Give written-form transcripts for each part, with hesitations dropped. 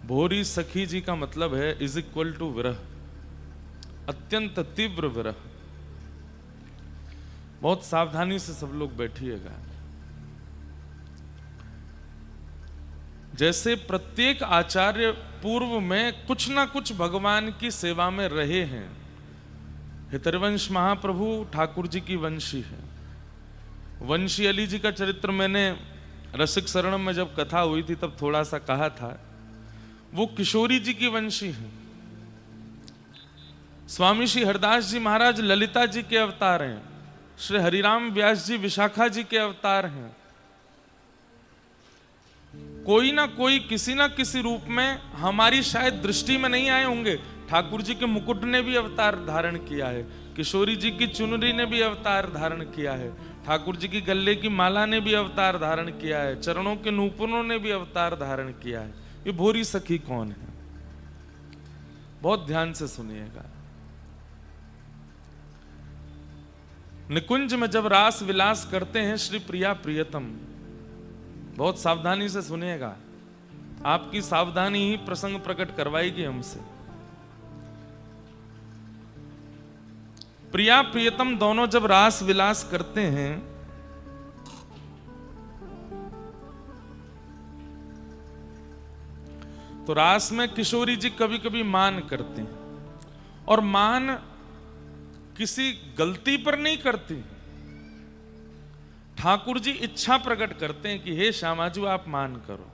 भोरी सखी जी का मतलब है इज इक्वल टू विरह, अत्यंत तीव्र विरह। बहुत सावधानी से सब लोग बैठिएगा। जैसे प्रत्येक आचार्य पूर्व में कुछ ना कुछ भगवान की सेवा में रहे हैं। हितरवंश महाप्रभु ठाकुर जी की वंशी है। वंशी अली जी का चरित्र मैंने रसिक शरणम में जब कथा हुई थी तब थोड़ा सा कहा था। वो किशोरी जी की वंशी है। स्वामी श्री हरदास जी महाराज ललिता जी के अवतार हैं। श्री हरिराम व्यास जी विशाखा जी के अवतार हैं। कोई ना कोई किसी ना किसी रूप में हमारी शायद दृष्टि में नहीं आए होंगे। ठाकुर जी के मुकुट ने भी अवतार धारण किया है। किशोरी जी की चुनरी ने भी अवतार धारण किया है। ठाकुर जी की गले की माला ने भी अवतार धारण किया है। चरणों के नूपुरों ने भी अवतार धारण किया है। ये भोरी सखी कौन है? बहुत ध्यान से सुनिएगा। निकुंज में जब रास विलास करते हैं श्री प्रिया प्रियतम, बहुत सावधानी से सुनिएगा। आपकी सावधानी ही प्रसंग प्रकट करवाएगी हमसे। प्रिया प्रियतम दोनों जब रास विलास करते हैं तो रास में किशोरी जी कभी कभी मान करते हैं, और मान किसी गलती पर नहीं करती। ठाकुर जी इच्छा प्रकट करते हैं कि हे श्यामाजू आप मान करो,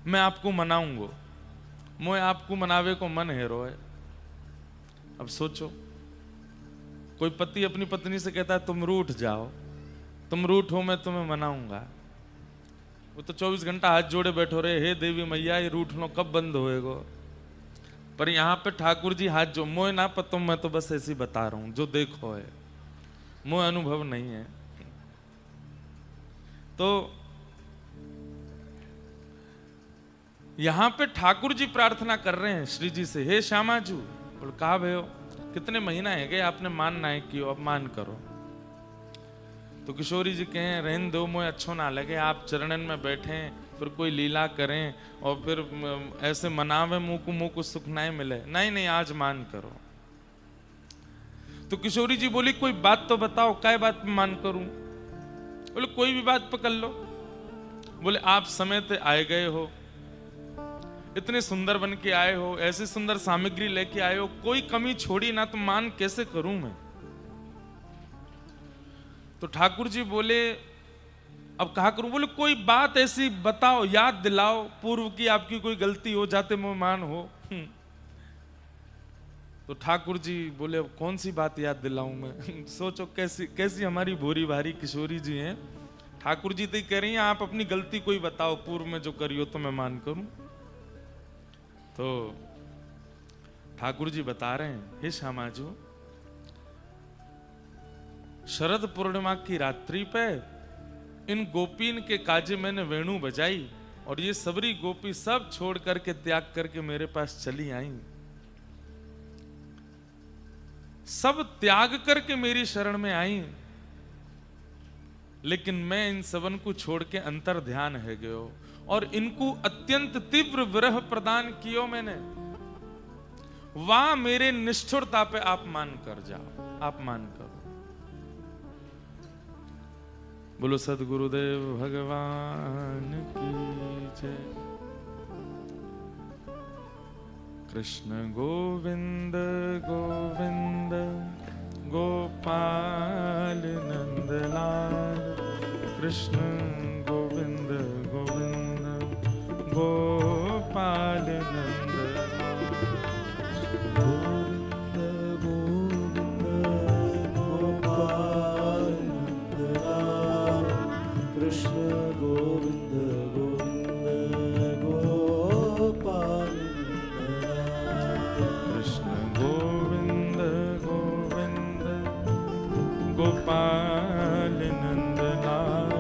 मैं आपको मनाऊंगो, मोए आपको मनावे को मन है रोए। अब सोचो, कोई पति अपनी पत्नी से कहता है तुम रूठ जाओ, तुम रूठो मैं तुम्हें मनाऊंगा। वो तो 24 घंटा हाथ जोड़े बैठो रहे, हे देवी मैया ये रूठनो कब बंद होएगो। पर यहां पे ठाकुर जी हाथ जो, मोए ना पतो, मैं तो बस ऐसी बता रहा हूं जो देखो है, मोए अनुभव नहीं है। तो यहां पे ठाकुर जी प्रार्थना कर रहे हैं श्री जी से, हे श्यामाजू। बोल कहा भयो, कितने महीना है गए आपने मानना है कि अब मान करो। तो किशोरी जी कहें रहन दो, मोए अच्छो ना लगे, आप चरणन में बैठे फिर कोई लीला करें और फिर ऐसे मनावे मुंह को सुख नहीं मिले। नहीं नहीं आज मान करो। तो किशोरी जी बोली कोई बात तो बताओ, काय बात पे मान करूं? बोले कोई भी बात पकड़ लो। बोले आप समय पे आए गए हो, इतने सुंदर बन के आए हो, ऐसी सुंदर सामग्री लेके आए हो, कोई कमी छोड़ी ना, तो मान कैसे करूं मैं? तो ठाकुर जी बोले अब कहा करूं? बोले कोई बात ऐसी बताओ, याद दिलाओ पूर्व की आपकी कोई गलती हो जाते मोहमान हो। तो ठाकुर जी बोले अब कौन सी बात याद दिलाऊं मैं? सोचो कैसी कैसी हमारी भोरी भारी किशोरी जी हैं। ठाकुर जी तो कह रही हैं आप अपनी गलती कोई बताओ पूर्व में जो करी हो तो मैं मान करूं। तो ठाकुर जी बता रहे हैं, हे श्यामाजू, शरद पूर्णिमा की रात्रि पे इन गोपीन के काजे मैंने वेणु बजाई और ये सबरी गोपी सब छोड़ करके त्याग करके मेरे पास चली आई। सब त्याग करके मेरी शरण में आई, लेकिन मैं इन सबन को छोड़ के अंतर ध्यान है गयो और इनको अत्यंत तीव्र विरह प्रदान कियो मैंने। वाह मेरे निष्ठुरता पे आप मान कर जाओ, आप मान करो। बोलो सदगुरुदेव भगवान की जय। कृष्ण गोविंद गोविंद गोपाल नंदलाल, कृष्ण गोविंद गोविंद गोपाल नंदलाल, गोविंद गोविंद गोपाल नंदलाल, कृष्ण गोविंद गोविंद गोपाल नंदलाल, कृष्ण गोविंद गोविंद गोपाल नंदलाल,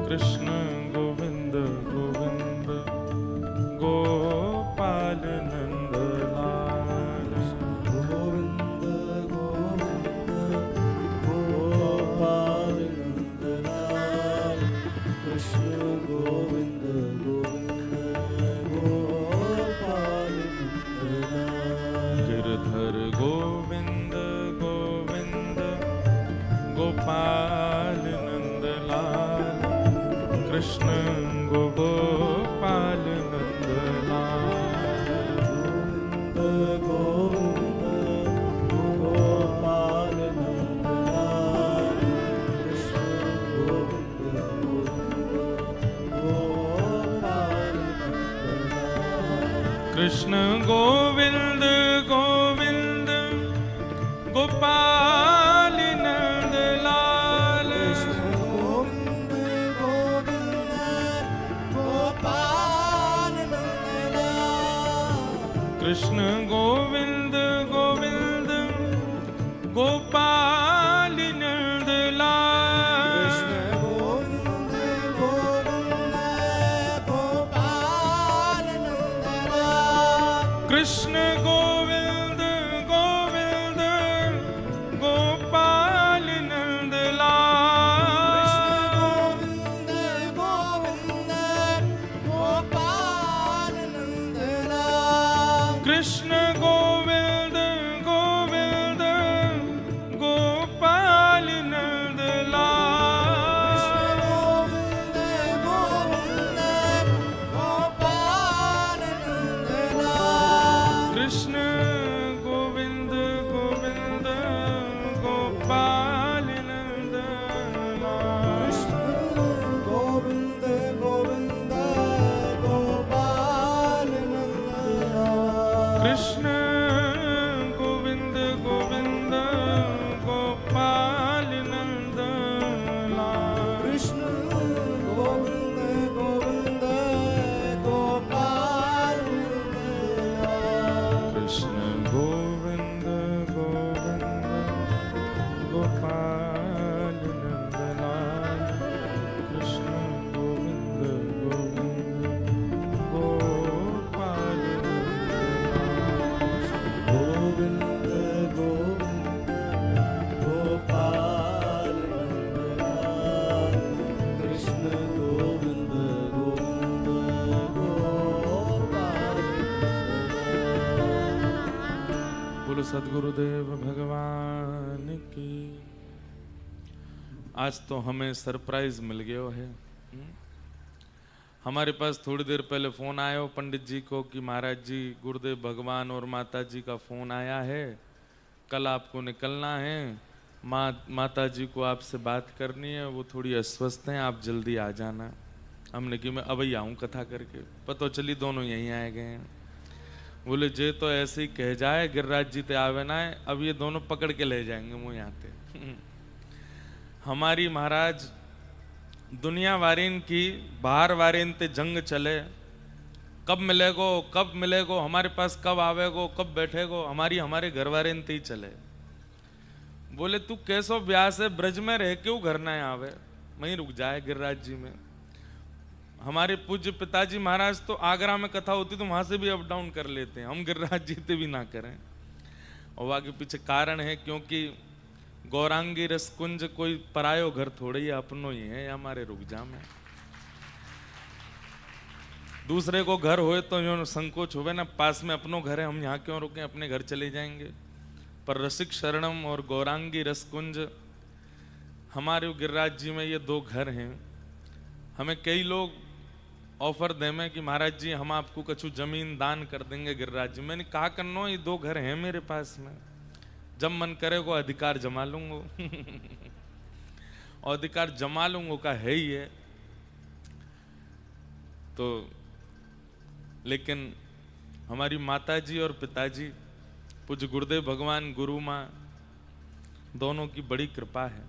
कृष्ण गोविंद गोविंद गोपाल कृष्ण गोविंद गोविंद गोपाल नंद लाल। कृष्ण गोविंद गोविंद गोपाल नंद लाल। कृष्ण गोविंद गोविंद गोपाल नंद लाल। कृष्ण गोविंद गोविंद गोपाल नंद लाल। कृष्ण गोविंद गोविंद गोपाल नंद लाल। कृष्ण गोविंद गोविंद गोपाल नंद लाल। कृष्ण गोविंद गोविंद गोपाल नंद लाल। कृष्ण गोविंद गोविंद गोपाल बोलो सद्गुरुदेव भगवान की। आज तो हमें सरप्राइज मिल गयो है। हमारे पास थोड़ी देर पहले फोन आया हो पंडित जी को कि महाराज जी गुरुदेव भगवान और माता जी का फोन आया है, कल आपको निकलना है, माता जी को आपसे बात करनी है, वो थोड़ी अस्वस्थ हैं, आप जल्दी आ जाना। हमने कि मैं अभी आऊँ कथा करके, पता चली दोनों यहीं आए गए हैं। बोले जे तो ऐसे ही कह जाए गिरिराज जी ते आवे ना है, अब ये दोनों पकड़ के ले जाएंगे मुँह यहाँ पे। हमारी महाराज दुनिया वारीन की बाहर वारीन ते जंग चले, कब मिलेगो हमारे पास, कब आवेगो, कब बैठेगो, हमारे घर वारीन ते ही चले। बोले तू कैसो ब्यास है, ब्रज में रह क्यों घर ना आवे, वहीं रुक जाए गिरिराज जी में। हमारे पूज्य पिताजी महाराज तो आगरा में कथा होती तो वहां से भी अप डाउन कर लेते हैं, हम गिरिराज जी ते भी ना करें। और आगे पीछे कारण है, क्योंकि गौरांगी रसकुंज कोई परायो घर थोड़े ही अपनो ही है, हमारे रुक जा में। दूसरे को घर होए तो यो संकोच होवे ना, पास में अपनो घर है, हम यहाँ क्यों रुके, अपने घर चले जाएंगे। पर रसिक शरणम और गौरांगी रसकुंज हमारे गिरिराज जी में ये दो घर हैं। हमें कई लोग ऑफर दे में कि महाराज जी हम आपको कछु जमीन दान कर देंगे गिरिराज जी। मैंने कहा करनो ये दो घर हैं मेरे पास में, जब मन करेगो अधिकार जमा लूंगो। और अधिकार जमा लूंगो का है ही है। तो लेकिन हमारी माता जी और पिताजी पूज्य गुरुदेव भगवान गुरु माँ दोनों की बड़ी कृपा है।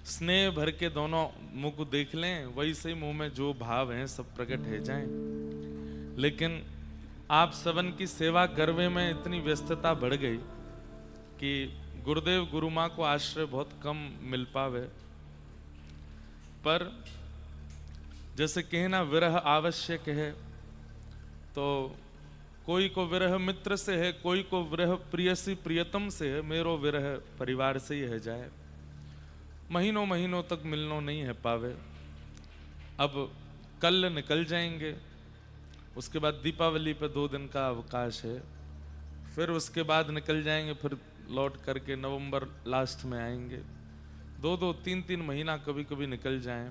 स्नेह भर के दोनों मुख देख लें, वही से मुंह में जो भाव हैं सब प्रकट है जाएं। लेकिन आप सबन की सेवा करवे में इतनी व्यस्तता बढ़ गई कि गुरुदेव गुरु माँ को आश्रय बहुत कम मिल पावे। पर जैसे कहना विरह आवश्यक है, तो कोई को विरह मित्र से है, कोई को विरह प्रियसी प्रियतम से है, मेरो विरह परिवार से ही है जाए। महीनों महीनों तक मिलनो नहीं है पावे। अब कल निकल जाएंगे, उसके बाद दीपावली पे 2 दिन का अवकाश है, फिर उसके बाद निकल जाएंगे, फिर लौट करके नवंबर लास्ट में आएंगे। 2-2, 3-3 महीना कभी कभी निकल जाएं।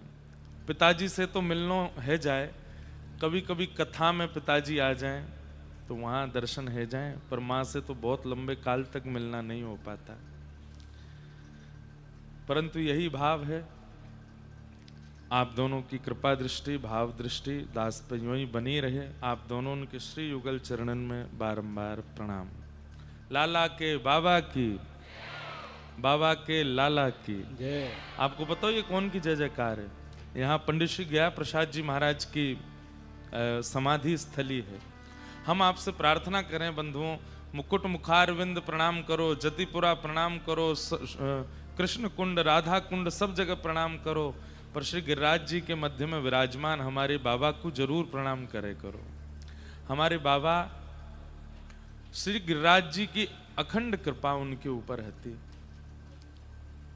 पिताजी से तो मिलनो है जाए, कभी कभी कथा में पिताजी आ जाएं तो वहाँ दर्शन है जाएं, पर माँ से तो बहुत लंबे काल तक मिलना नहीं हो पाता। परंतु यही भाव है आप दोनों की कृपा दृष्टि, भाव दृष्टि दास पे यूं ही बनी रहे। आप दोनों उनके श्री युगल चरणन में बारंबार प्रणाम। लाला के बाबा की, बाबा के लाला की जय। आपको पता हो ये कौन की जय जयकार है? यहाँ पंडित श्री गया प्रसाद जी महाराज की समाधि स्थली है। हम आपसे प्रार्थना करें बंधुओं, मुकुट मुखारविंद प्रणाम करो, जतिपुरा प्रणाम करो, कृष्ण कुंड, राधा कुंड, सब जगह प्रणाम करो, पर श्री गिरिराज जी के मध्य में विराजमान हमारे बाबा को जरूर प्रणाम करे करो। हमारे बाबा श्री गिरिराज जी की अखंड कृपा उनके ऊपर रहती।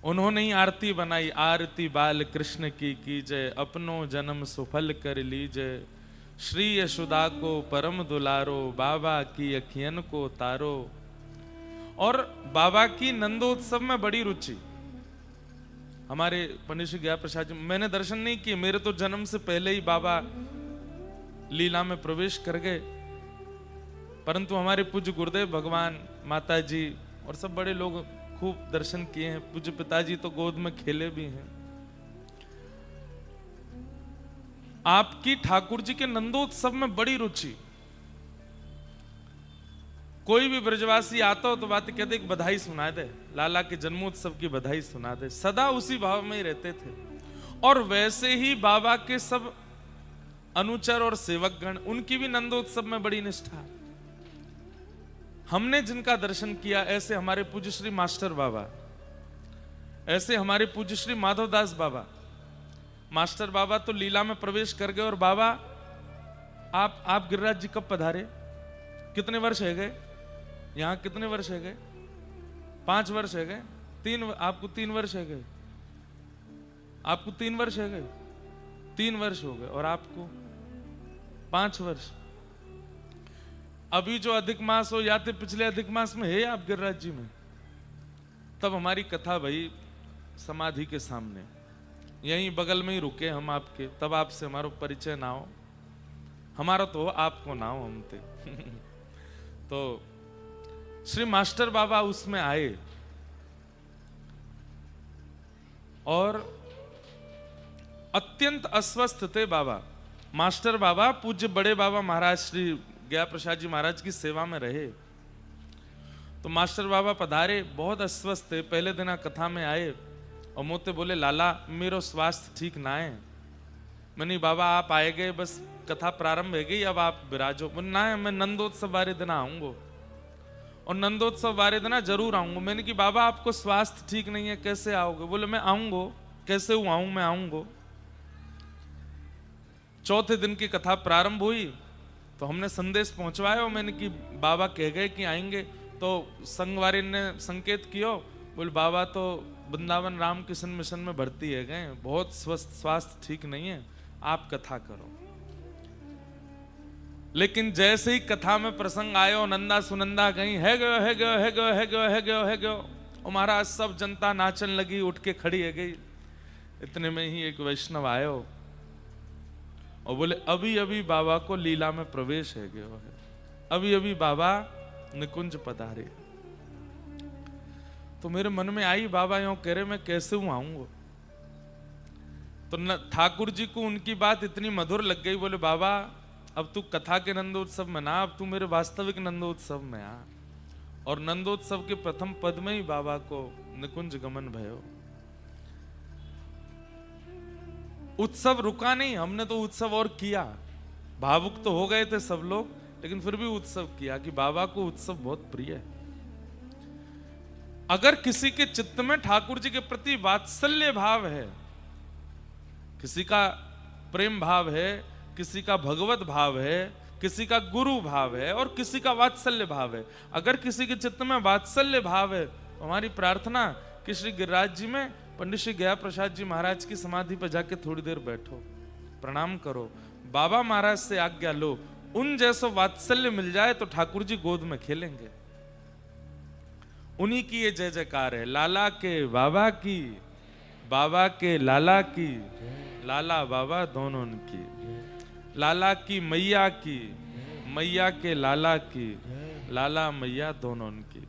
उन्होंने ही आरती बनाई, आरती बाल कृष्ण की कीजय, अपनो जन्म सुफल कर लीजय, श्री यशोदा को परम दुलारो, बाबा की अखियन को तारो। और बाबा की नंदोत्सव में बड़ी रुचि। हमारे पंडित श्री गया प्रसाद जी, मैंने दर्शन नहीं किए, मेरे तो जन्म से पहले ही बाबा लीला में प्रवेश कर गए, परंतु हमारे पूज्य गुरुदेव भगवान, माता जी और सब बड़े लोग खूब दर्शन किए हैं। पूज्य पिताजी तो गोद में खेले भी हैं। आपकी ठाकुर जी के नंदोत्सव में बड़ी रुचि। कोई भी ब्रजवासी आता हो तो बात कहते एक बधाई सुना दे, लाला के जन्मोत्सव की बधाई सुना दे। सदा उसी भाव में ही रहते थे। और वैसे ही बाबा के सब अनुचर और सेवकगण, उनकी भी नंदोत्सव में बड़ी निष्ठा। हमने जिनका दर्शन किया, ऐसे हमारे पूज्य श्री मास्टर बाबा, ऐसे हमारे पूज्य श्री माधवदास बाबा। मास्टर बाबा तो लीला में प्रवेश कर गए। और बाबा आप गिरिराज जी कब पधारे? कितने वर्ष है गए यहाँ? कितने वर्ष है गए? 5 वर्ष है गए? 3? आपको 3 वर्ष है गए? आपको 3 वर्ष है गए? 3 वर्ष हो गए। और आपको 5 वर्ष। अभी जो अधिक मास हो, या तो पिछले अधिक मास में है आप गिरिराज जी में? तब हमारी कथा भाई समाधि के सामने, यहीं बगल में ही रुके हम आपके, तब आपसे हमारा परिचय ना हो। हमारा तो आपको ना हो, हम थे। तो श्री मास्टर बाबा उसमें आए और अत्यंत अस्वस्थ थे बाबा। मास्टर बाबा पूज्य बड़े बाबा महाराज श्री गया प्रसाद जी महाराज की सेवा में रहे। तो मास्टर बाबा पधारे, बहुत अस्वस्थ थे। पहले दिन कथा में आए और मोते बोले, लाला मेरो स्वास्थ्य ठीक ना है। मैंने बाबा आप आए गए, बस कथा प्रारंभ है गई, अब आप विराजो। बोले ना, मैं नंदोत्सव वाले दिन आऊंगा, और नंदोत्सव वाले दिन जरूर आऊंगा। मैंने कि बाबा आपको स्वास्थ्य ठीक नहीं है, कैसे आओगे? बोले मैं आऊंगा। कैसे हूं आऊं? मैं आऊंगा। चौथे दिन की कथा प्रारंभ हुई तो हमने संदेश पहुंचवाया। मैंने कि बाबा कह गए कि आएंगे। तो संगवारी ने संकेत किया, बोले बाबा तो वृंदावन रामकृष्ण मिशन में भर्ती है गए, बहुत स्वास्थ्य ठीक नहीं है, आप कथा करो। लेकिन जैसे ही कथा में प्रसंग आयो, नंदा सुनंदा गई, है गयो है गयो है गयो है गयो है गयो है गयो, और महाराज सब जनता नाचन लगी, उठ के खड़ी है गई। इतने में ही एक वैष्णव आयो और बोले अभी अभी बाबा को लीला में प्रवेश है गयो है, अभी अभी बाबा निकुंज पधारे। तो मेरे मन में आई, बाबा यूं कह रहे, मैं कैसे हूं आऊंगा? तो ठाकुर जी को उनकी बात इतनी मधुर लग गई। बोले बाबा अब तू कथा के नंदोत्सव में ना, अब तू मेरे वास्तविक नंदोत्सव में आ। और नंदोत्सव के प्रथम पद में ही बाबा को निकुंज गमन भयो। उत्सव रुका नहीं, हमने तो उत्सव और किया। भावुक तो हो गए थे सब लोग, लेकिन फिर भी उत्सव किया कि बाबा को उत्सव बहुत प्रिय है। अगर किसी के चित्त में ठाकुर जी के प्रति वात्सल्य भाव है, किसी का प्रेम भाव है, किसी का भगवत भाव है, किसी का गुरु भाव है, और किसी का वात्सल्य भाव है, अगर किसी के चित्त में वात्सल्य भाव है तो हमारी प्रार्थना कि श्री गिरिराज जी में पंडित श्री गया प्रसाद जी महाराज की समाधि पर जाके थोड़ी देर बैठो, प्रणाम करो, बाबा महाराज से आज्ञा लो। उन जैसा वात्सल्य मिल जाए तो ठाकुर जी गोद में खेलेंगे। उन्हीं की ये जय जयकार है। लाला के बाबा की, बाबा के लाला की, लाला बाबा दोनों की, लाला की मैया की, मैया के लाला की, लाला मैया दोनों की।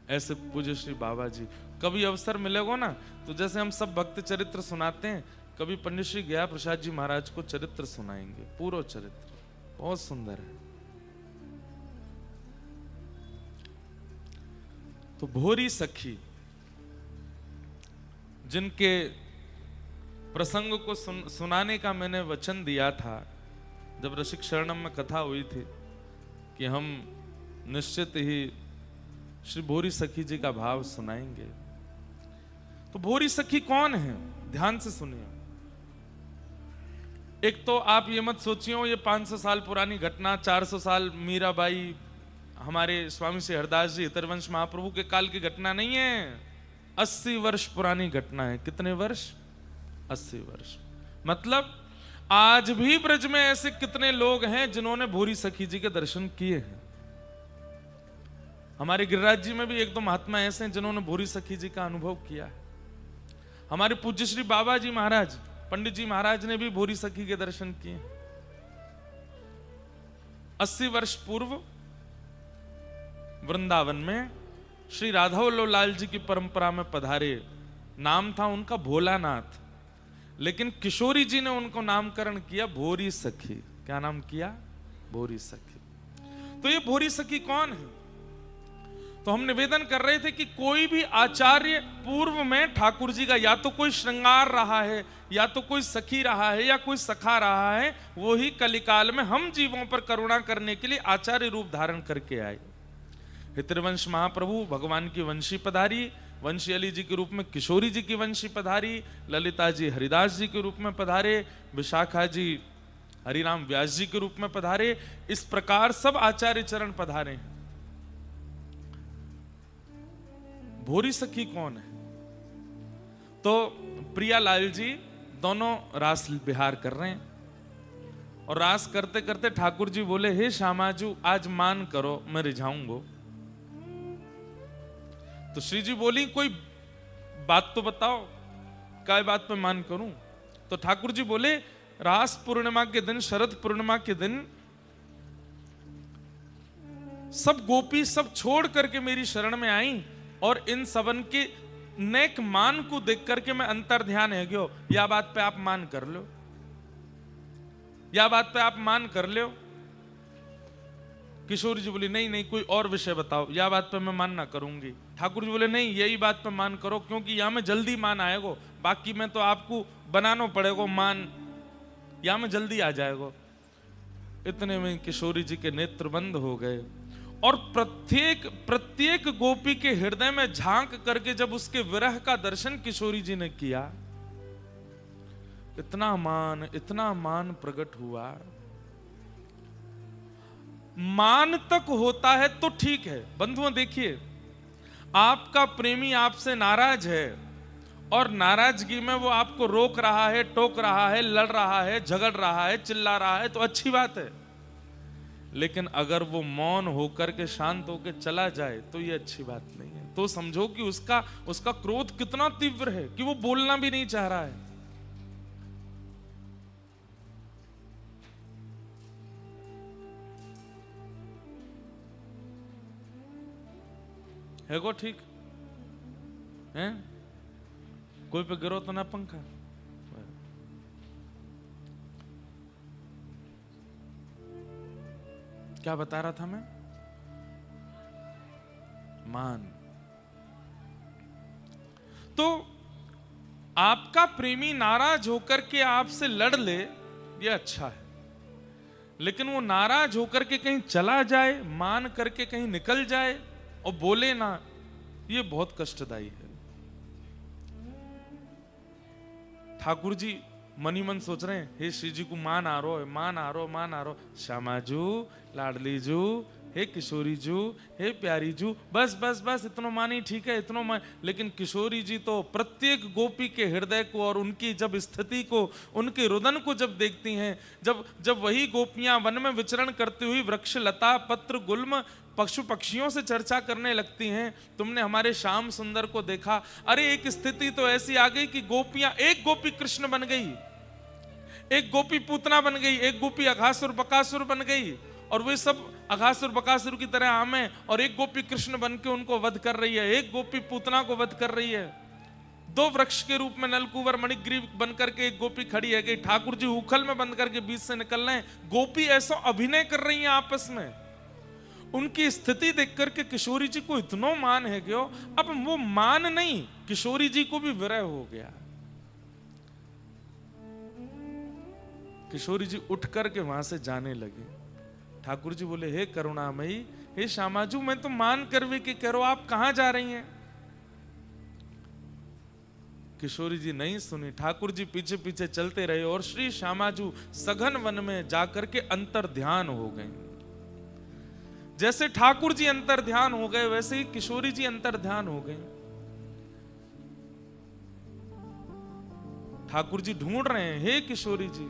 ऐसे पूज्य श्री बाबा जी कभी अवसर मिलेगा ना तो जैसे हम सब भक्त चरित्र सुनाते हैं, कभी पंडित श्री गया प्रसाद जी महाराज को चरित्र सुनाएंगे, पूरा चरित्र बहुत सुंदर है। तो भोरी सखी जिनके प्रसंग को सुनाने का मैंने वचन दिया था जब रसिक शरणम में कथा हुई थी कि हम निश्चित ही श्री भोरी सखी जी का भाव सुनाएंगे। तो भोरी सखी कौन है, ध्यान से सुनिए। एक तो आप ये मत सोचियो ये 500 साल पुरानी घटना, 400 साल मीराबाई, हमारे स्वामी श्री हरदास जी हितरवंश महाप्रभु के काल की घटना नहीं है, 80 वर्ष पुरानी घटना है। कितने वर्ष? 80 वर्ष। मतलब आज भी ब्रज में ऐसे कितने लोग हैं जिन्होंने भोरी सखी जी के दर्शन किए हैं। हमारे गिरिराज जी में भी एक दो महात्मा ऐसे हैं जिन्होंने भोरी सखी जी का अनुभव किया है। हमारे पूज्य श्री बाबा जी महाराज, पंडित जी महाराज ने भी भोरी सखी के दर्शन किए। 80 वर्ष पूर्व वृंदावन में श्री राधावल्लभ लाल जी की परंपरा में पधारे, नाम था उनका भोलानाथ, लेकिन किशोरी जी ने उनको नामकरण किया भोरी सखी। क्या नाम किया? भोरी सखी। तो ये भोरी सखी कौन है? तो हम निवेदन कर रहे थे कि कोई भी आचार्य पूर्व में ठाकुर जी का या तो कोई श्रृंगार रहा है, या तो कोई सखी रहा है, या कोई सखा रहा है, वो ही कलिकाल में हम जीवों पर करुणा करने के लिए आचार्य रूप धारण करके आए। हितरवंश महाप्रभु भगवान की वंशी पधारी, वंशी अली जी के रूप में किशोरी जी की वंशी पधारी, ललिता जी हरिदास जी के रूप में पधारे, विशाखा जी हरिराम व्यास जी के रूप में पधारे। इस प्रकार सब आचार्य चरण पधारे हैं। भोरी सखी कौन है? तो प्रियालाल जी दोनों रास विहार कर रहे हैं, और रास करते करते ठाकुर जी बोले, हे श्यामाजू आज मान करो, मैं रिझाऊंगा। तो श्री जी बोली, कोई बात तो बताओ, काय बात पे मान करूं? तो ठाकुर जी बोले, रास पूर्णिमा के दिन, शरद पूर्णिमा के दिन सब गोपी सब छोड़ करके मेरी शरण में आई, और इन सबन के नेक मान को देख करके मैं अंतर ध्यान है गयो। या बात पे आप मान कर लो, या बात पे आप मान कर लो। किशोरी जी बोली, नहीं नहीं कोई और विषय बताओ, या बात पे मैं मान ना करूंगी। ठाकुर जी बोले, नहीं यही बात पे मान करो, क्योंकि यहां में जल्दी मान आएगो, बाकी में तो आपको बनाना पड़ेगा मान, यहां में जल्दी आ जाएगा। इतने में किशोरी जी के नेत्र बंद हो गए, और प्रत्येक गोपी के हृदय में झांक करके जब उसके विरह का दर्शन किशोरी जी ने किया, इतना मान प्रकट हुआ। मान तक होता है तो ठीक है बंधुओं, देखिए आपका प्रेमी आपसे नाराज है, और नाराजगी में वो आपको रोक रहा है, टोक रहा है, लड़ रहा है, झगड़ रहा है, चिल्ला रहा है, तो अच्छी बात है। लेकिन अगर वो मौन होकर के शांत होकर चला जाए तो ये अच्छी बात नहीं है। तो समझो कि उसका क्रोध कितना तीव्र है कि वो बोलना भी नहीं चाह रहा है को ठीक है? कोई पे गिरो तो ना पंखा। क्या बता रहा था मैं? मान। तो आपका प्रेमी नाराज होकर के आपसे लड़ ले, ये अच्छा है, लेकिन वो नाराज होकर के कहीं चला जाए, मान करके कहीं निकल जाए और बोले ना, ये बहुत कष्टदायी है। ठाकुर जी मनी मन सोच रहे हैं, हे श्री जी को मान आ रो, मान आ रो, मान आ रो, श्यामाजू, लाडली जू, हे किशोरी जू, हे प्यारी जू, बस बस बस इतना मानी ठीक है, इतना मान। लेकिन किशोरी जी तो प्रत्येक गोपी के हृदय को और उनकी जब स्थिति को, उनके रुदन को जब देखती हैं, जब वही गोपियां वन में विचरण करती हुई वृक्ष लता पत्र गुल्म पशु पक्षियों से चर्चा करने लगती हैं, तुमने हमारे श्याम सुंदर को देखा। अरे एक स्थिति तो ऐसी आ गई कि गोपियां, एक गोपी कृष्ण बन गई, एक गोपी पूतना बन गई, एक गोपी अघासुर बकासुर बन गई, और वे सब अघासुर बकासुर की तरह आमे, और एक गोपी कृष्ण बन के उनको वध कर रही है, एक गोपी पूतना को वध कर रही है। दो वृक्ष के रूप में नलकुवर मणिग्रीव बन करके एक गोपी खड़ी है कि ठाकुर जी उखल में बंद करके बीच से निकल रहे हैं। गोपी ऐसा अभिनय कर रही हैं आपस में। उनकी स्थिति देख करके किशोरी जी को इतना मान है कि अब वो मान नहीं, किशोरी जी को भी विरह हो गया। किशोरी जी उठ करके वहां से जाने लगे। ठाकुर जी बोले, हे करुणामयी, हे श्यामाजू, मैं तो मान कर भी कि करो, आप कहां जा रही हैं? किशोरी जी नहीं सुनी। ठाकुर जी पीछे पीछे चलते रहे और श्री श्यामाजू सघन वन में जाकर के अंतर ध्यान हो गए। जैसे ठाकुर जी अंतर ध्यान हो गए वैसे ही किशोरी जी अंतर ध्यान हो गए। ठाकुर जी ढूंढ रहे हैं, हे किशोरी जी,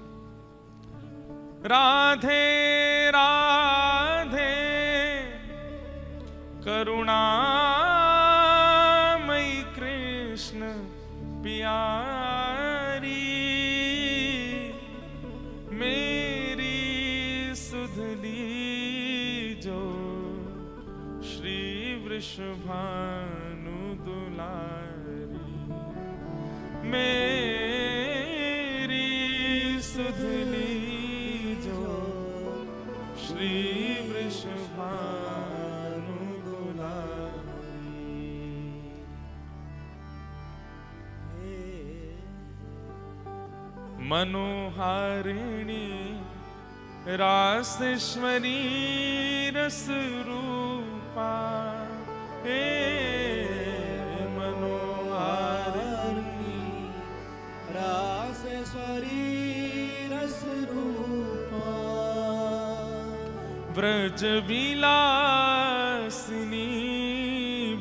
राधे राधे करुणामयी कृष्ण प्यारी, मेरी सुधली जो श्री वृषभानु दुलारी, मेरी सुधली जो श्री वृषभानु दुलारी। मनोहारिणी रासेश्वरी रस रूपा, हे मनोहारिणी रासेश्वरी रस रूपा, ब्रज विलासिनी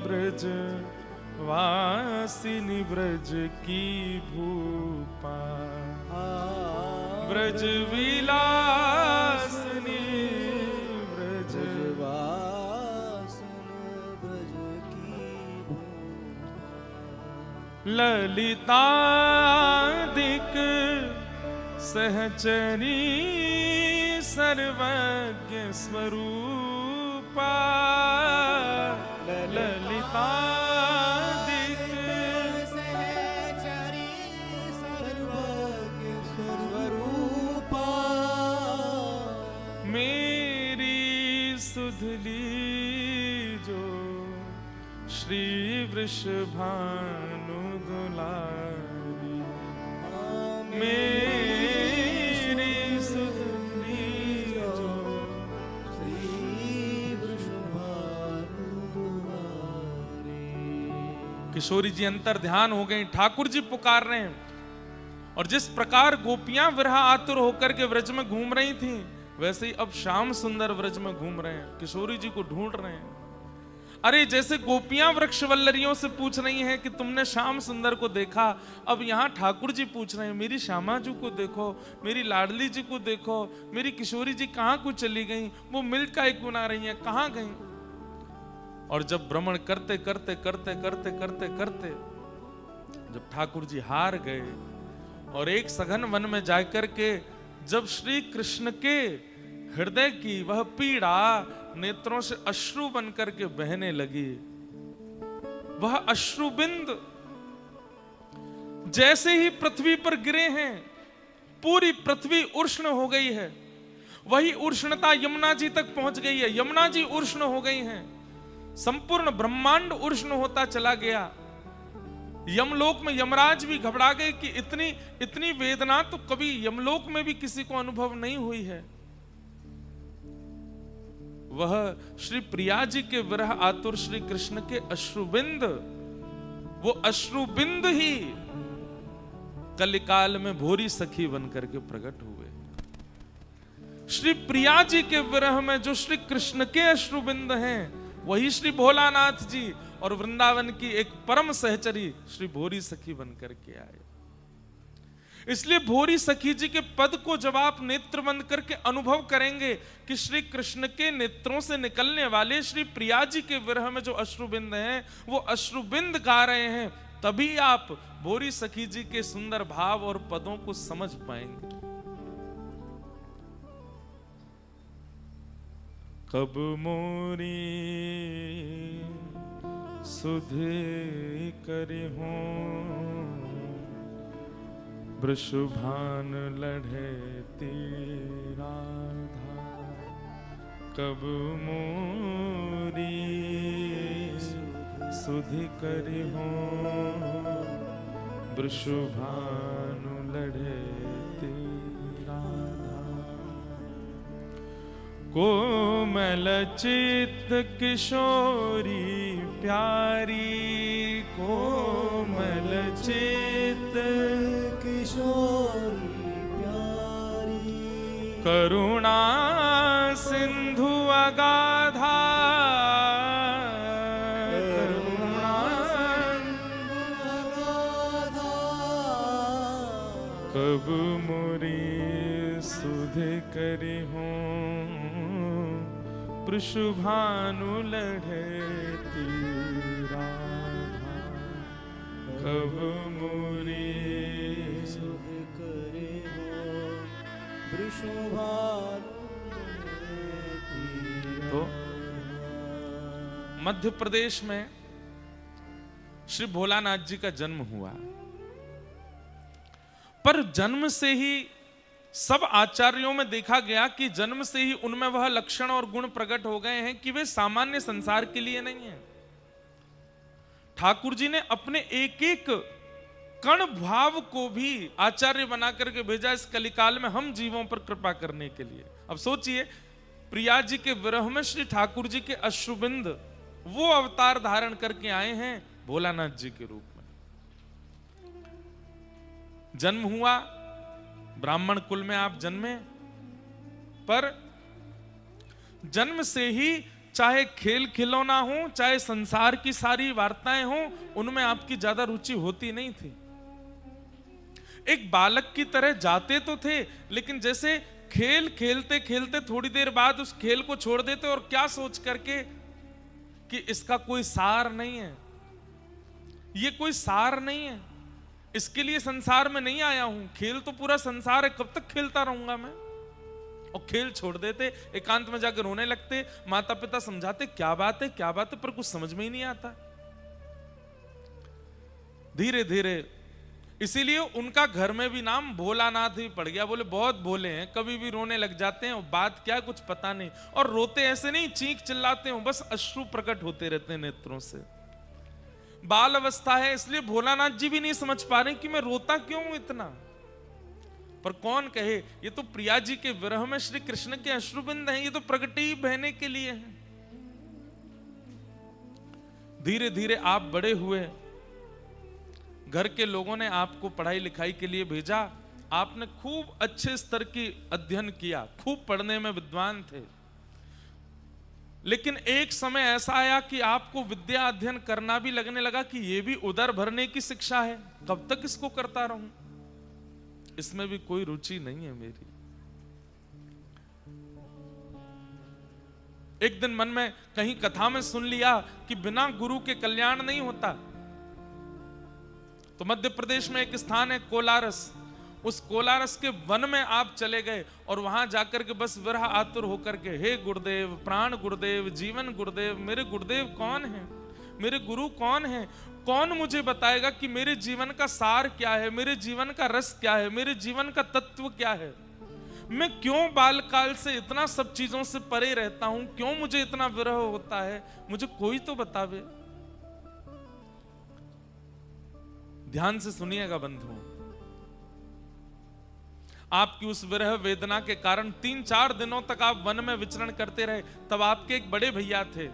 ब्रज वासिनी ब्रज की भूपा, ब्रज विलासिनी ब्रज वासिनी ब्रज की ललितादिक सहचरी सर्वज्ञ स्वरूपा, ललिता सुधली जो श्री वृषभानु दुलारी, मेरी सुधली जो श्री वृषभानु दुलारी। किशोरी जी अंतर ध्यान हो गई। ठाकुर जी पुकार रहे हैं, और जिस प्रकार गोपियां विरह आतुर होकर के व्रज में घूम रही थीं, वैसे ही अब श्याम सुंदर व्रज में घूम रहे हैं, किशोरी जी को ढूंढ रहे हैं। अरे जैसे गोपियां वृक्षवल्लरियों से पूछ रही हैं कि तुमने श्याम सुंदर को देखा, अब यहाँ ठाकुर जी पूछ रहे हैं, मेरी श्यामा जी को देखो, मेरी लाडली जी को देखो, मेरी किशोरी जी कहाँ को चली गई, वो मिल का एक गुना रही हैं, कहाँ गई? और जब भ्रमण करते करते करते करते करते करते जब ठाकुर जी हार गए और एक सघन वन में जाकर के जब श्री कृष्ण के हृदय की वह पीड़ा नेत्रों से अश्रु बनकर के बहने लगी, वह अश्रुबिंद जैसे ही पृथ्वी पर गिरे हैं, पूरी पृथ्वी उष्ण हो गई है। वही उष्णता यमुना जी तक पहुंच गई है, यमुना जी उष्ण हो गई हैं, संपूर्ण ब्रह्मांड उष्ण होता चला गया। यमलोक में यमराज भी घबरा गए कि इतनी वेदना तो कभी यमलोक में भी किसी को अनुभव नहीं हुई है। वह श्री प्रिया जी के विरह आतुर श्री कृष्ण के अश्रुबिंद, वो अश्रुबिंद ही कलिकाल में भोरी सखी बनकर के प्रकट हुए। श्री प्रिया जी के विरह में जो श्री कृष्ण के अश्रुबिंद हैं, वही श्री भोलानाथ जी और वृंदावन की एक परम सहचरी श्री भोरी सखी बनकर के आए। इसलिए भोरी सखी जी के पद को जब आप नेत्र बंद करके अनुभव करेंगे कि श्री कृष्ण के नेत्रों से निकलने वाले श्री प्रिया जी के विरह में जो अश्रुबिंद हैं, वो अश्रुबिंद गा रहे हैं, तभी आप भोरी सखी जी के सुंदर भाव और पदों को समझ पाएंगे। कब मोरी सुधे करे हो वृषभान लढ़े तेरा धार। कब मोरी सुधि करे हो वृषभानु लढ़े तेरा धार। कोमल चित्त किशोरी प्यारी, कोमल चित्त किशोरी प्यारी, करुणा सिंधु अगाधा, करुणा अगाधा, कब मोरी सुधे करी हूँ वृषभानु लढ़े तेरा धार। कब मोरी सुध करे हो वृषभानु तो मध्य प्रदेश में श्री भोलानाथ जी का जन्म हुआ, पर जन्म से ही सब आचार्यों में देखा गया कि जन्म से ही उनमें वह लक्षण और गुण प्रकट हो गए हैं कि वे सामान्य संसार के लिए नहीं है। ठाकुर जी ने अपने एक एक कण भाव को भी आचार्य बना करके भेजा इस कलिकाल में हम जीवों पर कृपा करने के लिए। अब सोचिए, प्रिया जी के विरह में श्री ठाकुर जी के अश्रुबिंद वो अवतार धारण करके आए हैं भोलानाथ जी के रूप में। जन्म हुआ, ब्राह्मण कुल में आप जन्मे, पर जन्म से ही चाहे खेल खिलौना हो, चाहे संसार की सारी वार्ताएं हो, उनमें आपकी ज्यादा रुचि होती नहीं थी। एक बालक की तरह जाते तो थे, लेकिन जैसे खेल खेलते खेलते थोड़ी देर बाद उस खेल को छोड़ देते, और क्या सोच करके कि इसका कोई सार नहीं है, ये कोई सार नहीं है, इसके लिए संसार में नहीं आया हूं, खेल तो पूरा संसार है, कब तक खेलता रहूंगा मैं। और खेल छोड़ देते, एकांत में जाकर रोने लगते, माता पिता समझाते क्या बात है क्या बात है, पर कुछ समझ में ही नहीं आता। धीरे धीरे इसीलिए उनका घर में भी नाम भोलानाथ ही पड़ गया। बोले बहुत भोले हैं, कभी भी रोने लग जाते हैं, और बात क्या कुछ पता नहीं, और रोते ऐसे नहीं चीख चिल्लाते हो, बस अश्रु प्रकट होते रहते हैं नेत्रों से। बाल अवस्था है, इसलिए भोलानाथ जी भी नहीं समझ पा रहे कि मैं रोता क्यों हूं इतना। पर कौन कहे, ये तो प्रिया जी के विरह में श्री कृष्ण के अश्रुबिंद हैं, ये तो प्रगति बहने के लिए हैं। धीरे धीरे आप बड़े हुए, घर के लोगों ने आपको पढ़ाई लिखाई के लिए भेजा, आपने खूब अच्छे स्तर की अध्ययन किया, खूब पढ़ने में विद्वान थे। लेकिन एक समय ऐसा आया कि आपको विद्या अध्ययन करना भी लगने लगा कि यह भी उदर भरने की शिक्षा है, कब तक इसको करता रहूं, इसमें भी कोई रुचि नहीं है मेरी। एक दिन मन में कहीं कथा में सुन लिया कि बिना गुरु के कल्याण नहीं होता। तो मध्य प्रदेश में एक स्थान है कोलारस, उस कोलारस के वन में आप चले गए, और वहां जाकर के बस विरह आतुर होकर के, हे गुरुदेव, प्राण गुरुदेव, जीवन गुरुदेव, मेरे गुरुदेव कौन है, मेरे गुरु कौन है, कौन मुझे बताएगा कि मेरे जीवन का सार क्या है, मेरे जीवन का रस क्या है, मेरे जीवन का तत्व क्या है, मैं क्यों बालकाल से इतना सब चीजों से परे रहता हूं, क्यों मुझे इतना विरह होता है, मुझे कोई तो बतावे। ध्यान से सुनिएगा बंधुओं, आपकी उस विरह वेदना के कारण 3-4 दिनों तक आप वन में विचरण करते रहे। तब आपके एक बड़े भैया थे,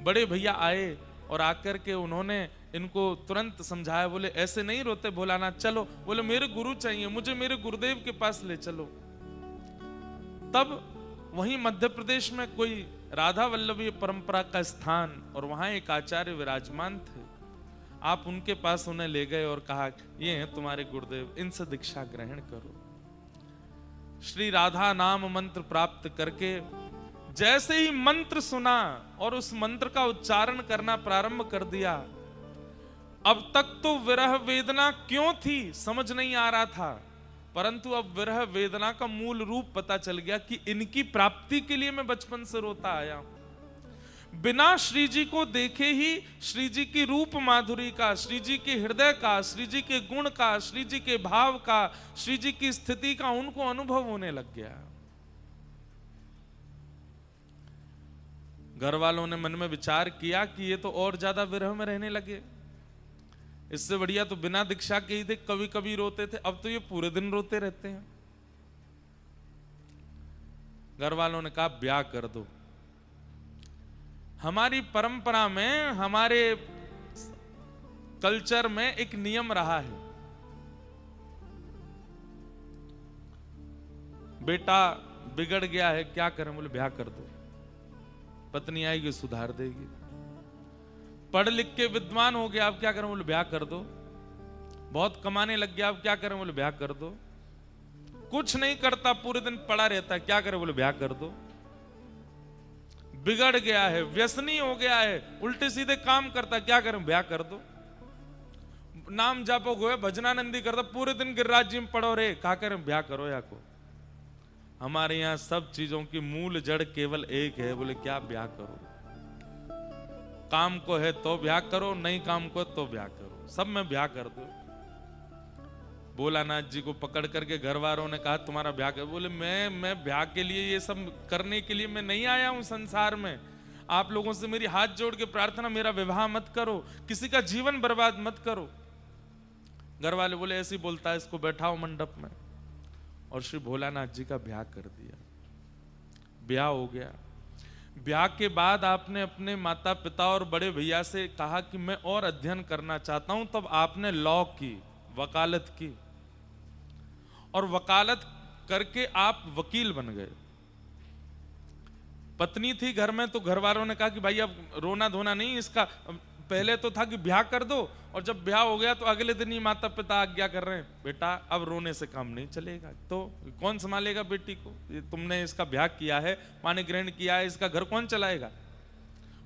बड़े भैया आए और आकर के उन्होंने इनको तुरंत समझाया। बोले ऐसे नहीं रोते भोलानाथ, चलो। बोले मेरे गुरु चाहिए, मुझे मेरे गुरुदेव के पास ले चलो। तब वहीं मध्य प्रदेश में कोई राधा वल्लभी परंपरा का स्थान, और वहां एक आचार्य विराजमान थे। आप उनके पास उन्हें ले गए और कहा ये हैं तुम्हारे गुरुदेव, इनसे दीक्षा ग्रहण करो। श्री राधा नाम मंत्र प्राप्त करके जैसे ही मंत्र सुना और उस मंत्र का उच्चारण करना प्रारंभ कर दिया, अब तक तो विरह वेदना क्यों थी समझ नहीं आ रहा था, परंतु अब विरह वेदना का मूल रूप पता चल गया कि इनकी प्राप्ति के लिए मैं बचपन से रोता आया हूं। बिना श्री जी को देखे ही श्री जी की रूप माधुरी का, श्री जी के हृदय का, श्री जी के गुण का, श्री जी के भाव का, श्री जी की स्थिति का उनको अनुभव होने लग गया। घर वालों ने मन में विचार किया कि ये तो और ज्यादा विरह में रहने लगे, इससे बढ़िया तो बिना दीक्षा के ही थे, कभी कभी रोते थे, अब तो ये पूरे दिन रोते रहते हैं। घर वालों ने कहा ब्याह कर दो। हमारी परंपरा में, हमारे कल्चर में एक नियम रहा है, बेटा बिगड़ गया है क्या करें, बोले ब्याह कर दो, पत्नी आएगी सुधार देगी। पढ़ लिख के विद्वान हो गया, अब क्या करें, बोले ब्याह कर दो। बहुत कमाने लग गया, अब क्या करें, बोले ब्याह कर दो। कुछ नहीं करता, पूरे दिन पड़ा रहता है, क्या करें, बोले ब्याह कर दो। बिगड़ गया है, व्यसनी हो गया है, उल्टे सीधे काम करता, क्या करें, ब्याह कर दो। नाम जापो गोए भजनानंदी करता, पूरे दिन गिरिराज जी में पड़ो रे, क्या करें, ब्याह करो या को। हमारे यहां सब चीजों की मूल जड़ केवल एक है, बोले क्या, ब्याह करो। काम को है तो ब्याह करो, नहीं काम को तो ब्याह करो, सब में ब्याह कर दो। भोलानाथ जी को पकड़ करके घर वालों ने कहा तुम्हारा ब्याह कर, बोले मैं ब्याह के लिए, ये सब करने के लिए मैं नहीं आया हूं संसार में। आप लोगों से मेरी हाथ जोड़ के प्रार्थना, मेरा विवाह मत करो, किसी का जीवन बर्बाद मत करो। घर वाले बोले ऐसे ही बोलता है, इसको बैठाओ मंडप में। और श्री भोलानाथ जी का ब्याह कर दिया। ब्याह हो गया। ब्याह के बाद आपने अपने माता पिता और बड़े भैया से कहा कि मैं और अध्ययन करना चाहता हूं, तब आपने लॉ की, वकालत की, और वकालत करके आप वकील बन गए। पत्नी थी घर में, तो घर वालों ने कहा कि भाई अब रोना धोना नहीं, इसका पहले तो था कि ब्याह कर दो, और जब ब्याह हो गया तो अगले दिन ही माता पिता आज्ञा कर रहे हैं, बेटा अब रोने से काम नहीं चलेगा। तो कौन संभालेगा बेटी को, ये तुमने इसका ब्याह किया है, पानी ग्रहण किया है, इसका घर कौन चलाएगा।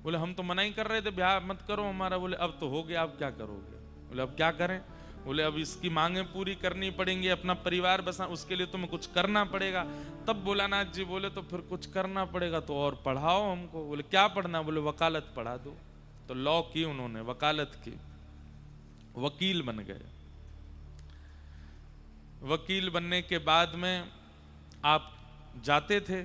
बोले हम तो मना ही कर रहे थे, ब्याह मत करो हमारा। बोले अब तो हो गया, अब क्या करोगे। बोले अब क्या करें। बोले अब इसकी मांगें पूरी करनी पड़ेंगी, अपना परिवार बसा, उसके लिए तुम्हें कुछ करना पड़ेगा। तब भोलानाथ जी बोले तो फिर कुछ करना पड़ेगा तो और पढ़ाओ हमको। बोले क्या पढ़ना। बोले वकालत पढ़ा दो। तो लॉ की उन्होंने, वकालत की, वकील बन गए। वकील बनने के बाद में आप जाते थे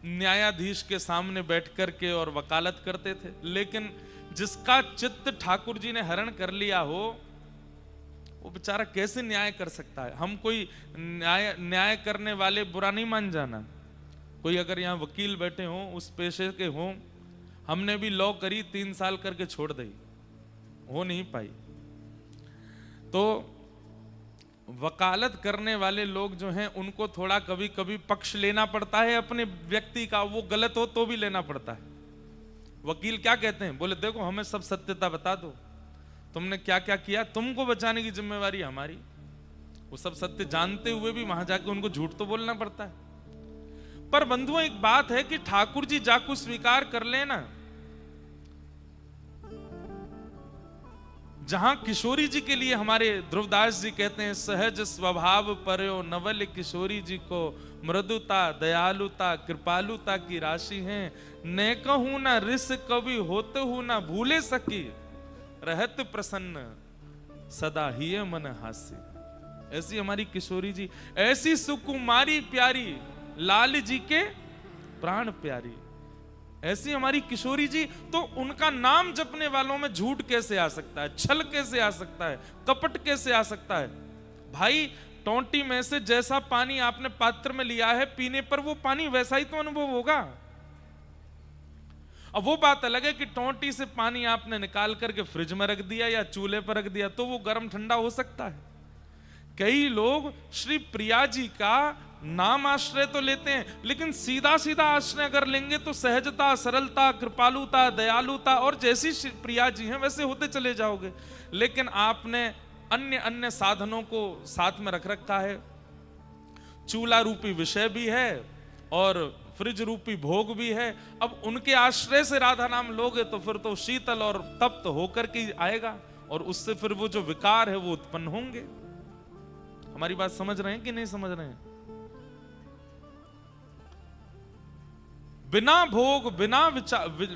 न्यायाधीश के सामने बैठ कर के और वकालत करते थे। लेकिन जिसका चित्त ठाकुर जी ने हरण कर लिया हो, वो बेचारा कैसे न्याय कर सकता है। हम कोई न्याय करने वाले बुरा नहीं मान जाना। कोई अगर यहाँ वकील बैठे हों, उस पेशे के हों, हमने भी लॉ करी, 3 साल करके छोड़ दी, हो नहीं पाई। तो वकालत करने वाले लोग जो हैं, उनको थोड़ा कभी कभी पक्ष लेना पड़ता है अपने व्यक्ति का, वो गलत हो तो भी लेना पड़ता है। वकील क्या कहते हैं, बोले देखो हमें सब सत्यता बता दो, तुमने क्या क्या किया, तुमको बचाने की जिम्मेवारी हमारी। वो सब सत्य जानते हुए भी वहां जाके उनको झूठ तो बोलना पड़ता है। पर बंधुओं एक बात है कि ठाकुर जी जाकू स्वीकार कर लेना, जहां किशोरी जी के लिए हमारे ध्रुवदास जी कहते हैं, सहज स्वभाव पर्यो नवल किशोरी जी को, मृदुता दयालुता कृपालुता की राशि है, ने कहूं ना रिस कवि होते हूं ना भूले सकी, रहत प्रसन्न सदा ही मन हास्य। ऐसी हमारी किशोरी जी, ऐसी सुकुमारी प्यारी, लाल जी के प्राण प्यारी, ऐसी हमारी किशोरी जी। तो उनका नाम जपने वालों में झूठ कैसे आ सकता है, छल कैसे आ सकता है, कपट कैसे आ सकता है। भाई टोंटी में से जैसा पानी आपने पात्र में लिया है, पीने पर वो पानी वैसा ही तो अनुभव होगा। अब वो बात अलग है कि टोंटी से पानी आपने निकाल करके फ्रिज में रख दिया या चूल्हे पर रख दिया, तो वो गर्म ठंडा हो सकता है। कई लोग श्री प्रिया जी का नाम आश्रय तो लेते हैं, लेकिन सीधा सीधा आश्रय अगर लेंगे तो सहजता, सरलता, कृपालुता, दयालुता और जैसी प्रिया जी हैं वैसे होते चले जाओगे। लेकिन आपने अन्य अन्य साधनों को साथ में रख रखा है। चूल्हा रूपी विषय भी है और फ्रिज रूपी भोग भी है। अब उनके आश्रय से राधा नाम लोगे तो फिर तो शीतल और तप्त होकर के आएगा, और उससे फिर वो जो विकार है वो उत्पन्न होंगे। हमारी बात समझ रहे हैं कि नहीं समझ रहे हैं? बिना भोग, बिना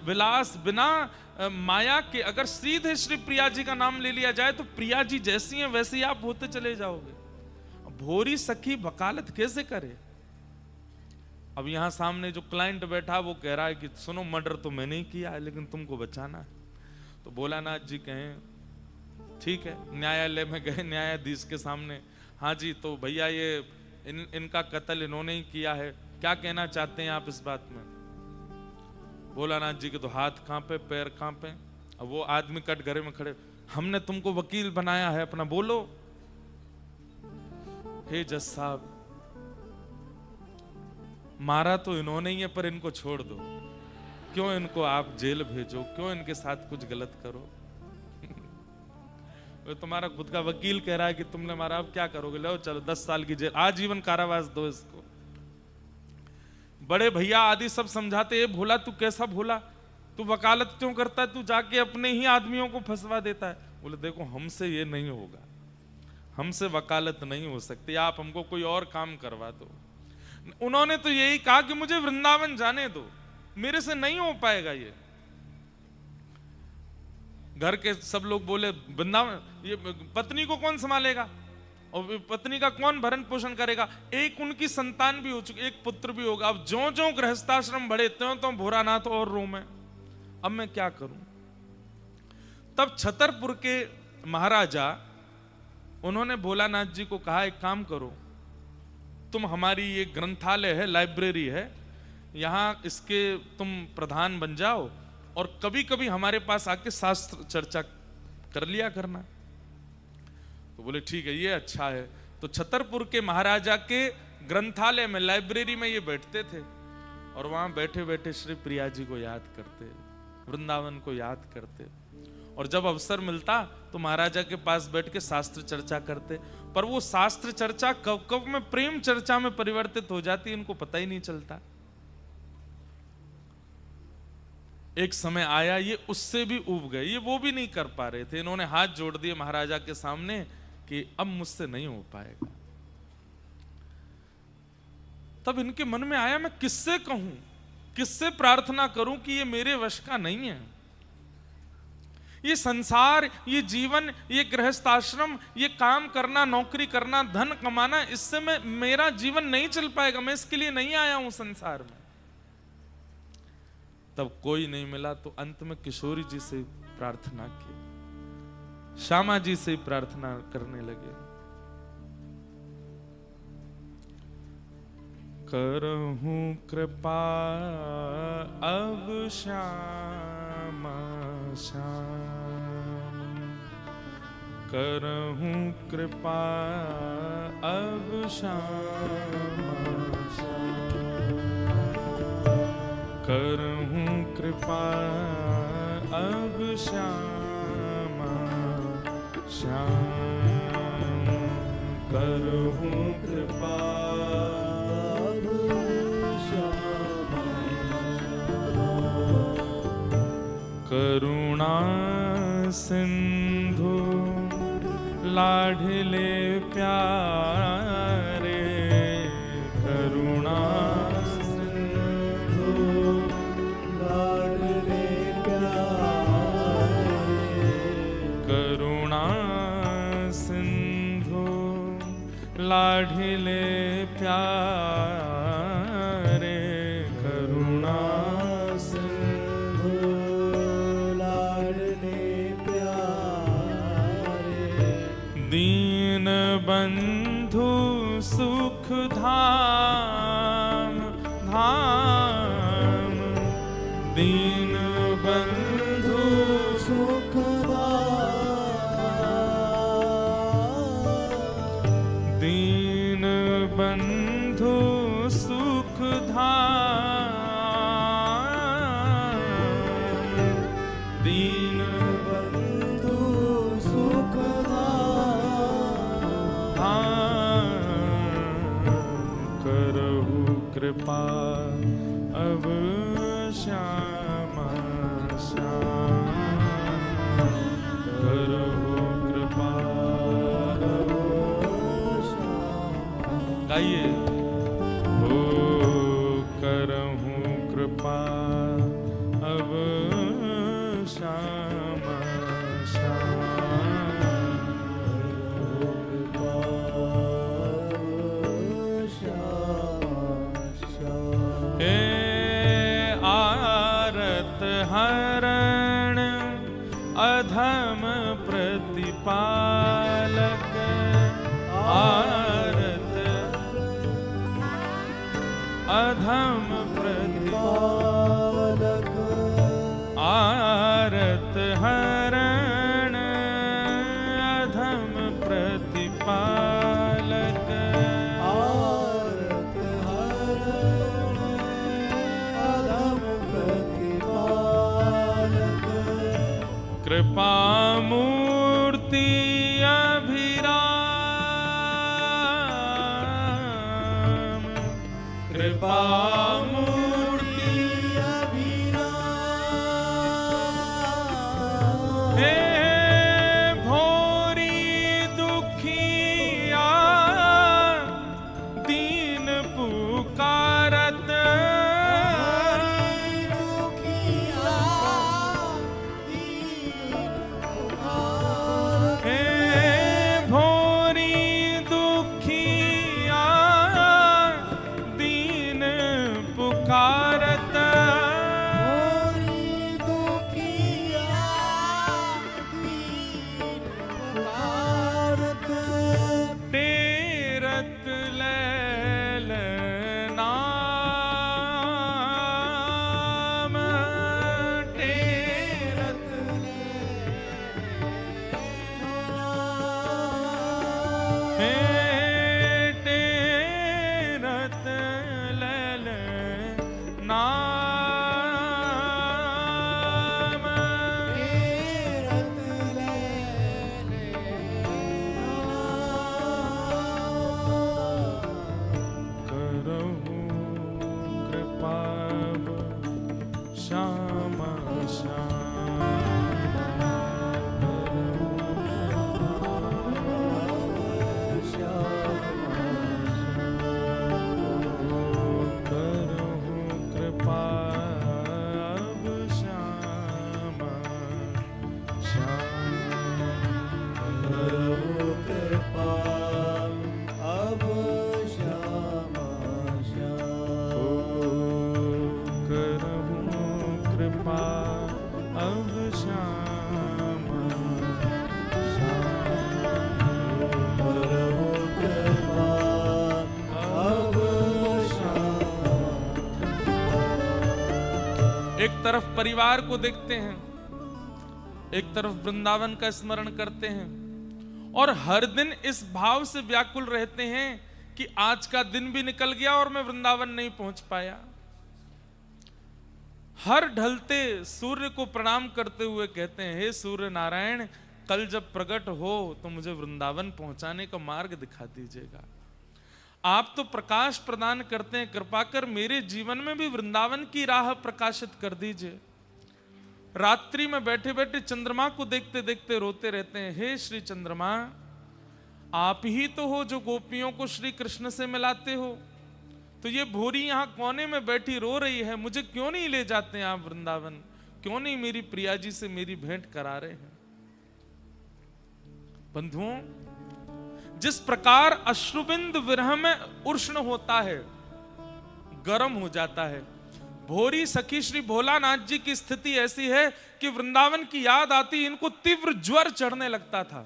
विलास, बिना माया के अगर सीधे श्री प्रिया जी का नाम ले लिया जाए तो प्रिया जी जैसी हैं वैसे ही आप होते चले जाओगे। भोरी सखी वकालत कैसे करे? अब यहां सामने जो क्लाइंट बैठा वो कह रहा है कि सुनो, मर्डर तो मैंने ही किया है लेकिन तुमको बचाना है। तो भोलानाथ जी कहें ठीक है, न्यायालय में गए, न्यायाधीश के सामने, हाँ जी तो भैया ये इनका कत्ल इन्होंने ही किया है, क्या कहना चाहते हैं आप इस बात में? भोलानाथ जी के तो हाथ कांपे, पैर कांपे। अब वो आदमी कटघरे में खड़े, हमने तुमको वकील बनाया है, अपना बोलो। हे जज साहब, मारा तो इन्होंने ही है पर इनको छोड़ दो, क्यों इनको आप जेल भेजो, क्यों इनके साथ कुछ गलत करो? तुम्हारा खुद का वकील कह रहा है कि तुमने मारा, अब क्या करोगे? लो चलो 10 साल की जेल, आजीवन कारावास दो इसको। बड़े भैया आदि सब समझाते, ये भोला तू कैसा भोला, तू वकालत क्यों करता है, तू जाके अपने ही आदमियों को फंसवा देता है। बोले देखो हमसे ये नहीं होगा, हमसे वकालत नहीं हो सकती, आप हमको कोई और काम करवा दो। उन्होंने तो यही कहा कि मुझे वृंदावन जाने दो, मेरे से नहीं हो पाएगा ये। घर के सब लोग बोले वृंदावन, ये पत्नी को कौन संभालेगा और पत्नी का कौन भरण पोषण करेगा? एक उनकी संतान भी हो चुकी, एक पुत्र भी होगा। अब जो जो गृहस्थाश्रम बढ़े त्यों तो भोरानाथ और रो में, अब मैं क्या करूं? तब छतरपुर के महाराजा उन्होंने भोलानाथ जी को कहा, एक काम करो, तुम हमारी ये ग्रंथालय है, लाइब्रेरी है, यहां इसके तुम प्रधान बन जाओ और कभी कभी हमारे पास आके शास्त्र चर्चा कर लिया करना। तो बोले ठीक है, ये अच्छा है। तो छतरपुर के महाराजा के ग्रंथालय में, लाइब्रेरी में ये बैठते थे और वहां बैठे बैठे श्री प्रिया जी को याद करते, वृंदावन को याद करते। और जब अवसर मिलता तो महाराजा के पास बैठ के शास्त्र चर्चा करते। पर वो शास्त्र चर्चा कब कब में प्रेम चर्चा में परिवर्तित हो जाती, इनको पता ही नहीं चलता। एक समय आया ये उससे भी ऊब गए, ये वो भी नहीं कर पा रहे थे। इन्होंने हाथ जोड़ दिए महाराजा के सामने कि अब मुझसे नहीं हो पाएगा। तब इनके मन में आया, मैं किससे कहूं, किससे प्रार्थना करूं कि ये मेरे वश का नहीं है। ये संसार, ये जीवन, ये गृहस्थ आश्रम, ये काम करना, नौकरी करना, धन कमाना, इससे मेरा जीवन नहीं चल पाएगा, मैं इसके लिए नहीं आया हूं संसार में। तब कोई नहीं मिला तो अंत में किशोरी जी से प्रार्थना की, श्यामा जी से प्रार्थना करने लगे। करहूं कृपा अब श्यामा श्याम, करहूं कृपा अब श्यामा श्याम, करहूं कृपा अब श्यामा श्याम, करहूं कृपा अब श्यामा श्याम। करुणा सिंधु लाडले प्यारे, करुणा लाडले प्यारे, करुणा सिंधु लाडले प्यारे, दीन बंधु सुख धाम धाम, दीन बंधु सुख बंधु सुख धाम, दीन बंधु सुख धाम, करहु कृपा अब श्यामा श्याम, करहु कृपा अब प्रतिपालक आरत हरण अधम प्रतिपालक आरत हरण अधम प्रतिपालक कृपा मूर्ति अभिराम कृपा मूर्ति अभिराम हे भोरी दुखिया दीन पुकारत हे भोरी दुखिया दीन पुकारत टेरत लैल नाम टेरत हे टेरत लैल नाम करहु कृपा श्याम करहु कृपा अब श्याम करहु कृपा अब श्याम एक तरफ परिवार को देखते हैं, एक तरफ वृंदावन का स्मरण करते हैं और हर दिन इस भाव से व्याकुल रहते हैं कि आज का दिन भी निकल गया और मैं वृंदावन नहीं पहुंच पाया। हर ढलते सूर्य को प्रणाम करते हुए कहते हैं, हे सूर्य नारायण, कल जब प्रकट हो तो मुझे वृंदावन पहुंचाने का मार्ग दिखा दीजिएगा। आप तो प्रकाश प्रदान करते हैं, कृपा कर मेरे जीवन में भी वृंदावन की राह प्रकाशित कर दीजिए। रात्रि में बैठे बैठे चंद्रमा को देखते देखते रोते रहते हैं, हे श्री चंद्रमा, आप ही तो हो जो गोपियों को श्री कृष्ण से मिलाते हो, तो ये भोरी यहाँ कोने में बैठी रो रही है, मुझे क्यों नहीं ले जाते हैं आप वृंदावन, क्यों नहीं मेरी प्रिया जी से मेरी भेंट करा रहे हैं। बंधुओं, जिस प्रकार अश्रुबिंद विरह में उष्ण होता है, गर्म हो जाता है, भोरी सखी श्री भोलानाथ जी की स्थिति ऐसी है कि वृंदावन की याद आती इनको तीव्र ज्वर चढ़ने लगता था।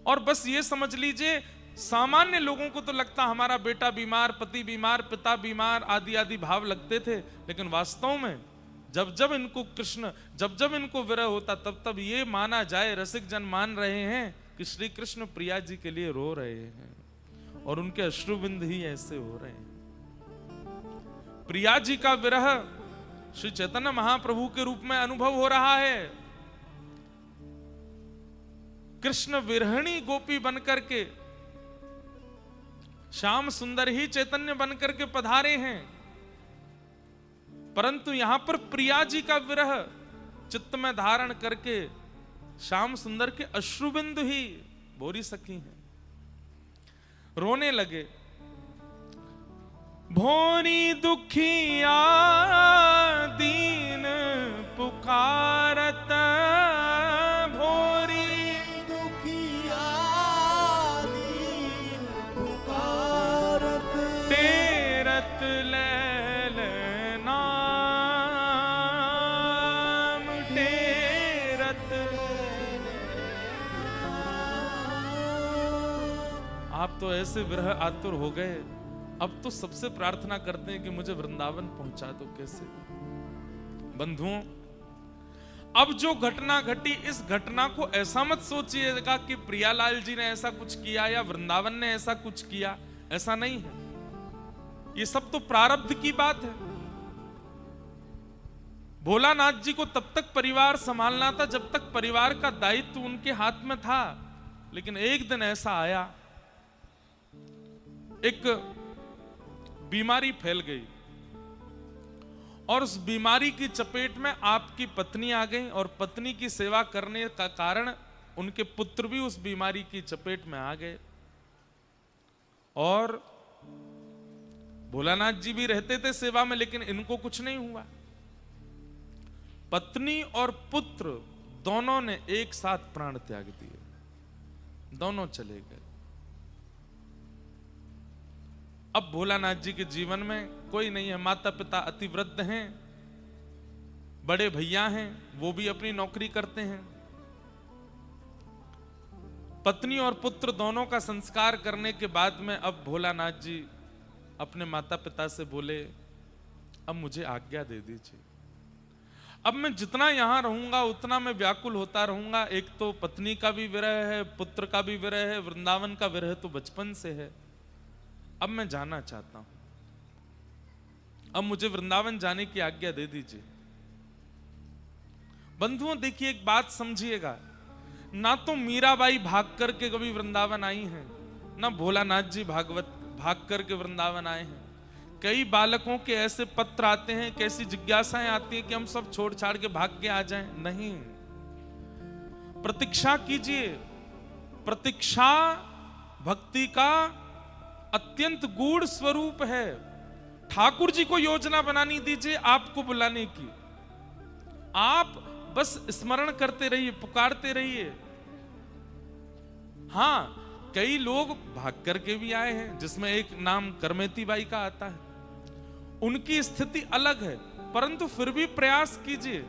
और बस ये समझ लीजिए, सामान्य लोगों को तो लगता हमारा बेटा बीमार, पति बीमार, पिता बीमार आदि आदि भाव लगते थे, लेकिन वास्तव में जब जब इनको कृष्ण, जब जब इनको विरह होता, तब तब ये माना जाए, रसिक जन मान रहे हैं कि श्री कृष्ण प्रिया जी के लिए रो रहे हैं और उनके अश्रुबिंद ही ऐसे हो रहे हैं। प्रिया जी का विरह श्री चैतन्य महाप्रभु के रूप में अनुभव हो रहा है। कृष्ण विरहिणी गोपी बनकर के, श्याम सुंदर ही चैतन्य बनकर के पधारे हैं, परंतु यहां पर प्रिया जी का विरह चित्त में धारण करके श्याम सुंदर के अश्रुबिंदु ही भोरी सखी हैं, रोने लगे। भोरी दुखिया दीन पुकारत, भोरी दुखिया दीन पुकारत, तेरत लैल नाम, तेरत। आप तो ऐसे विरह आतुर हो गए अब तो सबसे प्रार्थना करते हैं कि मुझे वृंदावन पहुंचा दो कैसे। बंधुओं, अब जो घटना घटी, इस घटना को ऐसा मत सोचिएगा कि प्रियालाल जी ने ऐसा कुछ किया या वृंदावन ने ऐसा कुछ किया, ऐसा नहीं है। ये सब तो प्रारब्ध की बात है। भोलानाथ जी को तब तक परिवार संभालना था जब तक परिवार का दायित्व उनके हाथ में था। लेकिन एक दिन ऐसा आया, एक बीमारी फैल गई और उस बीमारी की चपेट में आपकी पत्नी आ गई, और पत्नी की सेवा करने का कारण उनके पुत्र भी उस बीमारी की चपेट में आ गए। और भोलानाथ जी भी रहते थे सेवा में, लेकिन इनको कुछ नहीं हुआ। पत्नी और पुत्र दोनों ने एक साथ प्राण त्याग दिए, दोनों चले गए। अब भोलानाथ जी के जीवन में कोई नहीं है, माता पिता अति वृद्ध हैं, बड़े भैया हैं, वो भी अपनी नौकरी करते हैं। पत्नी और पुत्र दोनों का संस्कार करने के बाद में अब भोलानाथ जी अपने माता पिता से बोले, अब मुझे आज्ञा दे दीजिए। अब मैं जितना यहां रहूंगा उतना मैं व्याकुल होता रहूंगा। एक तो पत्नी का भी विरह है, पुत्र का भी विरह है, वृंदावन का विरह तो बचपन से है। अब मैं जाना चाहता हूं, अब मुझे वृंदावन जाने की आज्ञा दे दीजिए। बंधुओं देखिए, एक बात समझिएगा, ना तो मीराबाई भाग करके कभी वृंदावन आई हैं, ना भोलानाथ जी भाग करके वृंदावन आए हैं। कई बालकों के ऐसे पत्र आते हैं, कैसी जिज्ञासाएं आती हैं कि हम सब छोड़ छाड़ के भाग के आ जाएं। नहीं, प्रतीक्षा कीजिए। प्रतीक्षा भक्ति का अत्यंत गूढ़ स्वरूप है। ठाकुर जी को योजना बनानी दीजिए आपको बुलाने की। आप बस स्मरण करते रहिए, पुकारते रहिए। हां, कई लोग भाग करके भी आए हैं, जिसमें एक नाम करमेती बाई का आता है। उनकी स्थिति अलग है, परंतु फिर भी प्रयास कीजिए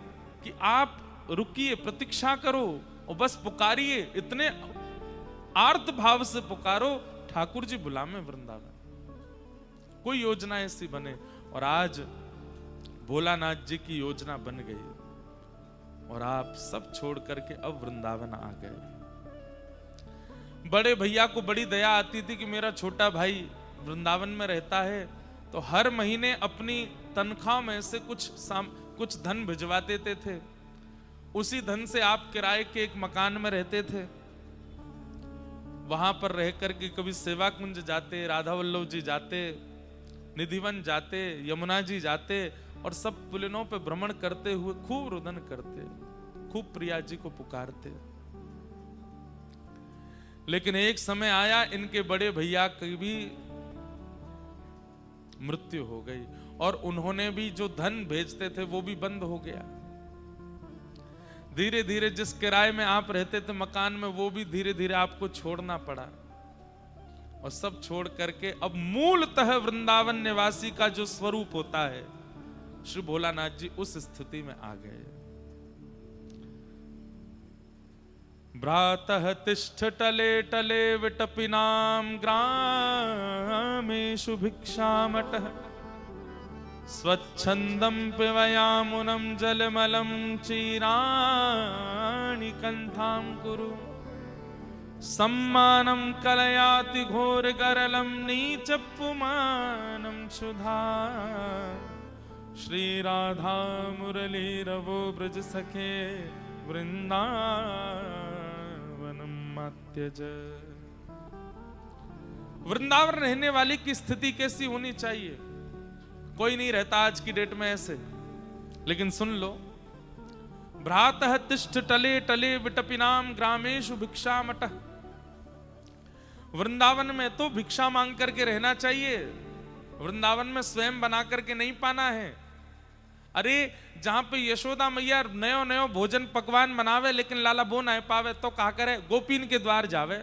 कि आप रुकिए, प्रतीक्षा करो और बस पुकारिए। इतने आर्त भाव से पुकारो, ठाकुर जी बुलावे वृंदावन। कोई योजना ऐसी बने। और आज भोलानाथ जी की योजना बन गई और आप सब छोड़ करके अब वृंदावन आ गए। बड़े भैया को बड़ी दया आती थी कि मेरा छोटा भाई वृंदावन में रहता है, तो हर महीने अपनी तनख्वाह में से कुछ धन भिजवा देते थे। उसी धन से आप किराए के एक मकान में रहते थे। वहां पर रह करके कभी सेवा कुंज जाते, राधा वल्लभ जी जाते, निधिवन जाते, यमुना जी जाते और सब पुलिनों पे भ्रमण करते हुए खूब रुदन करते, खूब प्रिया जी को पुकारते। लेकिन एक समय आया, इनके बड़े भैया की भी मृत्यु हो गई और उन्होंने भी जो धन भेजते थे वो भी बंद हो गया। धीरे धीरे जिस किराए में आप रहते थे मकान में, वो भी धीरे धीरे आपको छोड़ना पड़ा। और सब छोड़ करके अब मूलतः वृंदावन निवासी का जो स्वरूप होता है, श्री भोलानाथ जी उस स्थिति में आ गए। भ्रातः तिष्ठ टले टले विटपिनां ग्रामेषु भिक्षामटः स्वच्छन्दं पिबयामुनं जलमलं चीराणि कन्थां कुरु सम्मानं कलयाति घोरगरलं नीचपुमानं क्षुधा श्रीराधा मुरलीरवो ब्रज सखे वृंदावनम मत्यज। वृंदावन रहने वाले की स्थिति कैसी होनी चाहिए? कोई नहीं रहता आज की डेट में ऐसे, लेकिन सुन लो, भ्रातः तिष्ठ टले टले विटपिनाम ग्रामेषु भिक्षामटः। वृंदावन में तो भिक्षा मांग करके रहना चाहिए, वृंदावन में स्वयं बना करके नहीं पाना है। अरे जहां पे यशोदा मैया नयो नयो भोजन पकवान बनावे लेकिन लाला बो ना पावे तो कहा करे, गोपीन के द्वार जावे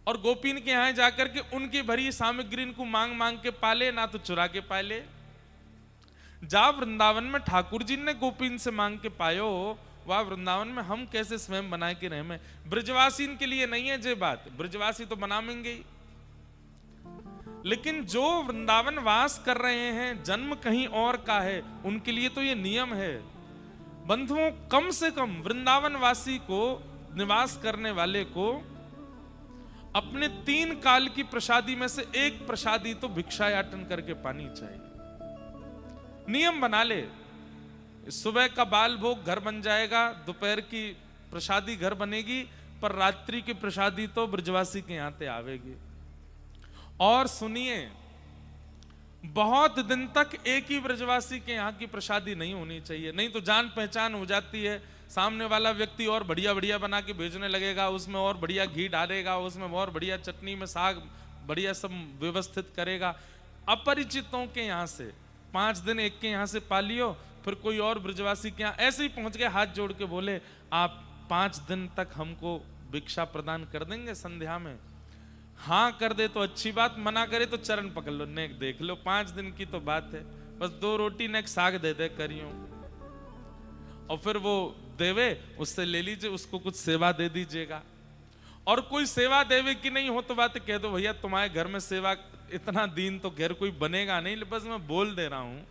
और गोपीन के यहां जाकर के उनकी भरी सामग्री को मांग मांग के पाले, ना तो चुरा के पाले। जा वृंदावन में ठाकुर जी ने गोपीन से मांग के पायो, वह वृंदावन में हम कैसे स्वयं बनाए के रहे में। ब्रजवासी के लिए नहीं है जे बात, ब्रजवासी तो बनावेंगे ही। लेकिन जो वृंदावन वास कर रहे हैं, जन्म कहीं और का है, उनके लिए तो ये नियम है। बंधुओं, कम से कम वृंदावन वासी को, निवास करने वाले को, अपने 3 काल की प्रसादी में से एक प्रसादी तो भिक्षायाटन करके पानी चाहिए। नियम बना ले, सुबह का बाल भोग घर बन जाएगा, दोपहर की प्रसादी घर बनेगी, पर रात्रि की प्रसादी तो ब्रजवासी के यहाँ पे आवेगी। और सुनिए, बहुत दिन तक एक ही ब्रजवासी के यहाँ की प्रसादी नहीं होनी चाहिए, नहीं तो जान पहचान हो जाती है। सामने वाला व्यक्ति और बढ़िया बढ़िया बना के भेजने लगेगा, उसमें और बढ़िया घी डालेगा, उसमें और बढ़िया चटनी में साग बढ़िया सब व्यवस्थित करेगा। अपरिचितों के यहाँ से 5 दिन एक के यहाँ से पालियो, फिर कोई और ब्रजवासी के यहाँ ऐसे ही पहुंच गए, हाथ जोड़ के बोले आप 5 दिन तक हमको भिक्षा प्रदान कर देंगे संध्या में। हाँ कर दे तो अच्छी बात, मना करे तो चरण पकड़ लो, नेक देख लो। 5 दिन की तो बात है, बस 2 रोटी नेक साग दे दे करियो, और फिर वो देवे, उससे ले लीजिए, उसको कुछ सेवा दे दीजिएगा। और कोई सेवा देवे की नहीं हो तो बात कह दो, भैया तुम्हारे घर में सेवा, इतना दीन तो घर कोई बनेगा नहीं, बस मैं बोल दे रहा हूं।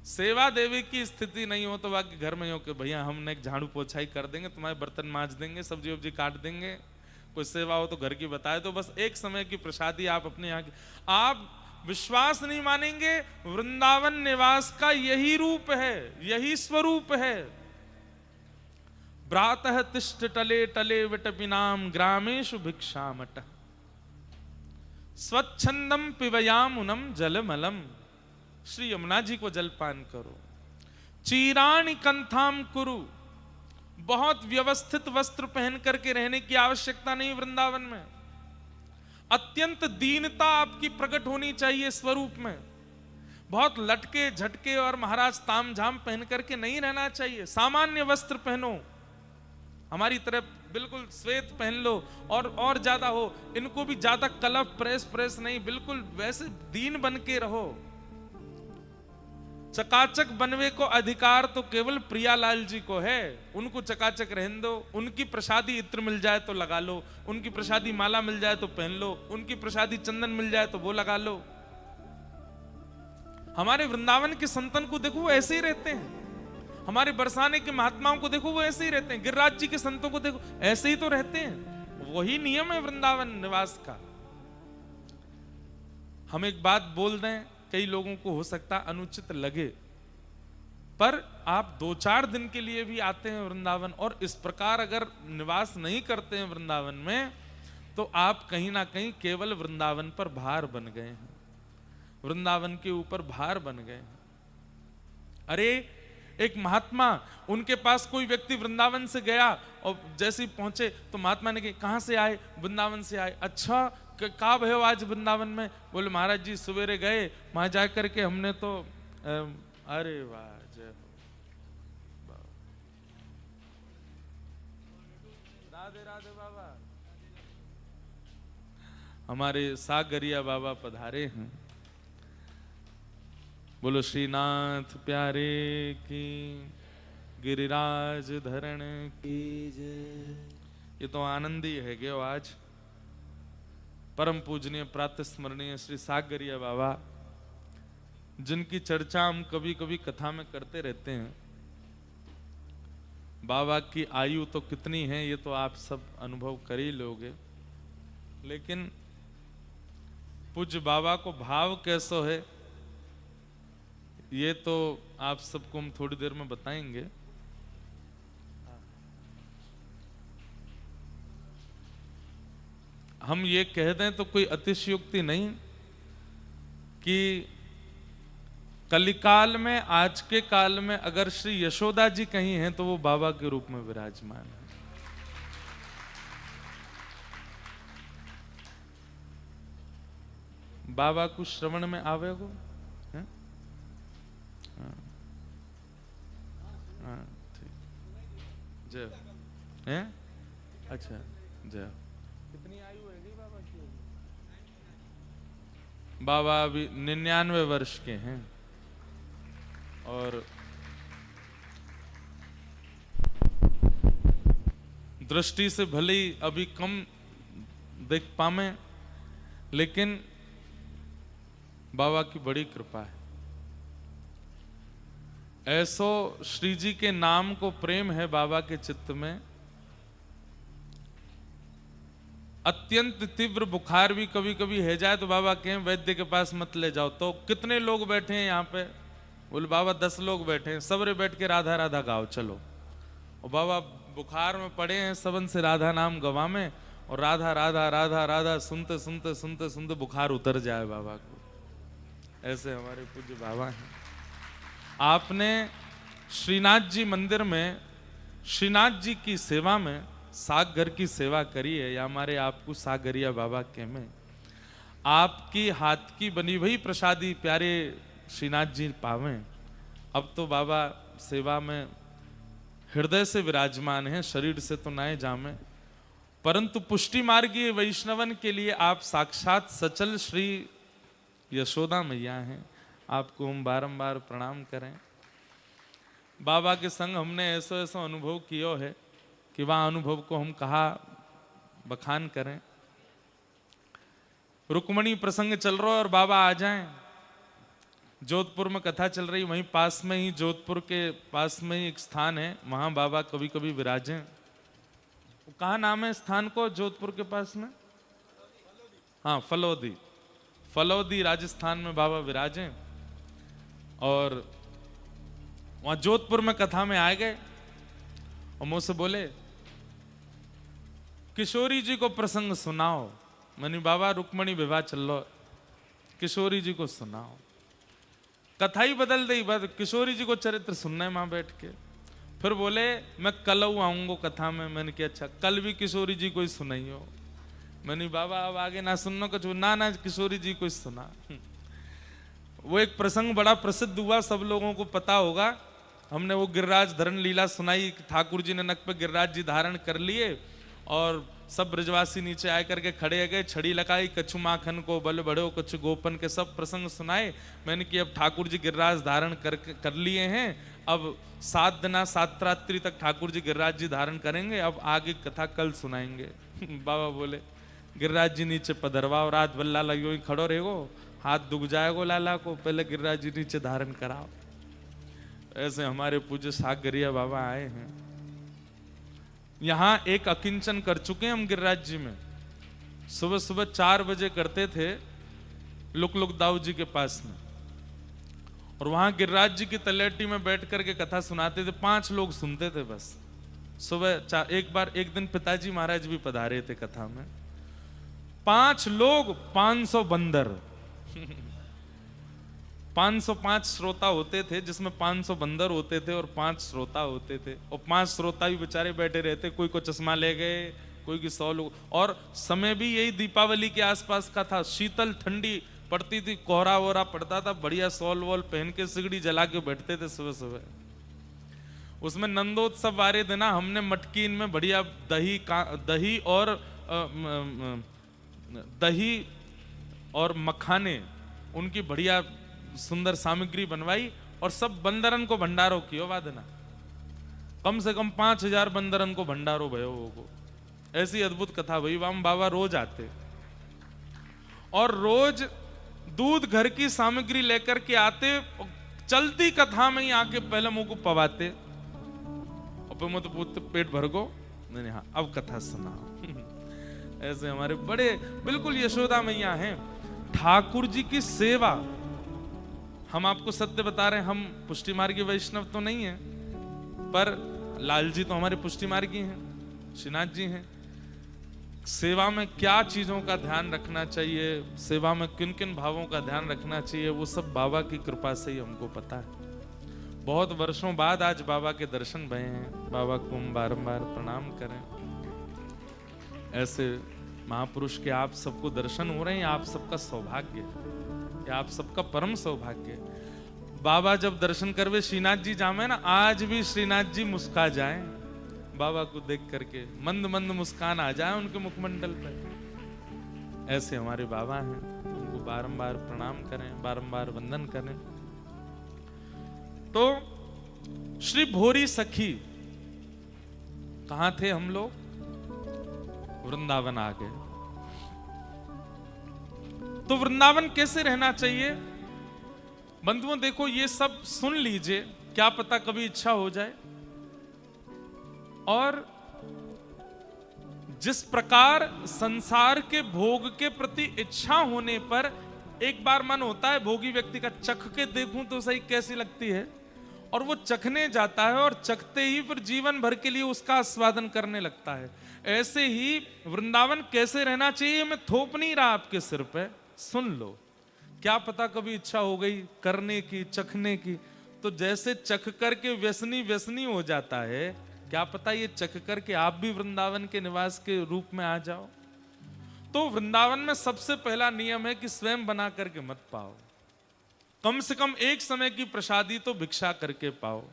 सेवा देवे की स्थिति नहीं हो तो बाकी घर में हो कि भैया हमने एक झाड़ू पोछाई कर देंगे, तुम्हारे बर्तन मांज देंगे, सब्जी वब्जी काट देंगे, कोई सेवा हो तो घर की बताए दो, बस एक समय की प्रसादी आप अपने यहाँ की। आप विश्वास नहीं मानेंगे, वृंदावन निवास का यही रूप है, यही स्वरूप है। प्रातः तिष्ठ टले टले विटपिनाम ग्रामेषु भिक्षामट, स्वच्छंदम पिबयामुनम जलमलम। श्री यमुना जी को जलपान करो। चीराणि कंथाम कुरु, बहुत व्यवस्थित वस्त्र पहन करके रहने की आवश्यकता नहीं वृंदावन में। अत्यंत दीनता आपकी प्रकट होनी चाहिए स्वरूप में। बहुत लटके झटके और महाराज तामझाम पहन करके नहीं रहना चाहिए। सामान्य वस्त्र पहनो, हमारी तरफ बिल्कुल श्वेत पहन लो, और ज्यादा हो, इनको भी ज्यादा कलफ प्रेस नहीं, बिल्कुल वैसे दीन बन के रहो। चकाचक बनवे को अधिकार तो केवल प्रियालाल जी को है, उनको चकाचक रहने दो। उनकी प्रसादी इत्र मिल जाए तो लगा लो, उनकी प्रसादी माला मिल जाए तो पहन लो, उनकी प्रसादी चंदन मिल जाए तो वो लगा लो। हमारे वृंदावन के संतन को देखो, वो ऐसे ही रहते हैं। हमारे बरसाने के महात्माओं को देखो, वो ऐसे ही रहते हैं। गिरिराज जी के संतों को देखो, ऐसे ही तो रहते हैं। वही नियम है वृंदावन निवास का। हम एक बात बोल दें, कई लोगों को हो सकता अनुचित लगे, पर आप 2-4 दिन के लिए भी आते हैं वृंदावन और इस प्रकार अगर निवास नहीं करते हैं वृंदावन में, तो आप कहीं ना कहीं केवल वृंदावन पर भार बन गए हैं, वृंदावन के ऊपर भार बन गए हैं। अरे एक महात्मा, उनके पास कोई व्यक्ति वृंदावन से गया और जैसे ही पहुंचे तो महात्मा ने कहा कहां से आए? वृंदावन से आए। अच्छा कहाँ भयो आज वृंदावन में? बोले महाराज जी सवेरे गए, वहां जा करके हमने तो अरे वाह, जय हो, राधे राधे बाबा। हमारे सागरिया बाबा पधारे हैं। बोलो श्रीनाथ प्यारे की, गिरिराज धरण की जय। ये तो आनंद ही है गयो आज। परम पूजनीय प्रातः स्मरणीय श्री सागरिया बाबा, जिनकी चर्चा हम कभी कभी कथा में करते रहते हैं। बाबा की आयु तो कितनी है ये तो आप सब अनुभव कर ही लोगे, लेकिन पूज्य बाबा को भाव कैसो है ये तो आप सबको हम थोड़ी देर में बताएंगे। हम ये कह दें तो कोई अतिशयोक्ति नहीं कि कलिकाल में, आज के काल में अगर श्री यशोदा जी कहीं हैं तो वो बाबा के रूप में विराजमान है। बाबा को श्रवण में आवेगो हैं? हाँ ठीक, जय हैं? अच्छा जय। कितनी आयु है बाबा की? बाबा अभी 99 वर्ष के हैं और दृष्टि से भले ही अभी कम देख पामे, लेकिन बाबा की बड़ी कृपा है। ऐसो श्री जी के नाम को प्रेम है बाबा के चित्त में। अत्यंत तीव्र बुखार भी कभी कभी है जाए तो बाबा कहें वैद्य के पास मत ले जाओ। तो कितने लोग बैठे हैं यहाँ पे? बोले बाबा 10 लोग बैठे हैं, सबरे बैठ के राधा राधा गाओ चलो। और बाबा बुखार में पड़े हैं, सबन से राधा नाम गवा में, और राधा राधा राधा राधा सुनते सुनते सुनते सुनते बुखार उतर जाए बाबा को। ऐसे हमारे पूज्य बाबा हैं। आपने श्रीनाथ जी मंदिर में श्रीनाथ जी की सेवा में सागर की सेवा करी है, या हमारे आपको सागरिया बाबा के में आपकी हाथ की बनी हुई प्रसादी प्यारे श्रीनाथ जी पावें। अब तो बाबा सेवा में हृदय से विराजमान है, शरीर से तो नाए जामे, परंतु पुष्टि मार्गीय वैष्णवन के लिए आप साक्षात सचल श्री यशोदा मैया हैं। आपको हम बारंबार प्रणाम करें। बाबा के संग हमने ऐसा ऐसा अनुभव किया है कि वह अनुभव को हम कहा बखान करें। रुक्मणी प्रसंग चल रहा है और बाबा आ जाएं। जोधपुर में कथा चल रही, वहीं पास में ही जोधपुर के पास में ही एक स्थान है, वहां बाबा कभी कभी विराजें। कहाँ नाम है स्थान को जोधपुर के पास में? हाँ, फलौदी। फलौदी राजस्थान में बाबा विराजें। और वहां जोधपुर में कथा में आ गए और मुझसे बोले किशोरी जी को प्रसंग सुनाओ। मैंने बाबा रुक्मणी विवाह चल लो, किशोरी जी को सुनाओ। कथा ही बदल दी, बस किशोरी जी को चरित्र सुनना है वहां बैठ के। फिर बोले मैं कल आऊंगा कथा में। मैंने कहा अच्छा, कल भी किशोरी जी को ही सुनाई हो। मैंने बाबा अब आगे ना सुनना कुछ, ना किशोरी जी को ही सुना। वो एक प्रसंग बड़ा प्रसिद्ध हुआ, सब लोगों को पता होगा। हमने वो गिरिराज धरण लीला सुनाई, ठाकुर जी ने नक पे गिरिराज जी धारण कर लिए और सब ब्रजवासी नीचे आए करके खड़े गए, छड़ी लगाई, कछु माखन को बल बढ़ो कछु गोपन के सब प्रसंग सुनाए। मैंने कि अब ठाकुर जी गिरिराज धारण कर लिए हैं, अब 7 दिन 7 रात्रि तक ठाकुर जी गिरिराज जी धारण करेंगे, अब आगे कथा कल सुनाएंगे। बाबा बोले गिरिराज जी नीचे पधरवाओ, रात बल्ला लगी हुई खड़ो रहेगो, हाथ दुख जाएगो लाला को, पहले गिरिराज जी नीचे धारण कराओ। ऐसे हमारे पूज्य सागरिया बाबा आए हैं। यहां एक अकिंचन कर चुके हैं हम गिरिराज जी में। सुबह सुबह 4 बजे करते थे लुक दाऊ जी के पास में, और वहां गिरिराज जी की तलेटी में बैठ करके कथा सुनाते थे। 5 लोग सुनते थे बस। सुबह एक दिन पिताजी महाराज भी पधारे थे कथा में। 5 लोग 500 बंदर 505 श्रोता होते थे, जिसमें 500 बंदर होते थे और 5 श्रोता होते थे। और 5 श्रोता भी बेचारे बैठे रहते, कोई को चश्मा ले गए, कोई की 100 लोग। और समय भी यही दीपावली के आसपास का था, शीतल ठंडी पड़ती थी, कोहरा वोहरा पड़ता था, बढ़िया सॉल वॉल पहन के सिगड़ी जला के बैठते थे सुबह सुबह। उसमें नंदोत्सव वाले दिन हमने मटकीन में बढ़िया दही और मखाने उनकी बढ़िया सुंदर सामग्री बनवाई और सब बंदरन को भंडारो कियो वादना। कम से कम 5000 बंदरन को भंडारो भयो को। ऐसी अद्भुत कथा भई। वाम बाबा रोज आते और रोज दूध घर की सामग्री लेकर के आते, चलती कथा में ही आके पहले मुंह को पवाते और फिर मुझे पूछते पेट भर गो। नहीं हाँ अब कथा सुना। ऐसे हमारे बड़े बिल्कुल यशोदा मैया हैं। ठाकुर जी की सेवा, हम आपको सत्य बता रहे हैं, हम पुष्टि मार्गी वैष्णव तो नहीं है, पर लाल जी तो हमारे पुष्टि मार्गी हैं, श्रीनाथ जी हैं। सेवा में क्या चीजों का ध्यान रखना चाहिए, सेवा में किन किन भावों का ध्यान रखना चाहिए, वो सब बाबा की कृपा से ही हमको पता है। बहुत वर्षों बाद आज बाबा के दर्शन भये हैं। बाबा को हम बारंबार प्रणाम करें। ऐसे महापुरुष के आप सबको दर्शन हो रहे हैं, आप सबका सौभाग्य है, आप सबका परम सौभाग्य है। बाबा जब दर्शन करवे श्रीनाथ जी जामे ना, आज भी श्रीनाथ जी मुस्का जाएं बाबा को देख करके, मंद मंद मुस्कान आ जाए उनके मुखमंडल पर। ऐसे हमारे बाबा हैं, उनको बारंबार प्रणाम करें, बारंबार वंदन करें। तो श्री भोरी सखी, कहां थे हम लोग? वृंदावन आ गए। तो वृंदावन कैसे रहना चाहिए? बंधुओं देखो, ये सब सुन लीजिए, क्या पता कभी इच्छा हो जाए। और जिस प्रकार संसार के भोग के प्रति इच्छा होने पर एक बार मन होता है भोगी व्यक्ति का, चख के देखूं तो सही कैसी लगती है, और वो चखने जाता है और चखते ही फिर जीवन भर के लिए उसका आस्वादन करने लगता है। ऐसे ही वृंदावन कैसे रहना चाहिए मैं थोप नहीं रहा आपके सिर पे, सुन लो। क्या पता कभी इच्छा हो गई करने की, चखने की, तो जैसे चख करके व्यसनी व्यसनी हो जाता है, क्या पता ये चख करके आप भी वृंदावन के निवास के रूप में आ जाओ। तो वृंदावन में सबसे पहला नियम है कि स्वयं बना करके मत पाओ, कम से कम एक समय की प्रसादी तो भिक्षा करके पाओ,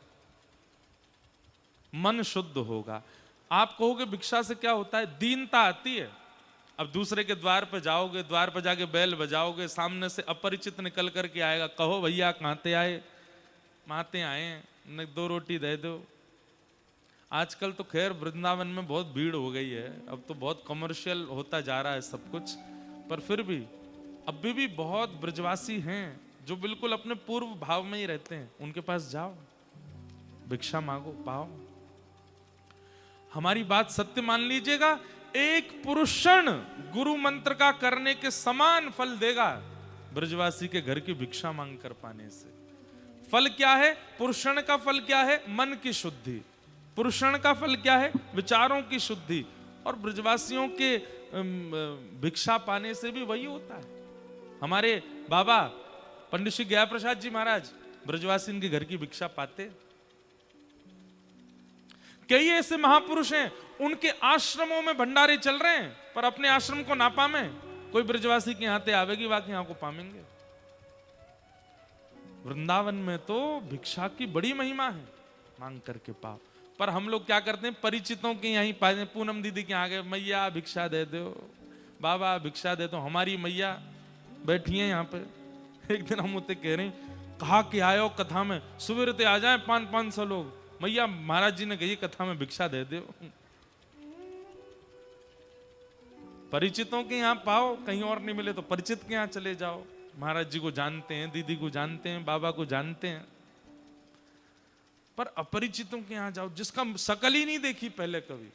मन शुद्ध होगा। आप कहोगे भिक्षा से क्या होता है? दीनता आती है। अब दूसरे के द्वार पर जाओगे, द्वार पर जाके बैल बजाओगे, सामने से अपरिचित निकल करके आएगा, कहो भैया कहां आए? माते आए, न 2 रोटी दे दो। आजकल तो खैर वृंदावन में बहुत भीड़ हो गई है, अब तो बहुत कमर्शियल होता जा रहा है सब कुछ, पर फिर भी अभी भी बहुत ब्रजवासी हैं जो बिल्कुल अपने पूर्व भाव में ही रहते हैं। उनके पास जाओ, भिक्षा मांगो, पाओ। हमारी बात सत्य मान लीजिएगा, एक पुरुषण गुरु मंत्र का करने के समान फल देगा ब्रजवासी के घर की भिक्षा मांग कर पाने से। फल क्या है? पुरुषण का फल क्या है? मन की शुद्धि। पुरुषण का फल क्या है? विचारों की शुद्धि। और ब्रजवासियों के भिक्षा पाने से भी वही होता है। हमारे बाबा पंडित श्री गया प्रसाद जी महाराज ब्रजवासी इनके घर की भिक्षा पाते। कई ऐसे महापुरुष हैं, उनके आश्रमों में भंडारे चल रहे हैं, पर अपने आश्रम को ना पामे, कोई ब्रजवासी के यहाँ आवेगी, वाकई यहाँ को पामेंगे। वृंदावन में तो भिक्षा की बड़ी महिमा है, मांग करके पाओ। पर हम लोग क्या करते हैं, परिचितों के यहीं पाए, पूनम दीदी के यहाँ गए, मैया भिक्षा दे दो, बाबा भिक्षा दे दो। हमारी मैया बैठी है यहाँ पे। एक दिन हम उसे कह रहे हैं, कहा कि आयो कथा में, सुबह आ जाए 500 लोग, मैया महाराज जी ने कही कथा में भिक्षा दे दो। परिचितों के यहाँ पाओ, कहीं और नहीं मिले तो परिचित के यहाँ चले जाओ। महाराज जी को जानते हैं, दीदी को जानते हैं, बाबा को जानते हैं, पर अपरिचितों के यहाँ जाओ, जिसका शकल ही नहीं देखी पहले कभी,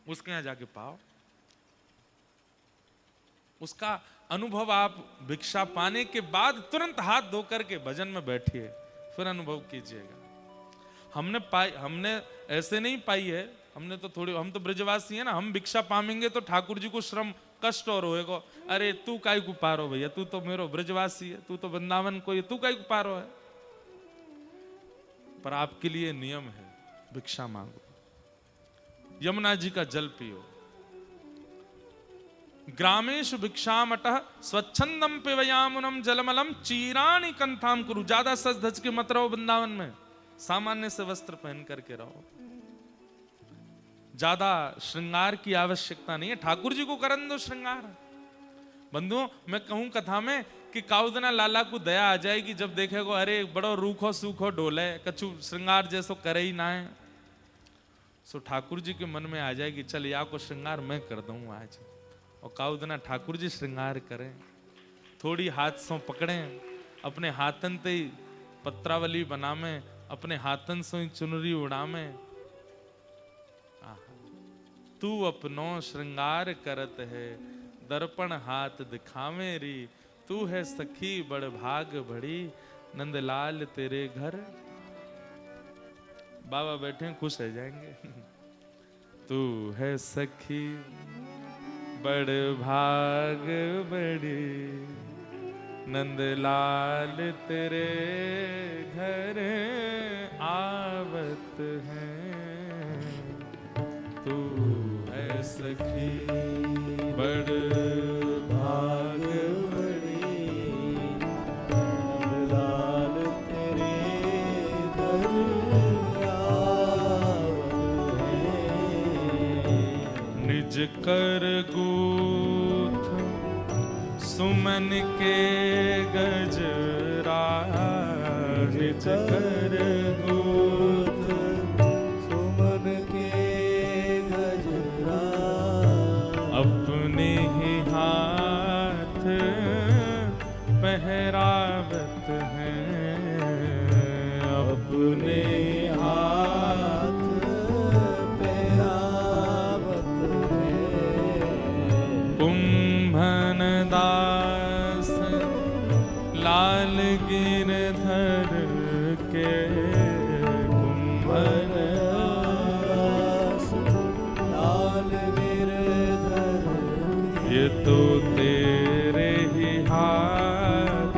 उसके यहाँ जाके पाओ। उसका अनुभव आप भिक्षा पाने के बाद तुरंत हाथ धो करके भजन में बैठिए, फिर अनुभव कीजिएगा। हमने ऐसे नहीं पाई है, हमने तो थोड़ी, हम तो ब्रजवासी है ना, हम भिक्षा पाएंगे तो ठाकुर जी को श्रम कष्ट और होएगा। अरे तू काई को पारो भैया, तू तो मेरो ब्रजवासी है, तू तो वृंदावन को, तू काई को पारो है। पर आपके लिए नियम है, भिक्षा मांगो, यमुना जी का जल पियो। ग्रामेशु भिक्षामटः स्वच्छंदम पिबयामुनम जलमलम चीराणि कंथाम कुरु। ज्यादा सज धज के मत रहो वृंदावन में, सामान्य से वस्त्र पहन करके रहो। ज्यादा श्रृंगार की आवश्यकता नहीं है, ठाकुर जी को करन दो श्रृंगार। बंधुओं, मैं कहूं कथा में कि काउदना लाला को दया आ जाएगी जब देखेगो अरे बड़ो रूखो सूखो डोले, कछु श्रृंगार जैसो करे ही ना है, सो ठाकुर जी के मन में आ जाएगी, चल या को श्रृंगार मैं कर दूं आज। और काउदना ठाकुर जी श्रृंगार करें, थोड़ी हाथ सो पकड़े, अपने हाथन ते पत्रावली बनावे, अपने हाथन से चुनरी उड़ावे। तू अपनो श्रृंगार करत है, दर्पण हाथ दिखावे री, तू है सखी बड़ भाग बड़ी, नंदलाल तेरे घर। बाबा बैठे खुश हो जाएंगे। तू है सखी बड़ भाग बड़ी, नंदलाल तेरे घर आवत है। तू है सखी बड़ भाग बड़ी, नंदलाल तेरे घर आवत है। निज कर गूथ सुमन के गजरा, निज कर गूथ सुमन के गजरा, अपने ही हाथ हैं, अपने हाथ पेरावत है। कुंभन दास लाल गिरधर के, कुंभन दास लाल गिरधर के। ये तो तेरे ही हाथ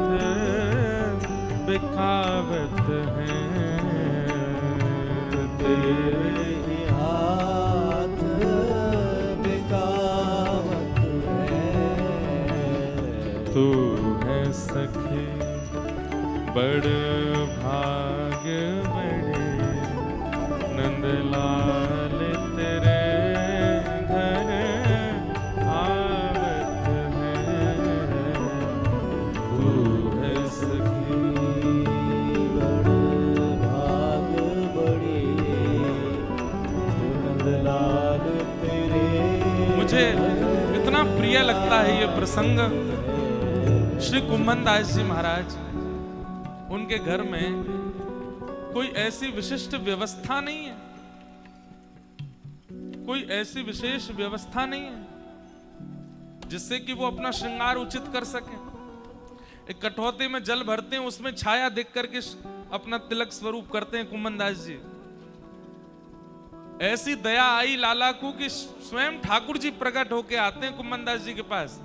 बिखावत हैं, तेरे ही हाथ बिकावत है। तू है सखी बड़ भाग बड़े, नंदलाल तेरे घर आवत है। तू है सखी बड़ भाग बड़ी, नंदलाल तेरे। मुझे इतना प्रिय लगता है ये प्रसंग। श्री कुंभन दास जी महाराज, उनके घर में कोई ऐसी विशिष्ट व्यवस्था नहीं है, कोई ऐसी विशेष व्यवस्था नहीं है जिससे कि वो अपना श्रृंगार उचित कर सके। एक कठौते में जल भरते हैं, उसमें छाया देख करके अपना तिलक स्वरूप करते हैं कुंभन दास जी। ऐसी दया आई लाला को कि स्वयं ठाकुर जी प्रकट होके आते हैं कुंभन दास जी के पास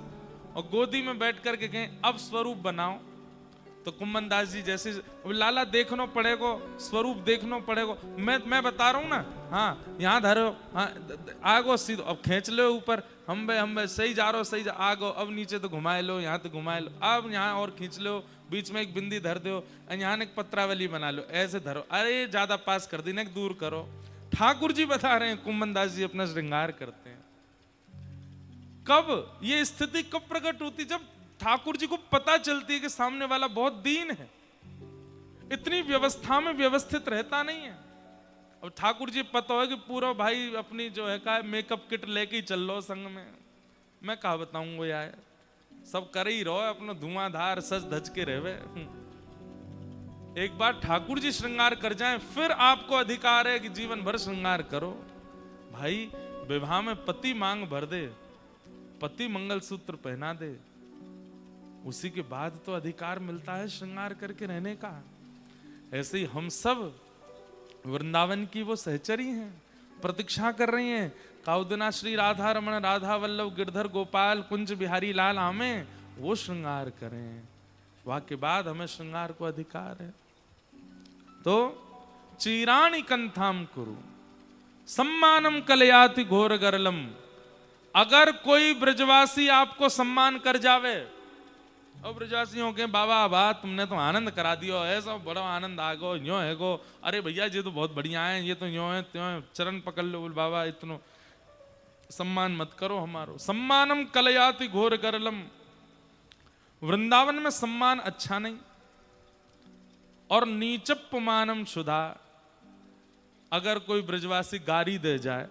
और गोदी में बैठ करके कहें अब स्वरूप बनाओ। तो कुंभन दास जी जैसे, लाला देखना पड़ेगा, स्वरूप देखना पड़ेगा, मैं बता रहा हूं ना। हाँ यहाँ धरो, हाँ आगो सीधो, अब खींच लो ऊपर, हम बे सही जा रहे हो, सही जा, आगो अब नीचे तो घुमाए लो, यहाँ तो घुमाए लो, अब यहाँ और खींच लो, बीच में एक बिंदी धर दो, यहाँ एक पत्रावली बना लो, ऐसे धरो, अरे ज्यादा पास कर दी, दूर करो। ठाकुर जी बता रहे हैं, कुंभन दास जी अपना श्रृंगार करते हैं। कब ये स्थिति कब प्रकट होती? जब ठाकुर जी को पता चलती है कि सामने वाला बहुत दीन है, इतनी व्यवस्था में व्यवस्थित रहता नहीं है। अब ठाकुर जी पता है कि पूरा भाई अपनी जो है का मेकअप किट लेके ही चल लो संग में, मैं कहा बताऊंगा यार, सब कर ही रहो अपना धुआंधार सज धज के रहे। एक बार ठाकुर जी श्रृंगार कर जाएं, फिर आपको अधिकार है कि जीवन भर श्रृंगार करो। भाई विवाह में पति मांग भर दे, पति मंगलसूत्र पहना दे, उसी के बाद तो अधिकार मिलता है श्रृंगार करके रहने का। ऐसे ही हम सब वृंदावन की वो सहचरी हैं, प्रतीक्षा कर रही हैं, काउदना श्री राधा रमण राधा वल्लभ गिरधर गोपाल कुंज बिहारी लाल हमें वो श्रृंगार करें, वहां के बाद हमें श्रृंगार को अधिकार है। तो चीराणि कंथाम कुरु सम्मानम कलयाति घोर गरलम। अगर कोई ब्रजवासी आपको सम्मान कर जावे, और ब्रजवासियों के बाबा बा तुमने तो आनंद करा दियो, ऐसा बड़ा आनंद आ गो, यो है गो, अरे भैया ये तो बहुत बढ़िया है, ये तो यो है त्यों है, चरण पकड़ लो, बोल बाबा इतनो सम्मान मत करो हमारो। सम्मानम कलयाति घोर गरलम। वृंदावन में सम्मान अच्छा नहीं, और नीचप्पमानम शुदा। अगर कोई ब्रजवासी गारी दे जाए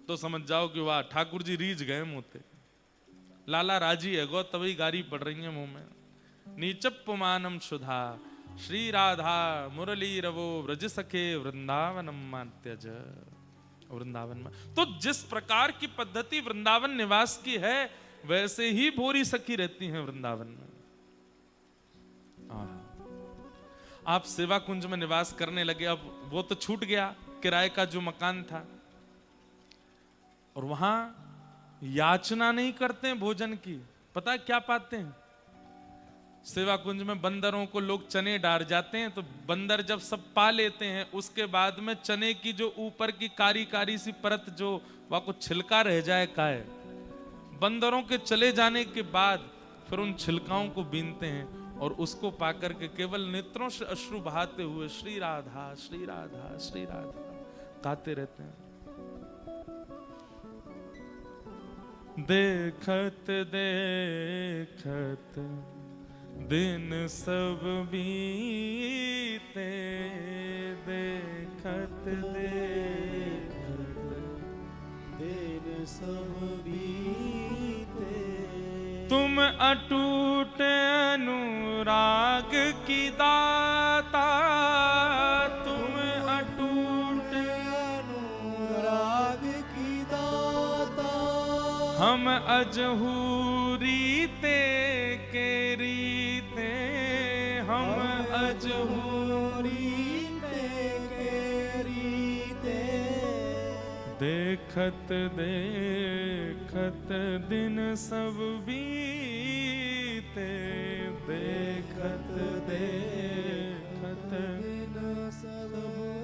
तो समझ जाओ कि वाह ठाकुर जी रीझ गए मुंह पे, लाला राजी है गो तभी गारी पड़ रही है मुंह में। नीचप्पमानम शुधा श्री राधा मुरली रवो व्रज सखे वृंदावनम त्यज। वृंदावन में तो जिस प्रकार की पद्धति वृंदावन निवास की है, वैसे ही भोरी सखी रहती हैं वृंदावन में। आप सेवा कुंज में निवास करने लगे, अब वो तो छूट गया किराए का जो मकान था, और वहां याचना नहीं करते हैं भोजन की। पता है क्या पाते हैं? सेवा कुंज में बंदरों को लोग चने डाल जाते हैं, तो बंदर जब सब पा लेते हैं, उसके बाद में चने की जो ऊपर की कारी कारी सी परत जो वहां को छिलका रह जाए काए, बंदरों के चले जाने के बाद फिर उन छिलकाओं को बीनते हैं और उसको पाकर के केवल नेत्रों से अश्रु बहाते हुए श्री राधा श्री राधा श्री राधा गाते रहते हैं। देखत देखत दिन सब बीते, देखत देखत दिन सब बीते। तुम अटूट अनुराग अनुराग की दाता तुम अटूट, अनुराग की दाता हम अजहू रीते के रीते, हम अजहू रीते के रीते, देखत देखत दिन सब बीते, देखत देखत दिन सब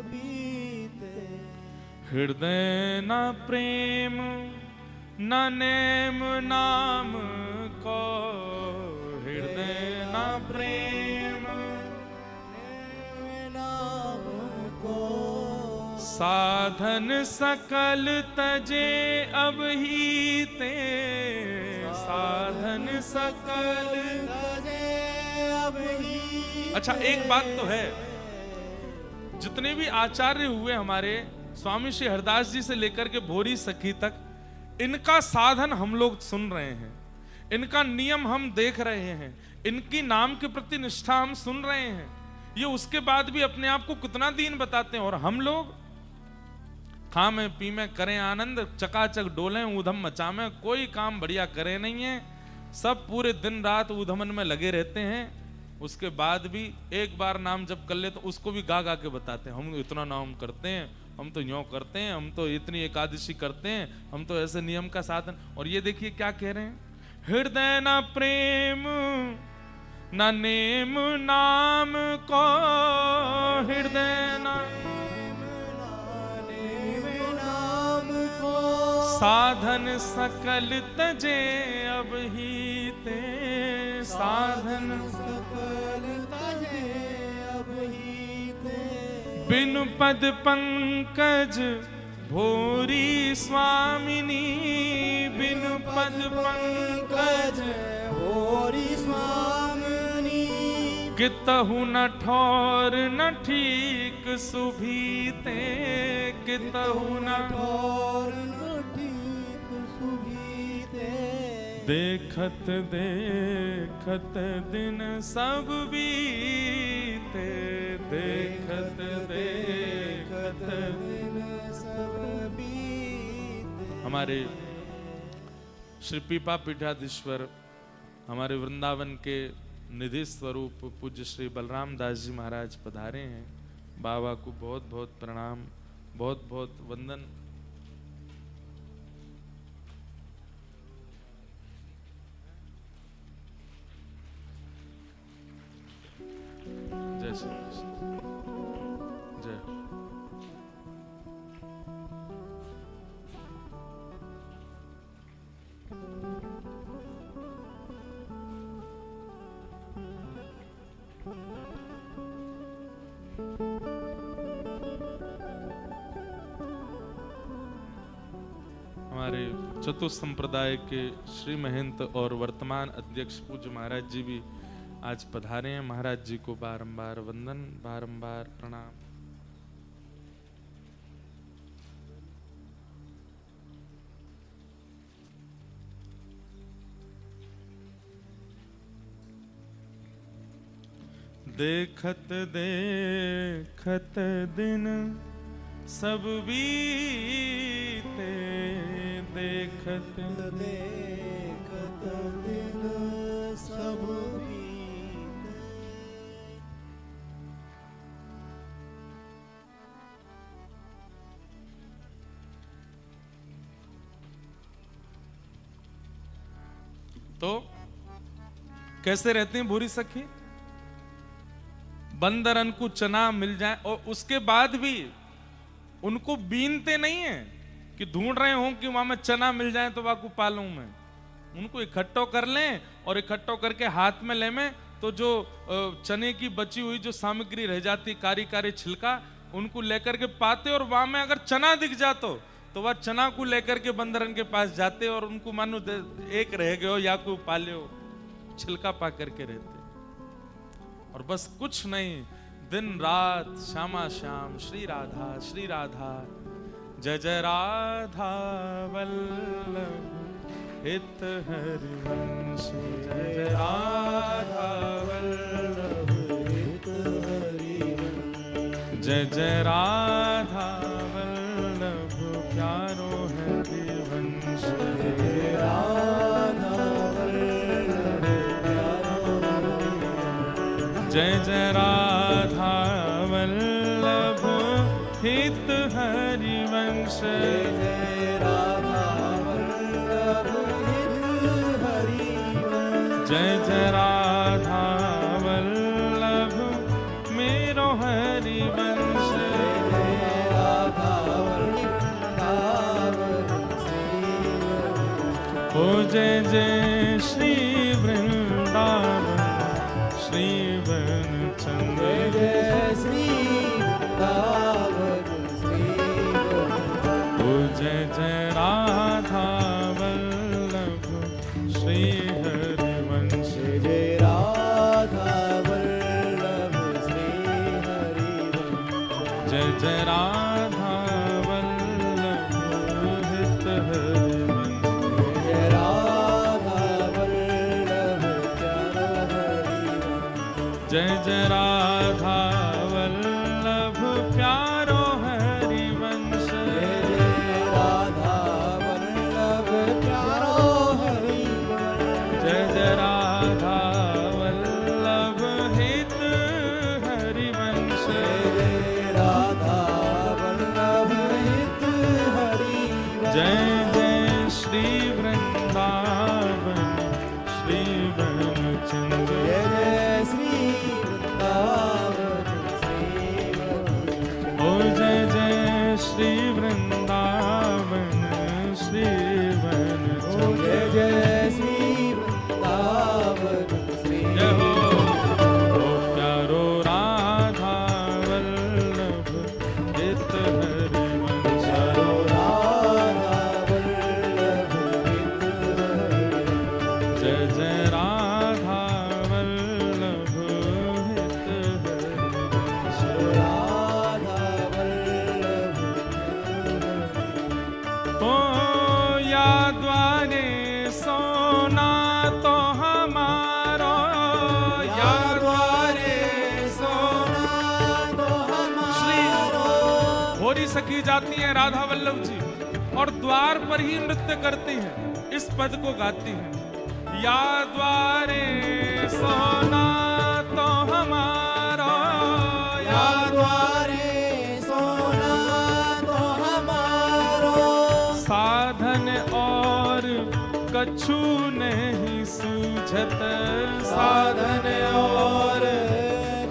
बीते, हृदय न प्रेम न नेम नाम को, हृदय न प्रेम नाम को, साधन सकल तजे अब ही ते, साधन सकल। तजे अब ही। अच्छा, एक बात तो है, जितने भी आचार्य हुए हमारे, स्वामी श्री हरदास जी से लेकर के भोरी सखी तक, इनका साधन हम लोग सुन रहे हैं, इनका नियम हम देख रहे हैं, इनकी नाम के प्रति निष्ठा हम सुन रहे हैं। ये उसके बाद भी अपने आप को कितना दीन बताते हैं, और हम लोग खामें पीमें करें आनंद, चकाचक डोलें ऊधम मचामें, कोई काम बढ़िया करे नहीं है, सब पूरे दिन रात ऊधमन में लगे रहते हैं। उसके बाद भी एक बार नाम जप कर ले तो उसको भी गा गा के बताते हैं, हम इतना नाम करते हैं, हम तो यूं करते हैं, हम तो इतनी एकादशी करते हैं, हम तो ऐसे नियम का साधन। और ये देखिए क्या कह रहे हैं, हृदय न प्रेम न नेम नाम को, हृदय न नाम को, साधन सकल तजे अब ही ते, साधन सकल तजे अब ही ते, बिनु पद पंकज भोरी स्वामिनी, बिनु पद पंकज भोरी स्वामिनी, कितहु न ठौर न ठीक सुभीते, कितहु न ठौर न ठीक सुभीते, देखत देखत दिन सब बीते, देखत देखत दिन सब बीते। हमारे श्री पीपा पीठाधीश्वर, हमारे वृंदावन के निधि स्वरूप पूज्य श्री बलराम दास जी महाराज पधारे हैं। बाबा को बहुत बहुत प्रणाम, बहुत बहुत वंदन। जय श्री कृष्ण, जय। हमारे चतुर्थ संप्रदाय के श्री महंत और वर्तमान अध्यक्ष पूज्य महाराज जी भी आज पधारे हैं। महाराज जी को बारंबार वंदन, बारंबार प्रणाम। देखत देखत दिन सब बीते, देखत देखत दिन सब बीते। तो कैसे रहते हैं भूरी सखी? बंदरन को चना मिल जाए और उसके बाद भी उनको बीनते नहीं है कि ढूंढ रहे हो कि वहां में चना मिल जाए तो वाकू पालूं मैं। उनको इकट्ठो कर लें और इकट्ठो करके हाथ में ले में, तो जो चने की बची हुई जो सामग्री रह जाती, कारी कारी छिलका, उनको लेकर के पाते, और वहां में अगर चना दिख जातो तो वह चना को लेकर के बंदरन के पास जाते और उनको मानो एक रह गए हो या कोई पाले हो, छिलका पा करके रहते। और बस कुछ नहीं, दिन रात श्यामा श्याम श्री राधा श्री राधा, जय जय राधा वल्लभ हित हरिवंश, जय जय राधा वल्लभ जय जय राधा वल्लभ प्यारो हरि वंश जय राधा वल्लभ प्यारो जय जय राधा वल्लभ हित हरि वंश जय राधा वल्लभ हित हरि वंश जय जय राधा वल्लभ मेरो हरि वंश जय राधा वल्लभ ओ जय जय श्री वृंदावन श्री वन चंद्र जय श्री वृंदावन श्री ओ जय जय राधा वल्लभ श्री हरि वंश जय राधा वल्लभ श्री हरि वंश जय जय राधा वल्लभ हित हरि वंश जय राधा वल्लभ प्यारो हरि वंश जय जय राधा वल्लभ प्यारो हरि वंश जय राधा वल्लभ प्यारो हरि वंश जय जय राधा वल्लभ हित हरि वंश जय राधा वल्लभ हित हरि वंश जय जय श्री वृंदावन श्री वन चंद्र जय जय श्री वृंदावन श्री वंश ओ जय जय श्री वृंदावन श्री वन चंद्र जय जय श्री वृंदावन श्री जय हो ओ प्यारो राधा वल्लभ हित हरि वंश राधा वल्लभ हित हरि वंश जय जय राधा वल्लभ हित हरि वंश राधा वल्लभ ओ या द्वारे सोना तो हमारो या द्वारे सोना तो हमारो होरी सखी जाती हैं राधा वल्लभ जी और द्वार पर ही नृत्य करती हैं, इस पद को गाती हैं। या द्वारे सोना तो हमारो या द्वारे सोना तो हमारो साधन और कछु नहीं सूझत साधन और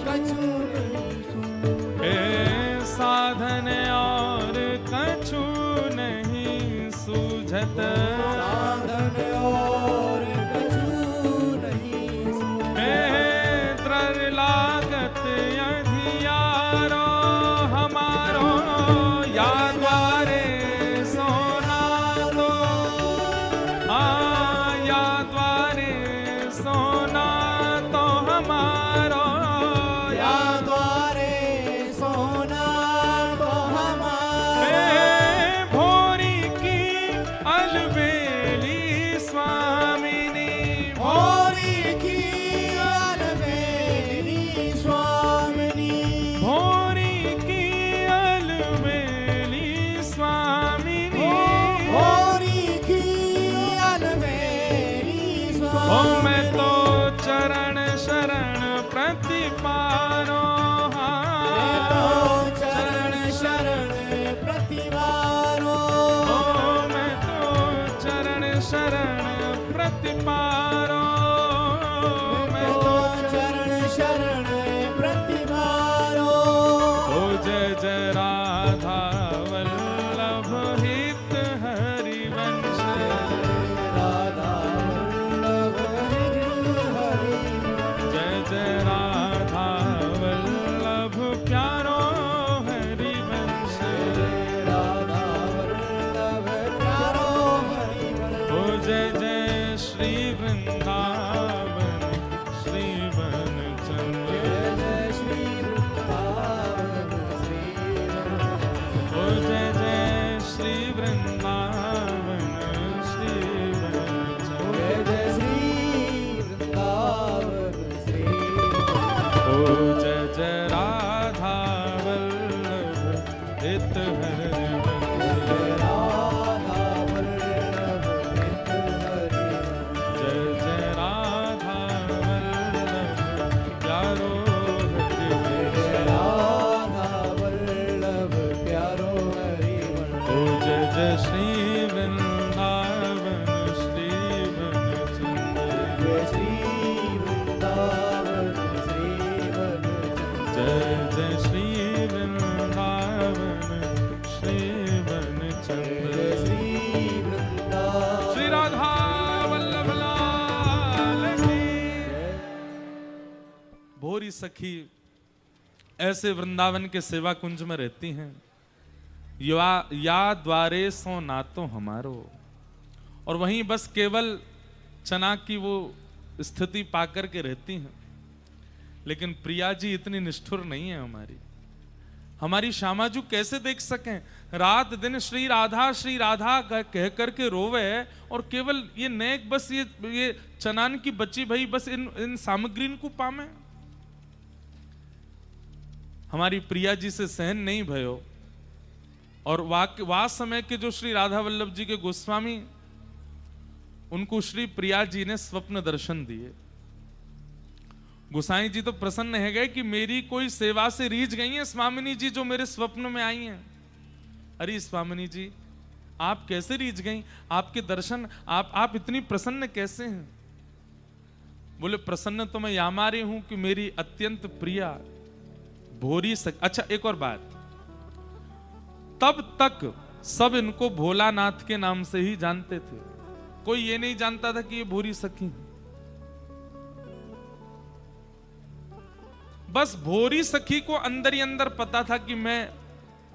कछु नहीं सूझत। हे साधन और कछु नहीं सूझत साधन और कछु नहीं सूझत। हे त्रर लागत अधियारो हमारो या द्वारे सोना तो या द्वारे सोना तो हमारो या द्वारे सोना तो हमारो हे भोरी की अलबेली स्वामिनी भोरी की अलबेली स्वामिनी भोरी की अलबेली स्वामिनी भोरी की अलबेली ओ मैं स्वामिनी तो चरण शरण प्रतिपारो मैं तो चरण शरण प्रतिवारो ओ मैं तो चरण शरण प्रतिपारो मैं तो चरण शरण प्रतिवारो ओ जय जय राधा वल्लभ हित हरि वंश राधा वल्लभ हित हरि जय जय राधा वल्लभ प्यारो हरि वंश राधा वल्लभ प्यारो हरि वंश ओ जय जय श्री वृंदावन श्री वन चंद्र जय जय श्री वृंदावन श्री वृंदावन ओ जय जय श्री वृंदावन श्री वन चंद्र जय जय श्री वृंदावन श्री ओ जय जय राधा वल्लभ भोरी सखी ऐसे वृंदावन के सेवा कुंज में रहती हैं। या द्वारे सो नातो हमारो, और वहीं बस केवल चना की वो स्थिति पाकर के रहती हैं। लेकिन प्रिया जी इतनी निष्ठुर नहीं है हमारी श्यामाजू कैसे देख सकें? रात दिन श्री राधा कह करके रोवे, और केवल ये नेक बस ये चनान की बच्ची भाई बस इन सामग्री को पामे। हमारी प्रिया जी से सहन नहीं भयो, और वा समय के जो श्री राधा वल्लभ जी के गोस्वामी, उनको श्री प्रिया जी ने स्वप्न दर्शन दिए। गोसाई जी तो प्रसन्न है गए कि मेरी कोई सेवा से रीझ गई है स्वामिनी जी, जो मेरे स्वप्न में आई हैं। अरे स्वामिनी जी, आप कैसे रीझ गई? आपके दर्शन, आप इतनी प्रसन्न कैसे हैं? बोले प्रसन्न तो मैं यामारी हूं कि मेरी अत्यंत प्रिया भोरी अच्छा एक और बात, तब तक सब इनको भोलानाथ के नाम से ही जानते थे, कोई ये नहीं जानता था कि ये भोरी सखी। बस भोरी सखी को अंदर ही अंदर पता था कि मैं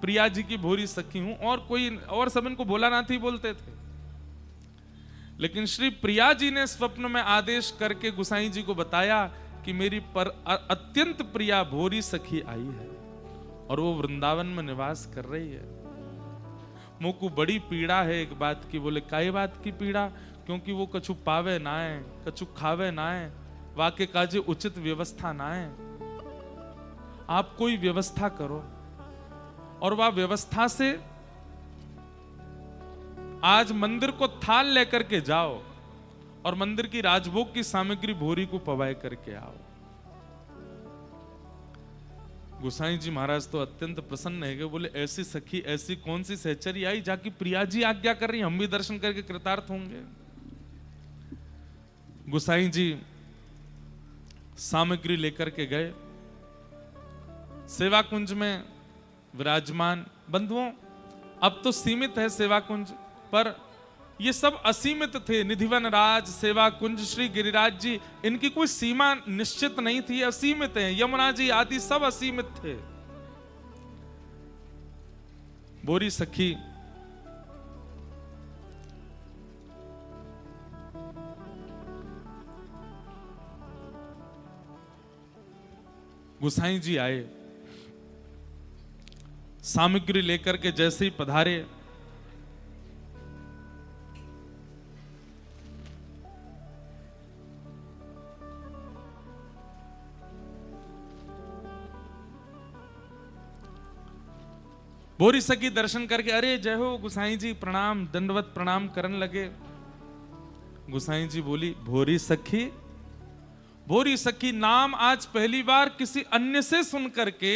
प्रिया जी की भोरी सखी हूं, और सब इनको भोलानाथ ही बोलते थे। लेकिन श्री प्रिया जी ने स्वप्न में आदेश करके गुसाई जी को बताया कि मेरी पर अत्यंत प्रिया भोरी सखी आई है, और वो वृंदावन में निवास कर रही है। मोको बड़ी पीड़ा है एक बात की। बोले काई बात की पीड़ा? क्योंकि वो कछु पावे ना है, कछु खावे ना है, वाके काजे उचित व्यवस्था ना है। आप कोई व्यवस्था करो, और वह व्यवस्था से आज मंदिर को थाल लेकर के जाओ, और मंदिर की राजभोग की सामग्री भोरी को पवाए करके आओ। गोसाई जी महाराज तो अत्यंत प्रसन्न है। बोले ऐसी सखी, ऐसी कौन सी सहचरी आई जाकी प्रिया जी आज्ञा कर रही, हम भी दर्शन करके कृतार्थ होंगे। गोसाई जी सामग्री लेकर के गए, सेवा कुंज में विराजमान। बंधुओं, अब तो सीमित है सेवा कुंज, पर ये सब असीमित थे। निधिवन राज, सेवा कुंज, श्री गिरिराज जी, इनकी कोई सीमा निश्चित नहीं थी, असीमित है। यमुना जी आदि सब असीमित थे। भोरी सखी गोसाई जी आए, सामग्री लेकर के जैसे ही पधारे, भोरी सखी दर्शन करके अरे जय हो गोसाई जी, प्रणाम, दंडवत प्रणाम करने लगे। गोसाई जी बोली भोरी सखी, भोरी सखी नाम आज पहली बार किसी अन्य से सुन करके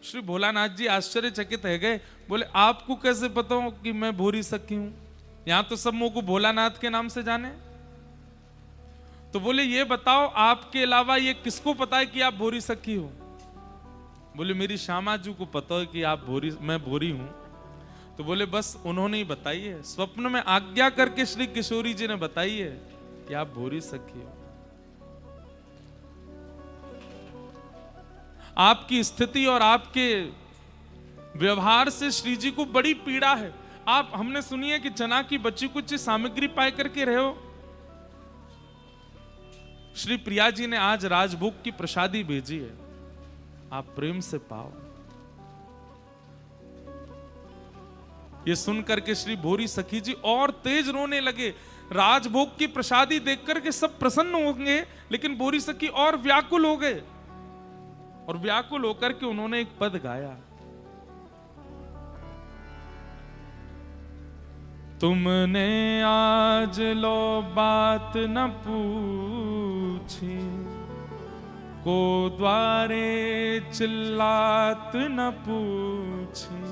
श्री भोलानाथ जी आश्चर्यचकित है गए। बोले आपको कैसे पता हो कि मैं भोरी सखी हूं? यहां तो सब मुझको भोलानाथ के नाम से जाने। तो बोले ये बताओ आपके अलावा ये किसको पता है कि आप भोरी सखी हो? बोले मेरी श्यामाजू को पता है कि मैं भोरी हूं। तो बोले बस उन्होंने ही बताई है, स्वप्न में आज्ञा करके श्री किशोरी जी ने बताई है कि आप भोरी सखी हो। आपकी स्थिति और आपके व्यवहार से श्री जी को बड़ी पीड़ा है। आप, हमने सुनी है कि चना की बच्ची कुछ सामग्री पाए करके रहे हो। श्री प्रिया जी ने आज राजभोग की प्रसादी भेजी है, आप प्रेम से पाओ। ये सुनकर के श्री भोरी सखी जी और तेज रोने लगे। राजभोग की प्रसादी देख करके सब प्रसन्न होंगे, लेकिन भोरी सखी और व्याकुल हो गए, और व्याकुल होकर के उन्होंने एक पद गाया, तुमने आज लो बात न पूछी, को द्वारे चिल्लात न पूछी,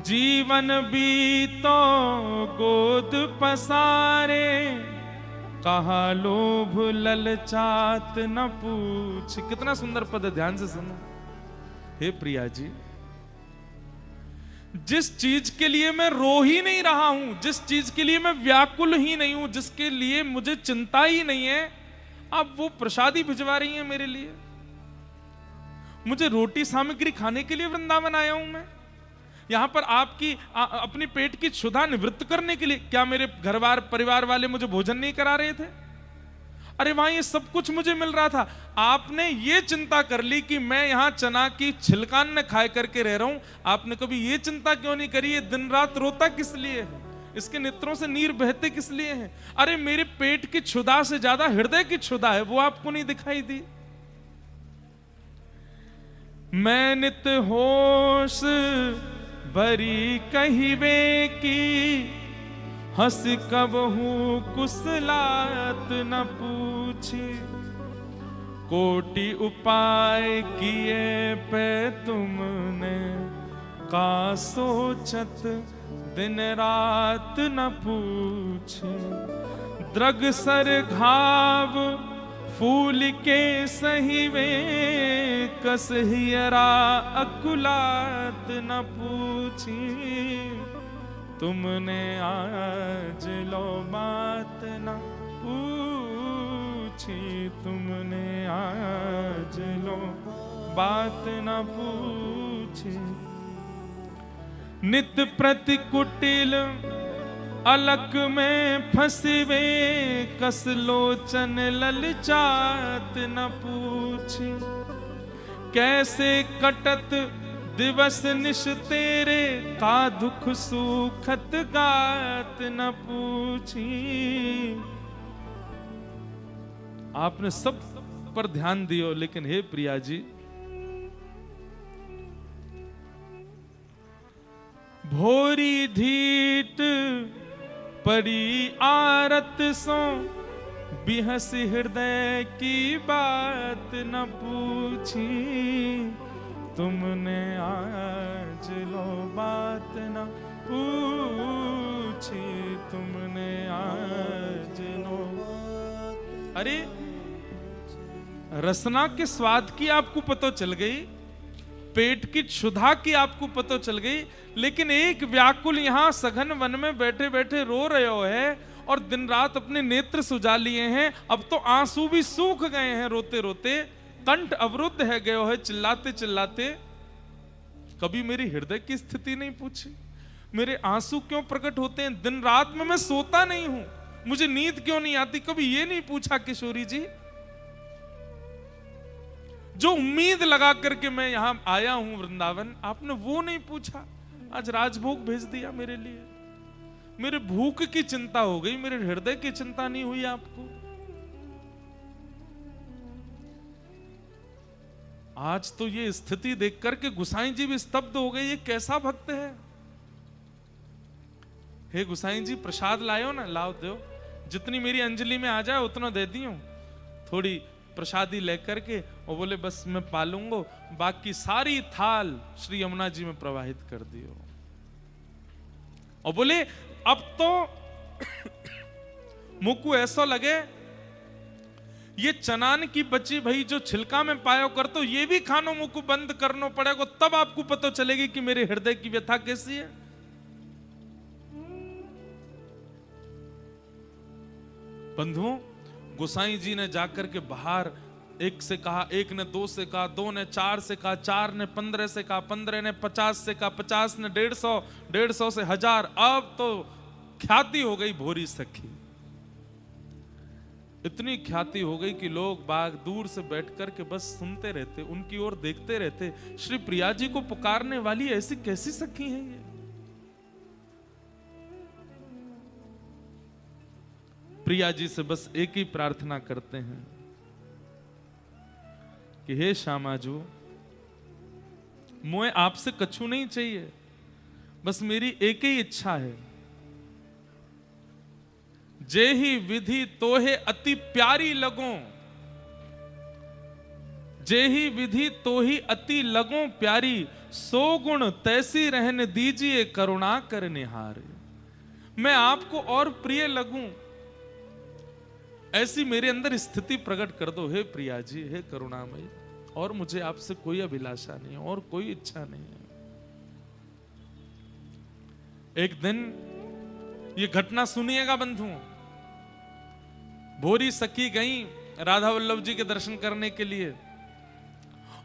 जीवन बीतो गोद पसारे, कहा लोभ ललचात न पूछ। कितना सुंदर पद है, ध्यान से सुनो। हे प्रिया जी, जिस चीज के लिए मैं रो ही नहीं रहा हूं, जिस चीज के लिए मैं व्याकुल ही नहीं हूं, जिसके लिए मुझे चिंता ही नहीं है, आप वो प्रसादी भिजवा रही हैं मेरे लिए। मुझे रोटी सामग्री खाने के लिए वृंदावन आया हूं मैं, यहां पर आपकी अपनी पेट की क्षुधा निवृत्त करने के लिए। क्या मेरे घर बार परिवार वाले मुझे भोजन नहीं करा रहे थे? अरे वहां ये सब कुछ मुझे मिल रहा था। आपने ये चिंता कर ली कि मैं यहां चना की छिलकान न खाए करके रह रहा हूं। आपने कभी ये चिंता क्यों नहीं करी ये दिन रात रोता किस लिए है, इसके नेत्रों से नीर बहते किस लिए हैं? अरे मेरे पेट की क्षुधा से ज्यादा हृदय की क्षुधा है, वो आपको नहीं दिखाई दी? मैं नित होश बरी कहिवे की, हंस कबहू कुशलात न पूछी। कोटि उपाय किए पे तुमने, का सोचत दिन रात न पूछे। द्रग सर घाव फूल के सहिवे, कस हियरा अकुलात न पूछी। तुमने आज लो बात न पूछी, तुमने आज लो बात न पूछी। नित प्रति कुटिल अलक में फंसवे, कस लोचन ललचात न पूछी। कैसे कटत दिवस निश तेरे, का दुख सुखत गात न पूछी। आपने सब पर ध्यान दियो, लेकिन हे प्रिया जी, भोरी ढीठ पड़ी आरत सो, बिहस हृदय की बात न पूछी। तुमने आज लो बात न पूछी, तुमने आज लो। अरे रसना के स्वाद की आपको पता चल गई, पेट की क्षुधा की आपको पता चल गई, लेकिन एक व्याकुल यहां सघन वन में बैठे बैठे रो रहे हो है और दिन रात अपने नेत्र सुजा लिए हैं। अब तो आंसू भी सूख गए हैं रोते रोते, कंठ अवरुद्ध है गए है चिल्लाते चिल्लाते। कभी मेरी हृदय की स्थिति नहीं पूछी, मेरे आंसू क्यों प्रकट होते हैं? दिन रात में मैं सोता नहीं हूं, मुझे नींद क्यों नहीं आती? कभी ये नहीं पूछा किशोरी जी? जो उम्मीद लगा करके मैं यहां आया हूं वृंदावन, आपने वो नहीं पूछा। आज राजभोग भेज दिया मेरे लिए। मेरे भूख की चिंता हो गई, मेरे हृदय की चिंता नहीं हुई आपको। आज तो ये स्थिति देख करके गुसाई जी भी स्तब्ध हो गए। ये कैसा भक्त है? हे गुसाई जी, प्रसाद लायो ना, लाओ दो, जितनी मेरी अंजलि में आ जाए उतना दे दियो। थोड़ी प्रसादी लेकर के और बोले बस मैं पालूंगा, बाकी सारी थाल श्री यमुना जी में प्रवाहित कर दियो। और बोले अब तो मुझको ऐसा लगे ये चनान की बची भाई जो छिलका में पायो कर, तो ये भी खानो मुझको बंद करना पड़ेगा, तब आपको पता चलेगी कि मेरे हृदय की व्यथा कैसी है। बंधुओं, गोसाई जी ने जाकर के बाहर एक से कहा, एक ने दो से कहा, दो ने चार से कहा, चार ने 15 से कहा, 15 ने 50 से कहा, 50 ने 150, 150 से 1000। अब तो ख्याति हो गई भोरी सखी, इतनी ख्याति हो गई कि लोग बाग दूर से बैठ कर के बस सुनते रहते, उनकी ओर देखते रहते। श्री प्रिया जी को पुकारने वाली ऐसी कैसी सखी है ये? प्रिया जी से बस एक ही प्रार्थना करते हैं कि हे श्यामाजू, मुझे आपसे कछु नहीं चाहिए, बस मेरी एक ही इच्छा है, जे ही विधि तोहे अति प्यारी लगो, जे ही विधि तो ही अति लगो प्यारी, सो गुण तैसी रहने दीजिए करुणा कर निहारे। मैं आपको और प्रिय लगूं, ऐसी मेरे अंदर स्थिति प्रकट कर दो हे प्रिया जी, हे करुणामयी। और मुझे आपसे कोई अभिलाषा नहीं है और कोई इच्छा नहीं है। एक दिन ये घटना सुनिएगा बंधुओं। भोरी सखी गई राधा वल्लभ जी के दर्शन करने के लिए,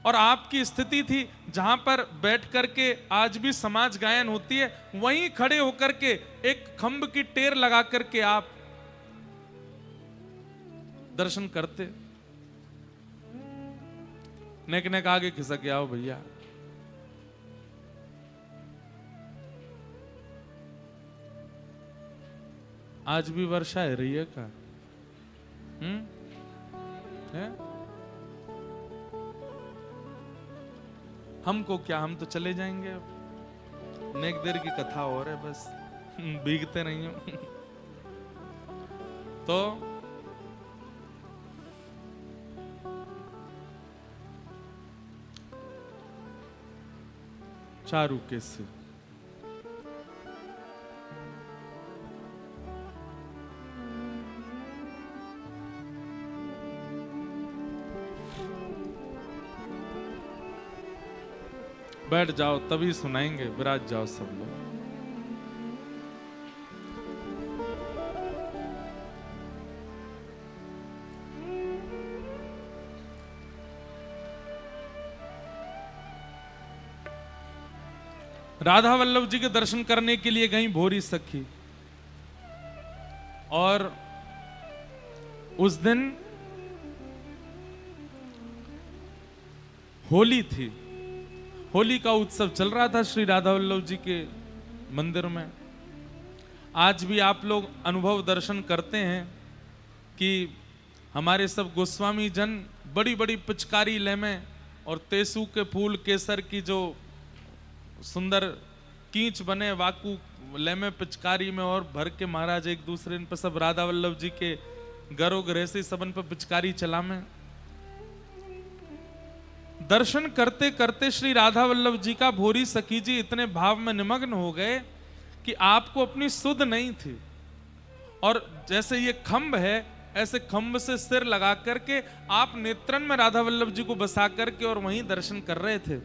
और आपकी स्थिति थी जहां पर बैठ करके आज भी समाज गायन होती है, वहीं खड़े होकर के एक खंभ की टेर लगा करके आप दर्शन करते। नेक नेक आगे खिसक आओ भैया। आज भी वर्षा है रही है का? है? हमको क्या, हम तो चले जाएंगे अब। नेक देर की कथा और है बस, भीगते नहीं हो। तो चारू कैसे बैठ जाओ, तभी सुनाएंगे। विराज जाओ सब लोग। राधा वल्लभ जी के दर्शन करने के लिए गई भोरी सखी, और उस दिन होली थी। होली का उत्सव चल रहा था श्री राधा वल्लभ जी के मंदिर में। आज भी आप लोग अनुभव दर्शन करते हैं कि हमारे सब गोस्वामी जन बड़ी बड़ी पिचकारी लेमें और तेसू के फूल केसर की जो सुंदर कींच बने वाकू लेमे पिचकारी में और भर के महाराज एक दूसरे इन पर सब राधा वल्लभ जी के गरो गृहसी सबन पर पिचकारी चला में। दर्शन करते करते श्री राधा वल्लभ जी का भोरी सखी जी इतने भाव में निमग्न हो गए कि आपको अपनी सुध नहीं थी, और जैसे ये खंभ है ऐसे खंभ से सिर लगा करके आप नेत्रन में राधा वल्लभ जी को बसा करके और वहीं दर्शन कर रहे थे।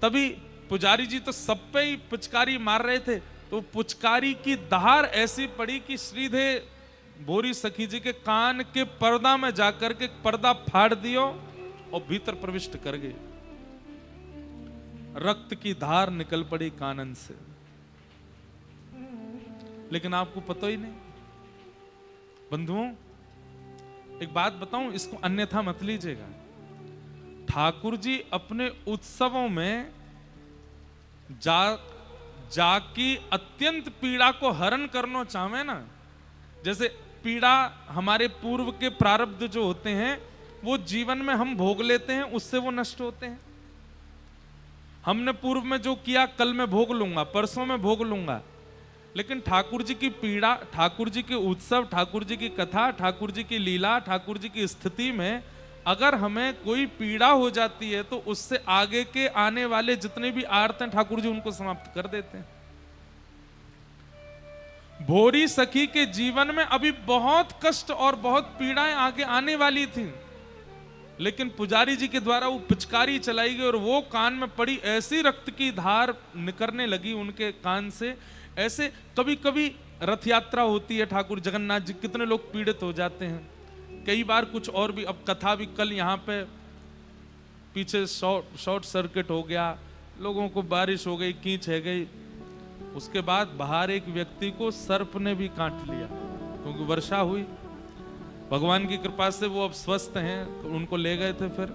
तभी पुजारी जी तो सब पे ही पुचकारी मार रहे थे, तो पुचकारी की धार ऐसी पड़ी कि सीधे भोरी सखी जी के कान के पर्दा में जाकर के पर्दा फाड़ दियो और भीतर प्रविष्ट कर गए। रक्त की धार निकल पड़ी कानन से, लेकिन आपको पता ही नहीं। बंधुओं, एक बात बताऊं, इसको अन्यथा मत लीजिएगा। ठाकुर जी अपने उत्सवों में जाकी अत्यंत पीड़ा को हरण करना चाहे ना, जैसे पीड़ा हमारे पूर्व के प्रारब्ध जो होते हैं वो जीवन में हम भोग लेते हैं, उससे वो नष्ट होते हैं। हमने पूर्व में जो किया कल मैं भोग लूंगा, परसों में भोग लूंगा, लेकिन ठाकुर जी की पीड़ा, ठाकुर जी के उत्सव, ठाकुर जी की कथा, ठाकुर जी की लीला, ठाकुर जी की स्थिति में अगर हमें कोई पीड़ा हो जाती है तो उससे आगे के आने वाले जितने भी आर्त हैं ठाकुर जी उनको समाप्त कर देते हैं। भोरी सखी के जीवन में अभी बहुत कष्ट और बहुत पीड़ाएं आगे आने वाली थी, लेकिन पुजारी जी के द्वारा वो पिचकारी चलाई गई और वो कान में पड़ी, ऐसी रक्त की धार निकलने लगी उनके कान से। ऐसे कभी कभी रथ यात्रा होती है, ठाकुर जगन्नाथ जी, कितने लोग पीड़ित हो जाते हैं। कई बार कुछ और भी, अब कथा भी कल यहाँ पे पीछे शॉर्ट सर्किट हो गया, लोगों को बारिश हो गई, कींच है गई, उसके बाद बाहर एक व्यक्ति को सर्प ने भी काट लिया क्योंकि वर्षा हुई। भगवान की कृपा से वो अब स्वस्थ हैं, तो उनको ले गए थे फिर।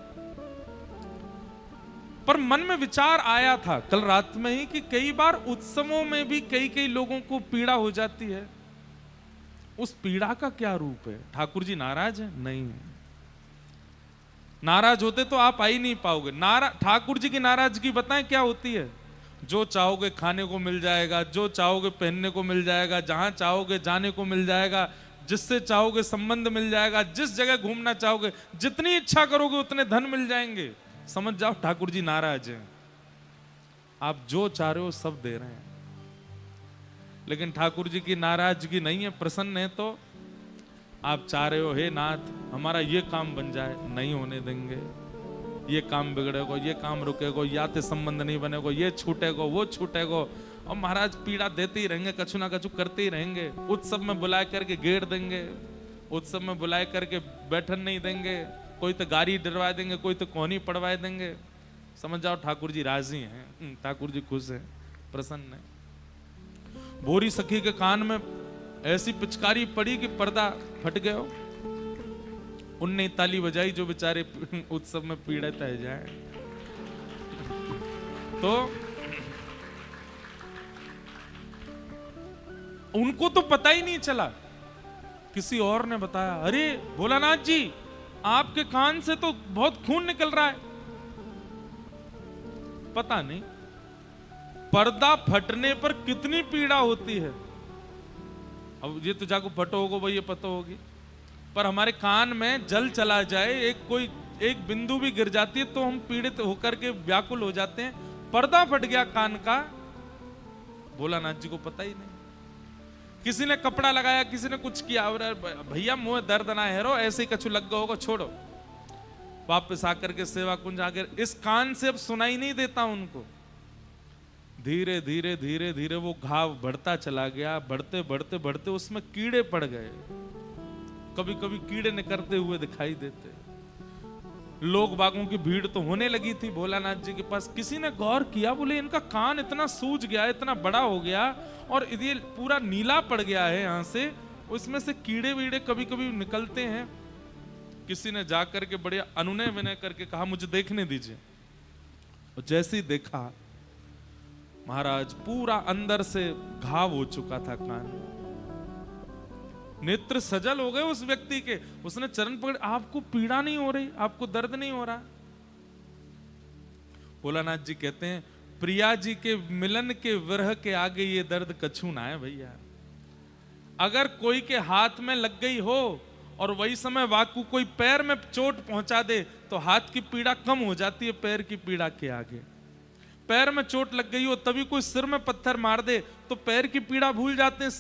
पर मन में विचार आया था कल रात में ही कि कई बार उत्सवों में भी कई लोगों को पीड़ा हो जाती है। उस पीड़ा का क्या रूप है? ठाकुर जी नाराज है? नहीं है। नाराज होते तो आप आ ही नहीं पाओगे। ठाकुर जी की नाराजगी बताएं क्या होती है? जो चाहोगे खाने को मिल जाएगा, जो चाहोगे पहनने को मिल जाएगा, जहां चाहोगे जाने को मिल जाएगा, जिससे चाहोगे संबंध मिल जाएगा, जिस जगह घूमना चाहोगे, जितनी इच्छा करोगे उतने धन मिल जाएंगे। समझ जाओ ठाकुर जी नाराज हैं। आप जो चाह रहे हो सब दे रहे हैं, लेकिन ठाकुर जी की नाराजगी नहीं है, प्रसन्न है। तो आप चाह रहे हो, हे नाथ हमारा ये काम बन जाए, नहीं होने देंगे। ये काम बिगड़ेगा, ये काम रुकेगा, या तो संबंध नहीं बनेगा, ये छूटेगा, वो छूटेगा, और महाराज पीड़ा देते ही रहेंगे, कछु ना कछु करते ही रहेंगे। उत्सव में बुला करके घेर देंगे, उत्सव में बुलाए करके बैठन नहीं देंगे, कोई तो गाड़ी डरवा देंगे, कोई तो कोहनी पड़वा देंगे। समझ जाओ ठाकुर जी राजी हैं, ठाकुर जी खुश हैं, प्रसन्न है। भोरी सखी के कान में ऐसी पिचकारी पड़ी कि पर्दा फट गया। उनने ताली बजाई जो बेचारे उत्सव में पीड़ित है जाए। तो उनको तो पता ही नहीं चला, किसी और ने बताया, अरे भोलानाथ जी आपके कान से तो बहुत खून निकल रहा है। पता नहीं पर्दा फटने पर कितनी पीड़ा होती है। अब ये तो जाको फटो होगा भाई, ये पता होगी, पर हमारे कान में जल चला जाए, एक बिंदु भी गिर जाती है तो हम पीड़ित होकर के व्याकुल हो जाते हैं। पर्दा फट गया कान का, भोलानाथ जी को पता ही नहीं। किसी ने कपड़ा लगाया, किसी ने कुछ किया, भैया मुंह दर्द ना है रो, ऐसे ही कछु लग गया होगा, छोड़ो। वापस आकर के सेवा कुंज आकर इस कान से अब सुनाई नहीं देता उनको। धीरे धीरे धीरे धीरे वो घाव बढ़ता चला गया, बढ़ते बढ़ते बढ़ते उसमें कीड़े पड़ गए। कभी कभी कीड़े निकलते हुए दिखाई देते। लोग बागों की भीड़ तो होने लगी थी भोलानाथ जी के पास। किसी ने गौर किया, बोले इनका कान इतना सूज गया, इतना बड़ा हो गया और ये पूरा नीला पड़ गया है यहां से, उसमें से कीड़े वीड़े कभी कभी निकलते हैं। किसी ने जाकर के बड़े अनुनय विनय करके कहा मुझे देखने दीजिए। और जैसे ही देखा, महाराज पूरा अंदर से घाव हो चुका था कान। नेत्र सजल हो गए उस व्यक्ति के। उसने चरण पकड़े, आपको पीड़ा नहीं हो रही, आपको दर्द नहीं हो रहा? भोलानाथ जी कहते हैं, प्रिया जी के मिलन के विरह के आगे ये दर्द कछू ना है भैया। अगर कोई के हाथ में लग गई हो और वही समय वाकू कोई पैर में चोट पहुंचा दे तो हाथ की पीड़ा कम हो जाती है पैर की पीड़ा के आगे। पैर में चोट लग गई हो, तभी कोई सिर में पत्थर मार दे तो पैर की पीड़ा भूल जाते हैं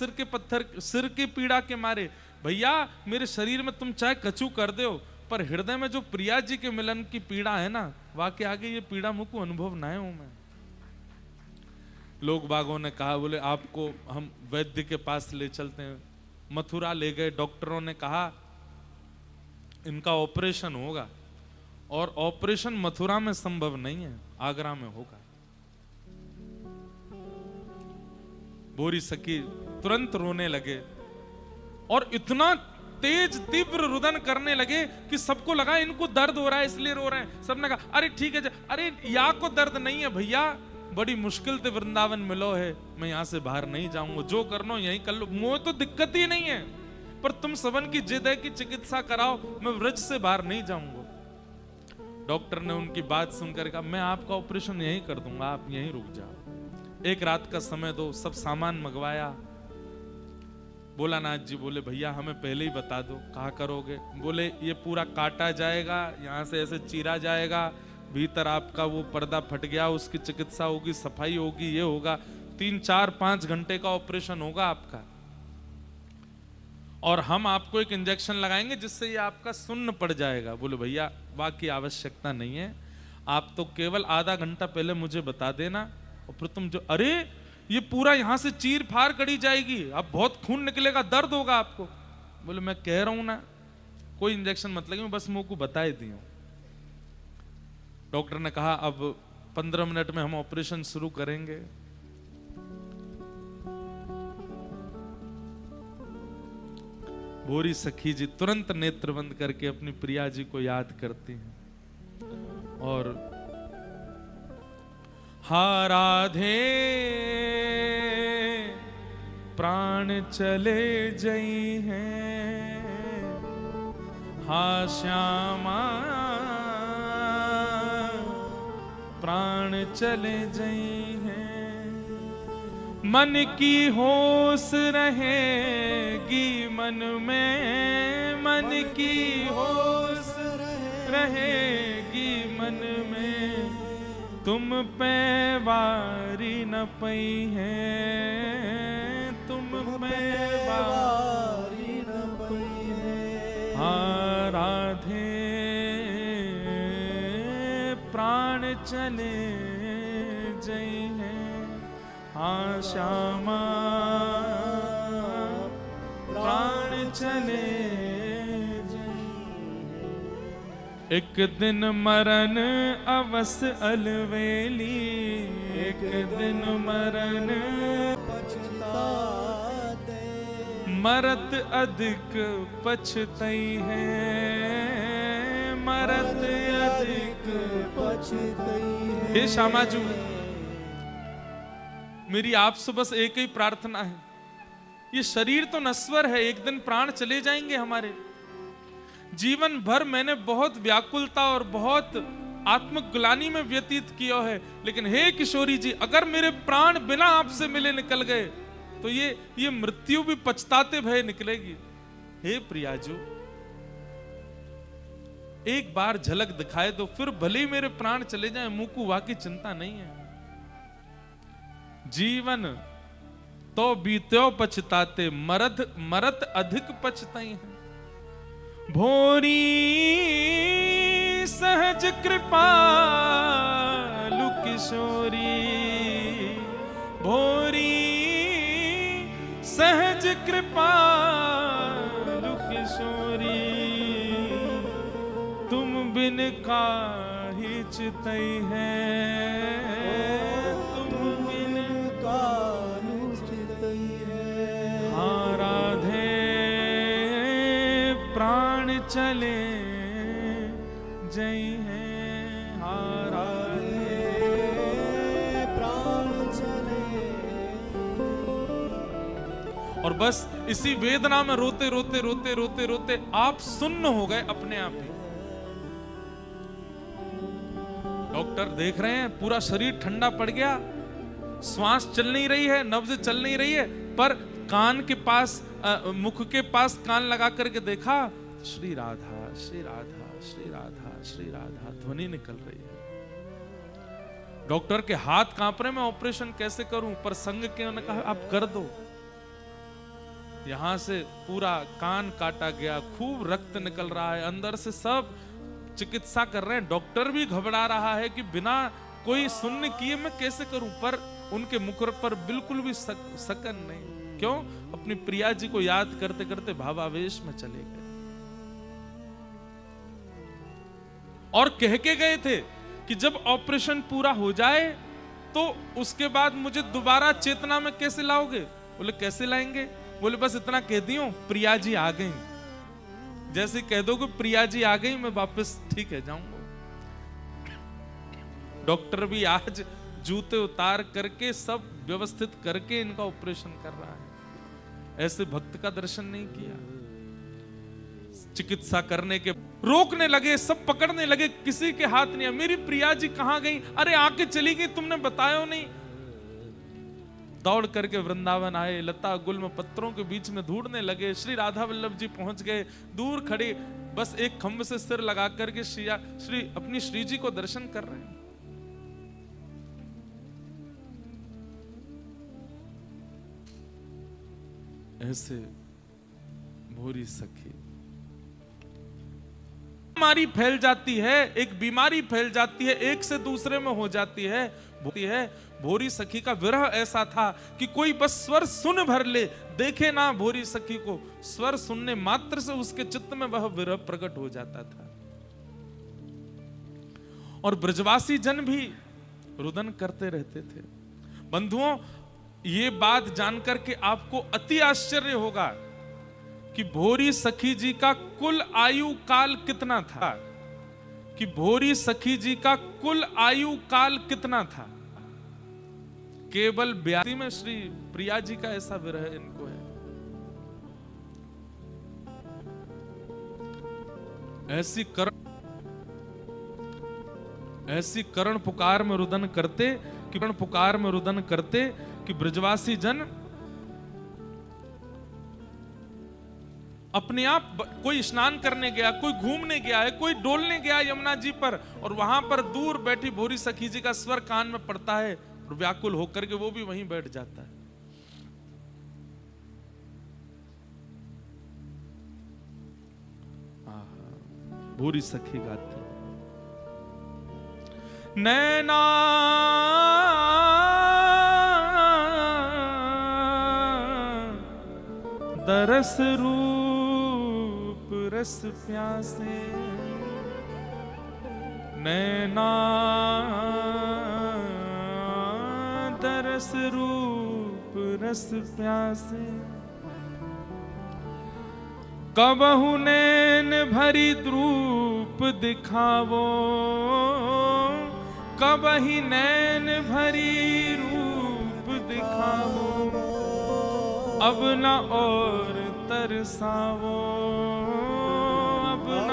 सिर की पीड़ा के मारे। भैया मेरे शरीर में तुम चाहे कचू कर दो, पर हृदय में जो प्रिया जी के मिलन की पीड़ा है ना, वाके आगे ये पीड़ा मुझको अनुभव ना हो। मैं लोग बागों ने कहा, बोले आपको हम वैद्य के पास ले चलते हैं। मथुरा ले गए, डॉक्टरों ने कहा इनका ऑपरेशन होगा, और ऑपरेशन मथुरा में संभव नहीं है, आगरा में होगा। बोरी सखी तुरंत रोने लगे और इतना तेज तीव्र रुदन करने लगे कि सबको लगा इनको दर्द हो रहा है इसलिए रो रहे हैं। सबने कहा अरे ठीक है, अरे या को दर्द नहीं है भैया, बड़ी मुश्किल से वृंदावन मिलो है, मैं यहां से बाहर नहीं जाऊंगा, जो करना यहीं कर लो, मुझे तो दिक्कत ही नहीं है, पर तुम सबन की जिद है कि चिकित्सा कराओ, मैं व्रज से बाहर नहीं जाऊंगा। डॉक्टर ने उनकी बात सुनकर कहा, मैं आपका ऑपरेशन यहीं कर दूंगा, आप यहीं रुक जाओ, एक रात का समय दो। सब सामान मंगवाया। भोलानाथ जी बोले भैया हमें पहले ही बता दो, कहा करोगे? बोले ये पूरा काटा जाएगा, यहां से ऐसे चीरा जाएगा, भीतर आपका वो पर्दा फट गया, उसकी चिकित्सा होगी, सफाई होगी, ये होगा, 3, 4, 5 घंटे का ऑपरेशन होगा आपका, और हम आपको एक इंजेक्शन लगाएंगे जिससे ये आपका सुन्न पड़ जाएगा। बोले भैया बाकी आवश्यकता नहीं है, आप तो केवल आधा घंटा पहले मुझे बता देना, और फिर तुम जो, अरे ये पूरा यहां से चीर फाड़ करी जाएगी, अब बहुत खून निकलेगा, दर्द होगा आपको। बोले मैं कह रहा हूं ना, कोई इंजेक्शन मत लगे, मैं बस मुंह को बता ही दी हूं। डॉक्टर ने कहा अब 15 मिनट में हम ऑपरेशन शुरू करेंगे। भोरी सखी जी तुरंत नेत्र बंद करके अपनी प्रिया जी को याद करती हैं और हा राधे प्राण चले जई हैं, हा श्यामा प्राण चले जई हैं, मन की होश रहेगी मन में, मन की होश रहेगी मन में, तुम पे वारी न पई है, तुम पे वारी न पई है, हाँ राधे प्राण चले जई हैं, हाँ श्यामा प्राण चले एक दिन मरण अवस अलवेली, एक दिन मरण पछताते, मरत अधिक पछतई है, मरत अधिक पछताई है। हे श्यामाजू, मेरी आपसे बस एक ही प्रार्थना है, ये शरीर तो नश्वर है, एक दिन प्राण चले जाएंगे हमारे। जीवन भर मैंने बहुत व्याकुलता और बहुत आत्मग्लानि में व्यतीत किया है, लेकिन हे किशोरी जी, अगर मेरे प्राण बिना आपसे मिले निकल गए तो ये मृत्यु भी पछताते भय निकलेगी। हे प्रियाजू, एक बार झलक दिखाए दो, फिर भले ही मेरे प्राण चले जाएं, मुकुवा की चिंता नहीं है। जीवन तो बीत्यो पछताते, मरत अधिक पछताई है। भोरी सहज कृपालु किशोरी, भोरी सहज कृपालु किशोरी, तुम बिन काहि चितई है, तुम बिन काहि चितई है। हाँ राधे प्राण चले जय है, हाँ राधे प्राण चले। और बस इसी वेदना में रोते रोते रोते रोते रोते आप सुन्न हो गए अपने आप ही। डॉक्टर देख रहे हैं पूरा शरीर ठंडा पड़ गया, श्वास चल नहीं रही है, नब्ज चल नहीं रही है, पर कान के पास मुख के पास कान लगा करके देखा, श्री राधा श्री राधा श्री राधा श्री राधा ध्वनि निकल रही है। डॉक्टर के हाथ कांप रहे, मैं ऑपरेशन कैसे करूं, पर संग के उन्होंने कहा आप कर दो। यहां से पूरा कान काटा गया, खूब रक्त निकल रहा है, अंदर से सब चिकित्सा कर रहे हैं। डॉक्टर भी घबरा रहा है कि बिना कोई सुन्न किए मैं कैसे करूं, पर उनके मुख पर बिल्कुल भी सकन नहीं। क्यों? अपनी प्रिया जी को याद करते करते भावावेश में चले गए। और कह के गए थे कि जब ऑपरेशन पूरा हो जाए तो उसके बाद मुझे दोबारा चेतना में कैसे लाओगे? बोले कैसे लाएंगे? बोले बस इतना कह दियो प्रिया जी आ गई, जैसे कह दो कि प्रिया जी आ गई मैं वापस ठीक है जाऊंगा। डॉक्टर भी आज जूते उतार करके सब व्यवस्थित करके इनका ऑपरेशन कर रहा है। ऐसे भक्त का दर्शन नहीं किया। चिकित्सा करने के रोकने लगे, सब पकड़ने लगे, किसी के हाथ नहीं। मेरी प्रिया जी कहां गई? अरे आके चली गई, तुमने बताया नहीं। दौड़ करके वृंदावन आए, लता गुल्म पत्रों के बीच में ढूंढने लगे। श्री राधा वल्लभ जी पहुंच गए, दूर खड़े बस एक खंभ से सिर लगा करके अपनी श्री जी को दर्शन कर रहे हैं। ऐसे भोरी सखी बीमारी फैल जाती है, एक बीमारी फैल जाती है, एक से दूसरे में हो जाती है। भोरी सखी का विरह ऐसा था कि कोई बस स्वर सुन भर ले, देखे ना भोरी सखी को, स्वर सुनने मात्र से उसके चित्त में वह विरह प्रकट हो जाता था। और ब्रजवासी जन भी रुदन करते रहते थे। बंधुओं, ये बात जानकर के आपको अति आश्चर्य होगा कि भोरी सखी जी का कुल आयु काल कितना था, कि भोरी सखी जी का कुल आयु काल कितना था। केवल 82 में श्री प्रिया जी का ऐसा विरह इनको है। ऐसी करण पुकार में रुदन करते कि ब्रजवासी जन अपने आप, कोई स्नान करने गया, कोई घूमने गया है, कोई डोलने गया यमुना जी पर, और वहां पर दूर बैठी भोरी सखी जी का स्वर कान में पड़ता है और व्याकुल होकर के वो भी वहीं बैठ जाता है। भोरी सखी गाती, नैना दरस रूप रस प्यासे, नैना दरस रूप रस प्यासे, कबहु नैन भरी द्रूप दिखावो, कबही नैन भरी रूप दिखावो, अब न और तरसावो, अब न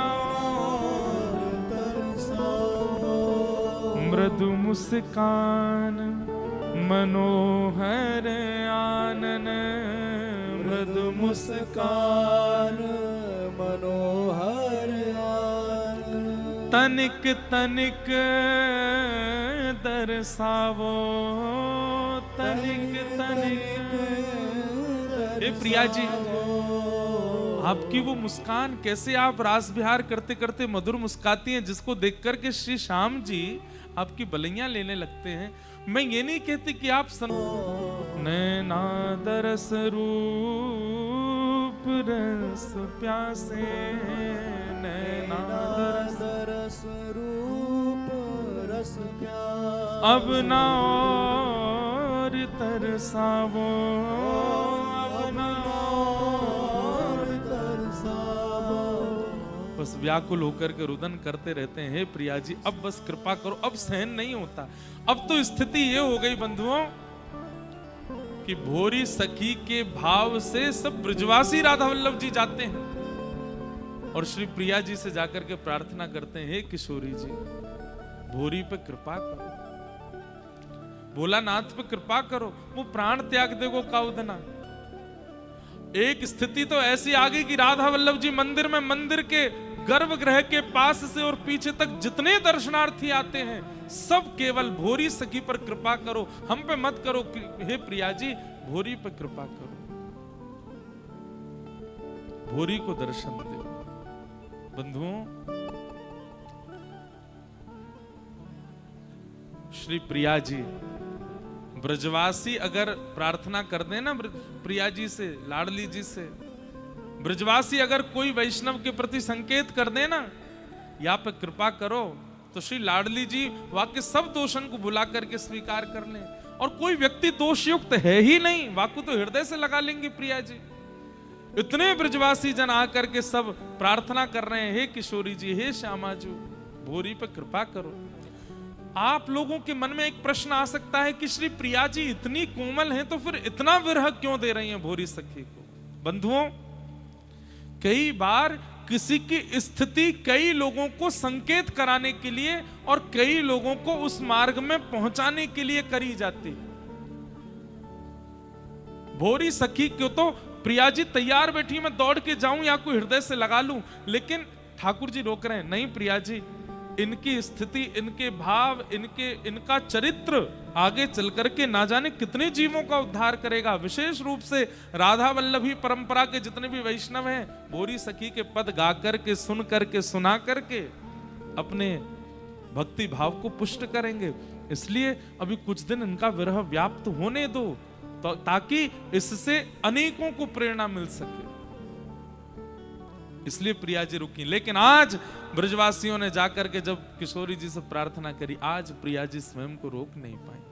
और तरसावो। मृदु मुस्कान मनोहर आनन, मृदु मुस्कान मनोहर आनन, तनिक तनिक दर्शावो, तनिक तनिक। हे प्रिया जी, आपकी वो मुस्कान, कैसे आप रास विहार करते करते मधुर मुस्काती हैं, जिसको देख करके श्री श्याम जी आपकी बलैया लेने लगते हैं। मैं ये नहीं कहती कि आप नैना दरस रूप रस प्यासे, नैना दरस रूप रस प्यासे, अब ना और तरसावो, अब ना और तरसावो। बस व्याकुल होकर के रुदन करते रहते हैं, हे प्रिया जी अब बस कृपा करो, अब सहन नहीं होता। अब तो स्थिति ये हो गई बंधुओं कि भोरी सखी के भाव से सब ब्रजवासी राधा वल्लभ जी जाते हैं और श्री प्रिया जी से जाकर के प्रार्थना करते हैं, हे किशोरी जी भोरी पे कृपा करो, भोलानाथ पे कृपा करो, वो प्राण त्याग देगो काउदना। एक स्थिति तो ऐसी आ गई कि राधा वल्लभ जी मंदिर में, मंदिर के गर्भगृह के पास से और पीछे तक जितने दर्शनार्थी आते हैं सब केवल भोरी सखी पर कृपा करो, हम पे मत करो, हे प्रिया जी भोरी पे कृपा करो, भोरी को दर्शन दो। बंधुओं, श्री प्रिया जी ब्रजवासी अगर प्रार्थना कर दे ना प्रिया जी से, लाडली जी से, ब्रजवासी अगर कोई वैष्णव के प्रति संकेत कर दे ना, या पे कृपा करो, तो श्री लाडली जी वाक्य सब दोषन को भुला करके स्वीकार कर लें, और कोई व्यक्ति दोषयुक्त है ही नहीं, वाक्य तो हृदय से लगा लेंगे प्रिया जी। इतने ब्रजवासी जन आकर के सब प्रार्थना कर रहे हैं, हे किशोरी जी, हे श्यामा जी भोरी पे कृपा करो। आप लोगों के मन में एक प्रश्न आ सकता है कि श्री प्रिया जी इतनी कोमल हैं तो फिर इतना विरह क्यों दे रही हैं भोरी सखी को। बंधुओं, कई बार किसी की स्थिति कई लोगों को संकेत कराने के लिए और कई लोगों को उस मार्ग में पहुंचाने के लिए करी जाती है। भोरी सखी क्यों तो प्रिया जी तैयार बैठी, मैं दौड़ के जाऊं या कोई हृदय से लगा लूं, लेकिन ठाकुर जी रोक रहे हैं, नहीं प्रिया जी, इनकी स्थिति, इनके भाव, इनका चरित्र आगे चल करके ना जाने कितने जीवों का उद्धार करेगा। विशेष रूप से राधा वल्लभी परंपरा के जितने भी वैष्णव हैं, भोरी सखी के पद गा करके, सुन करके, सुना करके अपने भक्ति भाव को पुष्ट करेंगे। इसलिए अभी कुछ दिन इनका विरह व्याप्त होने दो, तो ताकि इससे अनेकों को प्रेरणा मिल सके। इसलिए प्रिया जी रुकी। लेकिन आज ब्रजवासियों ने जाकर के जब किशोरी जी से प्रार्थना करी, आज प्रिया जी स्वयं को रोक नहीं पाई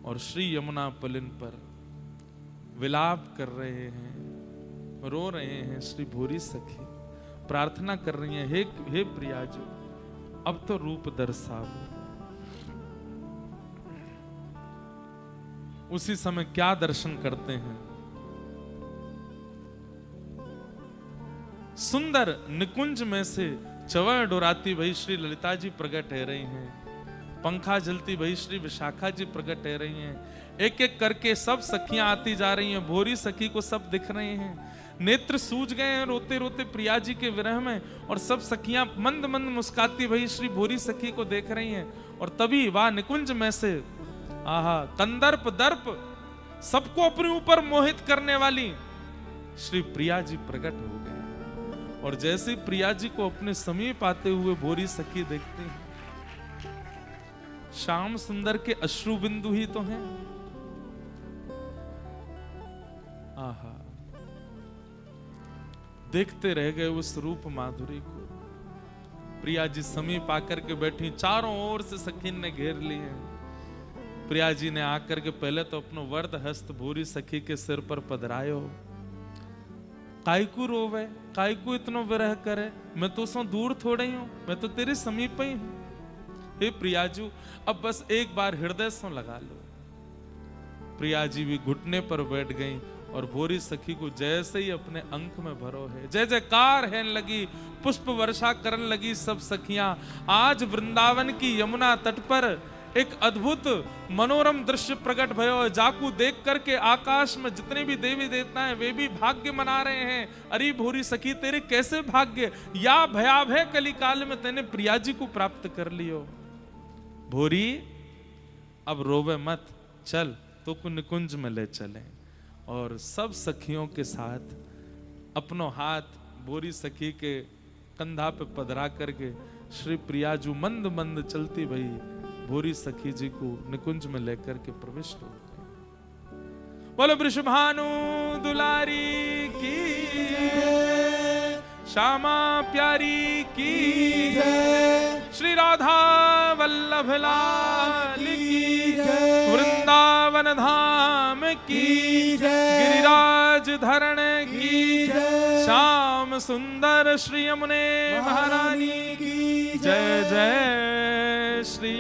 और श्री यमुना पुलिन पर विलाप कर रहे हैं, रो रहे हैं। श्री भोरी सखी प्रार्थना कर रही हैं, हे प्रिया जी अब तो रूप दर्शाओ। उसी समय क्या दर्शन करते हैं, सुंदर निकुंज में से चवर डोराती भई श्री ललिता जी प्रकट है रही हैं, पंखा जलती भई श्री विशाखा जी प्रकट है रही हैं। एक एक करके सब सखियां आती जा रही हैं, भोरी सखी को सब दिख रहे हैं, नेत्र सूज गए हैं रोते रोते प्रिया जी के विरह में, और सब सखियां मंद मंद मुस्काती भई श्री भोरी सखी को देख रही हैं। और तभी वह निकुंज में से आहा कंदर्प दर्प सबको अपने ऊपर मोहित करने वाली श्री प्रिया जी प्रकट हो गई। और जैसे प्रिया जी को अपने समीप आते हुए भोरी सखी देखते हैं, श्याम सुंदर के अश्रु बिंदु ही तो हैं। आहा, देखते रह गए उस रूप माधुरी को। प्रिया जी समीप आकर के बैठी, चारों ओर से सखीन ने घेर ली है। प्रिया जी ने आकर के पहले तो अपनो वर्द हस्त भूरी सखी के सिर पर पधरायो। कायकू रोवे, कायकू इतनो विरह करे, मैं तो सो दूर थोड़े ही हूं, मैं तो तेरे समीप ही हूं। हे प्रियाजू, अब बस एक बार हृदय से लगा लो। प्रिया जी भी घुटने पर बैठ गई और भोरी सखी को जैसे ही अपने अंक में भरो है, जय जयकार है लगी, पुष्प वर्षा करने लगी सब सखियां। आज वृंदावन की यमुना तट पर एक अद्भुत मनोरम दृश्य प्रकट भयो, जाकू देख करके आकाश में जितने भी देवी देवता हैं वे भी भाग्य मना रहे हैं। अरे भोरी सखी, तेरे कैसे भाग्य, या भयाभय कलिकाल में तेने प्रिया जी को प्राप्त कर लियो। भोरी अब रोवे मत, चल तो को निकुंज में ले चले। और सब सखियों के साथ अपनो हाथ भोरी सखी के कंधा पे पधरा करके श्री प्रियाजू मंद मंद चलती भई भोरी सखी जी को निकुंज में लेकर के प्रविष्ट हो गए। बोलो वृषभानु दुलारी की, श्यामा प्यारी की, श्री राधा वल्लभ लाल की, वृंदावन धाम की, गिरिराज धरण की, श्याम सुंदर श्री यमुने महारानी की जय। जय श्री